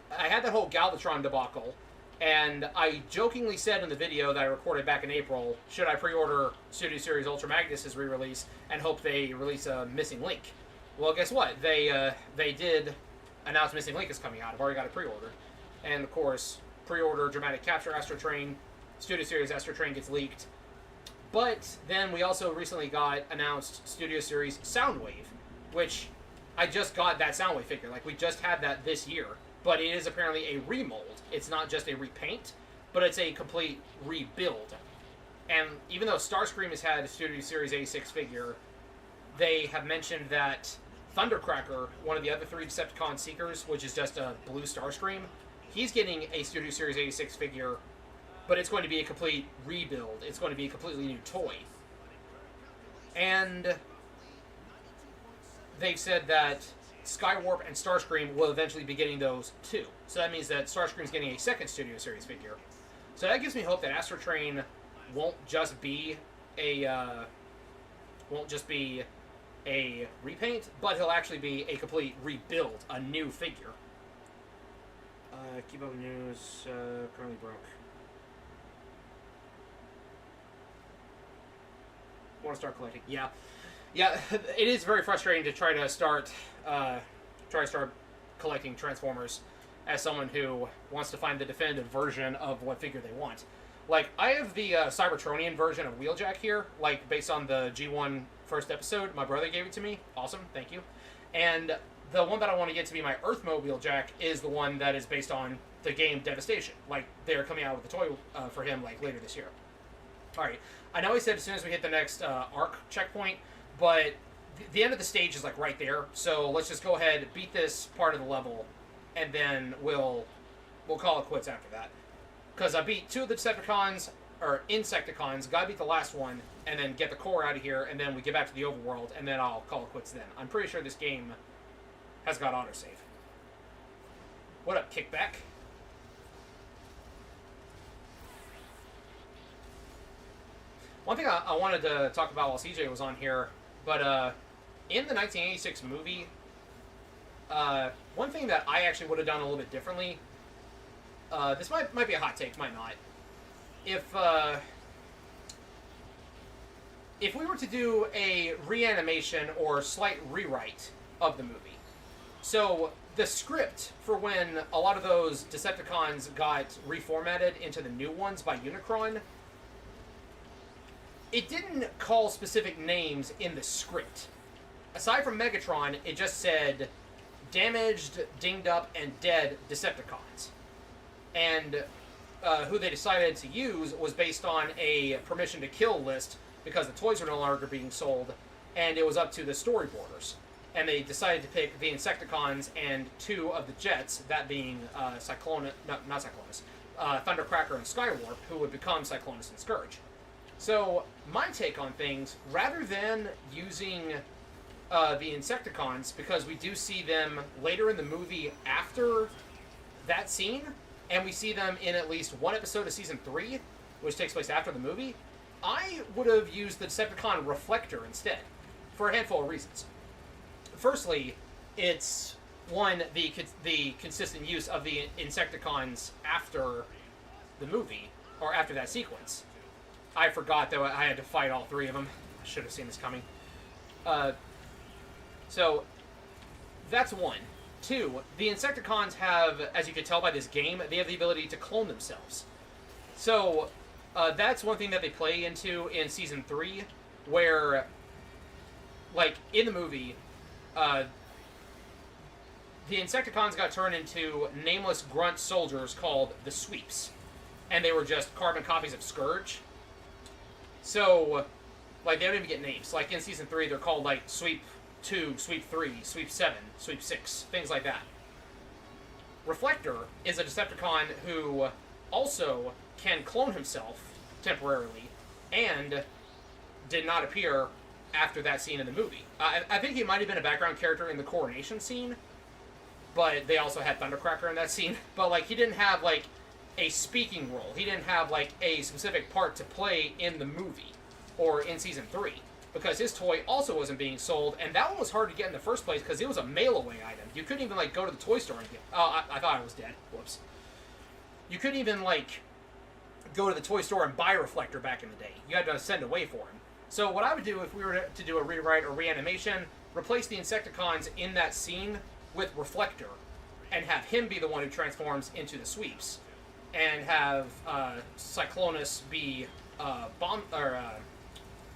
had that whole Galvatron debacle, and I jokingly said in the video that I recorded back in April, should I pre-order Studio Series Ultra Magnus' re-release and hope they release a Missing Link? Well, guess what? They did announce Missing Link is coming out. I've already got it pre-ordered. And, of course, pre-order Dramatic Capture Astro Train, Studio Series Astro Train gets leaked. But then we also recently got announced Studio Series Soundwave, which I just got that Soundwave figure. Like, we just had that this year. But it is apparently a remold. It's not just a repaint, but it's a complete rebuild. And even though Starscream has had a Studio Series 86 figure, they have mentioned that Thundercracker, one of the other three Decepticon Seekers, which is just a blue Starscream, he's getting a Studio Series 86 figure, but it's going to be a complete rebuild. It's going to be a completely new toy. And they've said that Skywarp and Starscream will eventually be getting those too. So that means that Starscream's getting a second Studio Series figure. So that gives me hope that Astro Train won't just be a repaint, but he'll actually be a complete rebuild, a new figure. Keep up with news. Currently broke. Want to start collecting? Yeah. Yeah, it is very frustrating to try to start collecting Transformers as someone who wants to find the definitive version of what figure they want. Like, I have the Cybertronian version of Wheeljack here, like, based on the G1 first episode. My brother gave it to me. Awesome, thank you. And the one that I want to get to be my Earth-mode Wheeljack is the one that is based on the game Devastation. Like, they're coming out with a toy for him, like, later this year. Alright, I know I said as soon as we hit the next arc checkpoint, but the end of the stage is, like, right there. So let's just go ahead, beat this part of the level, and then we'll call it quits after that. Because I beat 2 of the Decepticons, or Insecticons, gotta beat the last one, and then get the core out of here, and then we get back to the overworld, and then I'll call it quits then. I'm pretty sure this game has got autosave. What up, Kickback? One thing I wanted to talk about while CJ was on here, but in the 1986 movie, one thing that I actually would have done a little bit differently, this might be a hot take, might not. If we were to do a reanimation or slight rewrite of the movie, so the script for when a lot of those Decepticons got reformatted into the new ones by Unicron, it didn't call specific names in the script. Aside from Megatron, it just said damaged, dinged up, and dead Decepticons. And who they decided to use was based on a permission to kill list because the toys were no longer being sold, and it was up to the storyboarders. And they decided to pick the Insecticons and 2 of the Jets, that being Thundercracker and Skywarp, who would become Cyclonus and Scourge. So, my take on things, rather than using the Insecticons, because we do see them later in the movie after that scene, and we see them in at least one episode of Season 3, which takes place after the movie, I would have used the Decepticon Reflector instead, for a handful of reasons. Firstly, it's, one, the consistent use of the Insecticons after the movie, or after that sequence. I forgot that I had to fight all 3 of them. I should have seen this coming. So, that's one. 2, the Insecticons have, as you can tell by this game, they have the ability to clone themselves. So, that's one thing that they play into in Season 3, where, like, in the movie, the Insecticons got turned into nameless grunt soldiers called the Sweeps. And they were just carbon copies of Scourge. So, like, they don't even get names. Like, in Season 3, they're called, like, Sweep 2, Sweep 3, Sweep 7, Sweep 6, things like that. Reflector is a Decepticon who also can clone himself temporarily and did not appear after that scene in the movie. I think he might have been a background character in the coronation scene, but they also had Thundercracker in that scene. But, like, he didn't have, like, a speaking role. He didn't have, like, a specific part to play in the movie or in Season 3, because his toy also wasn't being sold, and that one was hard to get in the first place because it was a mail-away item. You couldn't even, like, go to the toy store and get... Oh, I thought I was dead. Whoops. You couldn't even, like, go to the toy store and buy a Reflector back in the day. You had to send away for him. So what I would do if we were to do a rewrite or reanimation, replace the Insecticons in that scene with Reflector, and have him be the one who transforms into the Sweeps, and have Cyclonus be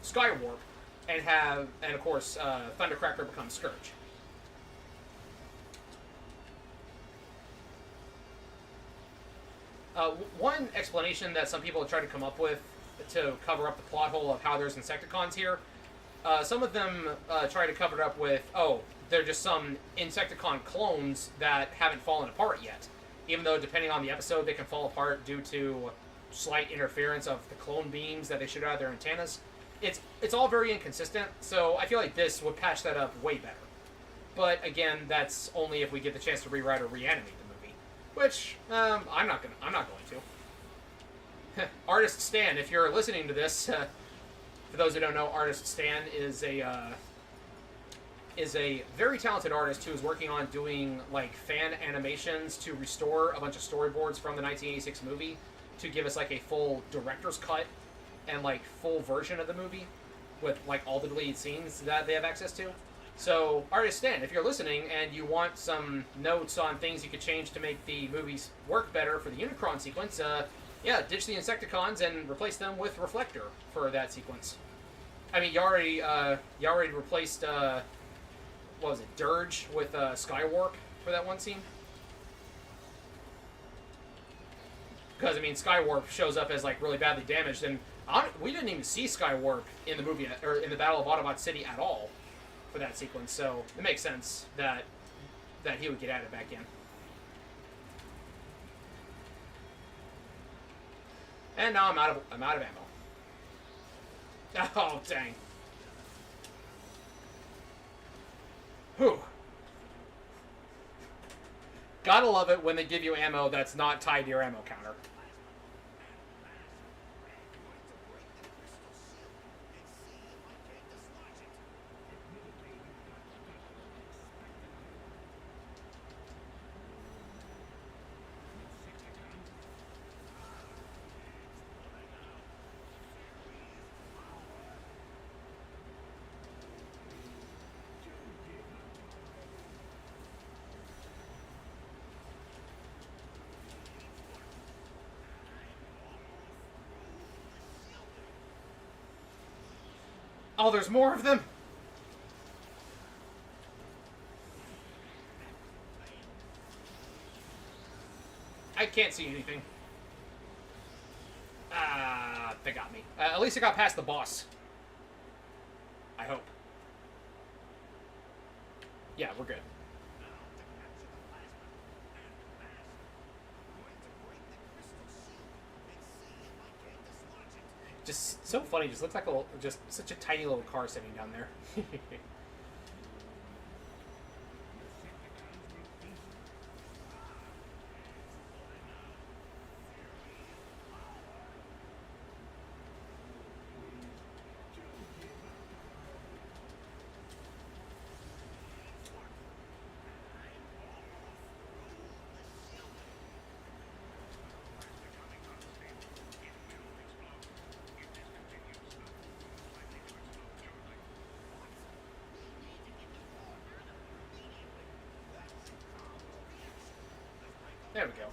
Skywarp, and of course Thundercracker become Scourge. One explanation that some people have tried to come up with to cover up the plot hole of how there's Insecticons here, some of them try to cover it up with, oh, they're just some Insecticon clones that haven't fallen apart yet. Even though, depending on the episode, they can fall apart due to slight interference of the clone beams that they shoot out of their antennas. It's all very inconsistent, so I feel like this would patch that up way better. But again, that's only if we get the chance to rewrite or reanimate the movie, which I'm not going to. Artist Stan, if you're listening to this, for those who don't know, Artist Stan is a very talented artist who is working on doing, like, fan animations to restore a bunch of storyboards from the 1986 movie to give us, like, a full director's cut and, like, full version of the movie. with like all the deleted scenes that they have access to. So, Artist Stan, if you're listening and you want some notes on things you could change to make the movies work better for the Unicron sequence, yeah, ditch the Insecticons and replace them with Reflector for that sequence. I mean, you already replaced what was it, Dirge with Skywarp for that one scene. Because I mean, Skywarp shows up as like really badly damaged, and we didn't even see Skywarp in the movie or in the Battle of Autobot City at all for that sequence. So it makes sense that he would get added back in. And now I'm out of ammo. Oh dang. Whew. Gotta love it when they give you ammo that's not tied to your ammo counter. Oh, there's more of them? I can't see anything. They got me. At least I got past the boss. I hope. Yeah, we're good. Just so funny. Just looks like just such a tiny little car sitting down there. There we go.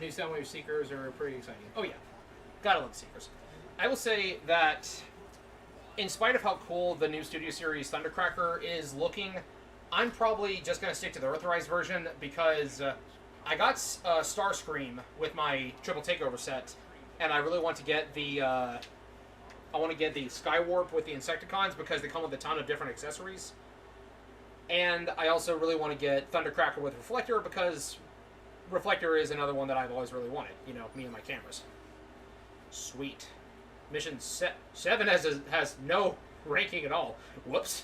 New Soundwave Seekers are pretty exciting. Oh yeah, gotta love Seekers. I will say that, in spite of how cool the new Studio Series Thundercracker is looking, I'm probably just gonna stick to the Earthrise version because I got Starscream with my Triple Takeover set, and I really want to get the Skywarp with the Insecticons because they come with a ton of different accessories. And I also really want to get Thundercracker with Reflector because Reflector is another one that I've always really wanted. You know, me and my cameras. Sweet. Mission 7 has no ranking at all. Whoops.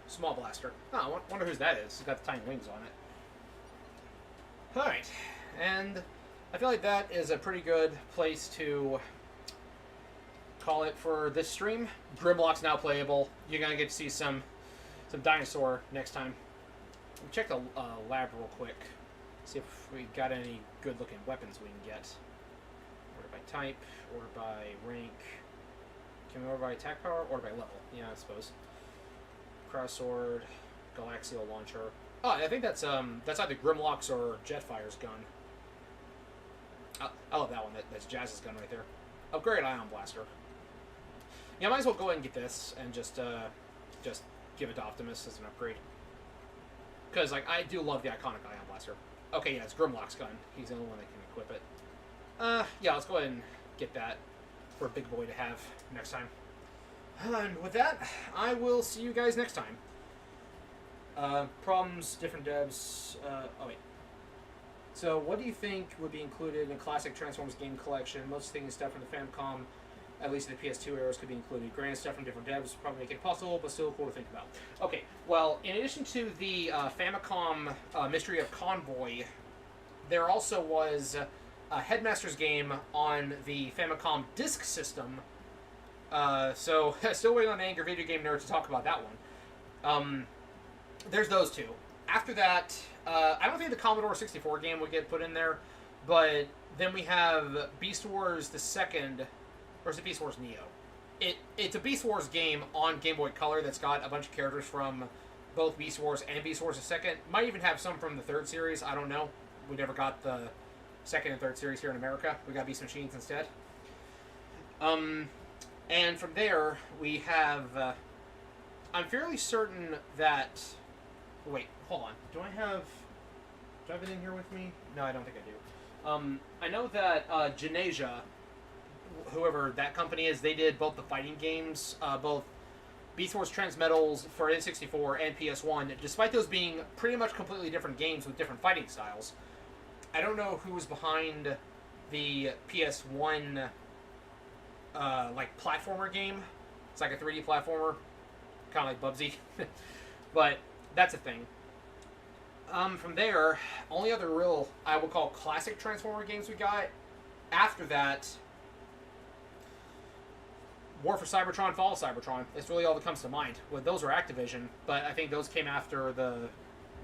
Small blaster. Oh, I wonder whose that is. It's got the tiny wings on it. Alright. And I feel like that is a pretty good place to call it for this stream. Grimlock's now playable. You're going to get to see some dinosaur next time. We'll check the lab real quick. See if we got any good-looking weapons we can get. Order by type, order by rank. Can we order by attack power? Order by level. Yeah, I suppose. Crossword, Galaxial Launcher. Oh, I think that's either Grimlock's or Jetfire's gun. I love that one. That's Jazz's gun right there. Upgrade Ion Blaster. Yeah, I might as well go ahead and get this and just give it to Optimus as an upgrade. Because like I do love the iconic Ion Blaster. Okay, yeah, it's Grimlock's gun. He's the only one that can equip it. Yeah, let's go ahead and get that for a big boy to have next time. And with that, I will see you guys next time. Problems, different devs. Oh wait. So, what do you think would be included in a classic Transformers game collection? Most things, stuff from the Famicom, at least in the PS2 eras, could be included. Granted, stuff from different devs probably make it possible, but still cool to think about. Okay, well, in addition to the Famicom Mystery of Convoy, there also was a Headmaster's game on the Famicom Disk System. So, still waiting on the Anger Video Game Nerd to talk about that one. there's those two. After that, I don't think the Commodore 64 game would get put in there, but then we have Beast Wars the second, or is it Beast Wars Neo? It's a Beast Wars game on Game Boy Color that's got a bunch of characters from both Beast Wars and Beast Wars the second. Might even have some from the third series. I don't know. We never got the second and third series here in America. We got Beast Machines instead. And from there we have. I'm fairly certain that. Wait, hold on. Do I have it in here with me? No, I don't think I do. I know that Genesia, whoever that company is, they did both the fighting games, both Beast Wars Transmetals for N64 and PS1, despite those being pretty much completely different games with different fighting styles. I don't know who was behind the PS1 like platformer game. It's like a 3D platformer, kind of like Bubsy. But that's a thing. From there, only other real, I would call classic Transformer games we got. After that, War for Cybertron, Fall of Cybertron. That's really all that comes to mind. Well, those were Activision, but I think those came after the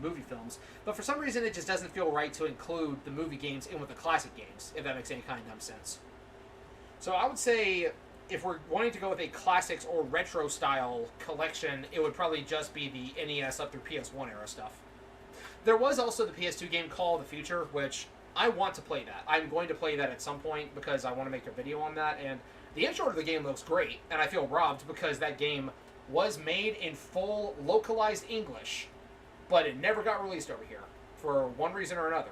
movie films. But for some reason, it just doesn't feel right to include the movie games in with the classic games, if that makes any kind of dumb sense. So I would say, if we're wanting to go with a classics or retro style collection, it would probably just be the NES up through PS1 era stuff. There was also the PS2 game Call of the Future, which I want to play that. I'm going to play that at some point because I want to make a video on that, and the intro to the game looks great, and I feel robbed because that game was made in full localized English, but it never got released over here for one reason or another.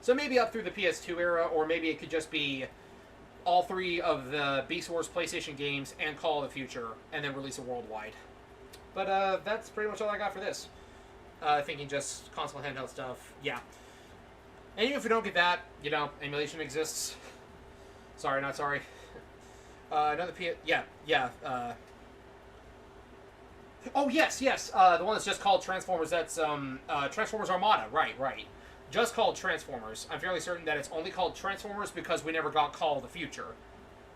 So maybe up through the PS2 era, or maybe it could just be all three of the Beast Wars PlayStation games and Call of the Future, and then release it worldwide. But that's pretty much all I got for this. Thinking just console handheld stuff, yeah. And even if we don't get that, you know, emulation exists. Sorry, not sorry. Another oh, yes. The one that's just called Transformers, that's Transformers Armada. Right. Just called Transformers. I'm fairly certain that it's only called Transformers because we never got Call of the Future.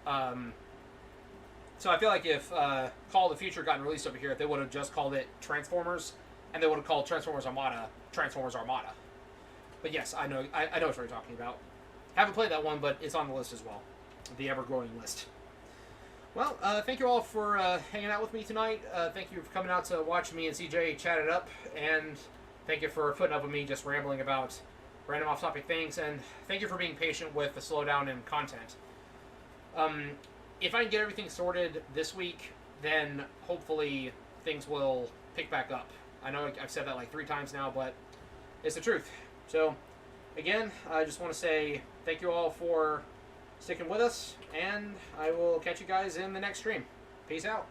So I feel like if Call of the Future gotten released over here, they would have just called it Transformers, and they would have called Transformers Armada Transformers Armada. But yes, I know what you're talking about. Haven't played that one, but it's on the list as well. The ever-growing list. Well, thank you all for hanging out with me tonight. Thank you for coming out to watch me and CJ chat it up, and thank you for putting up with me just rambling about random off-topic things, and thank you for being patient with the slowdown in content. If I can get everything sorted this week, then hopefully things will pick back up. I know I've said that like 3 times now, but it's the truth. So, again, I just want to say thank you all for sticking with us, and I will catch you guys in the next stream. Peace out.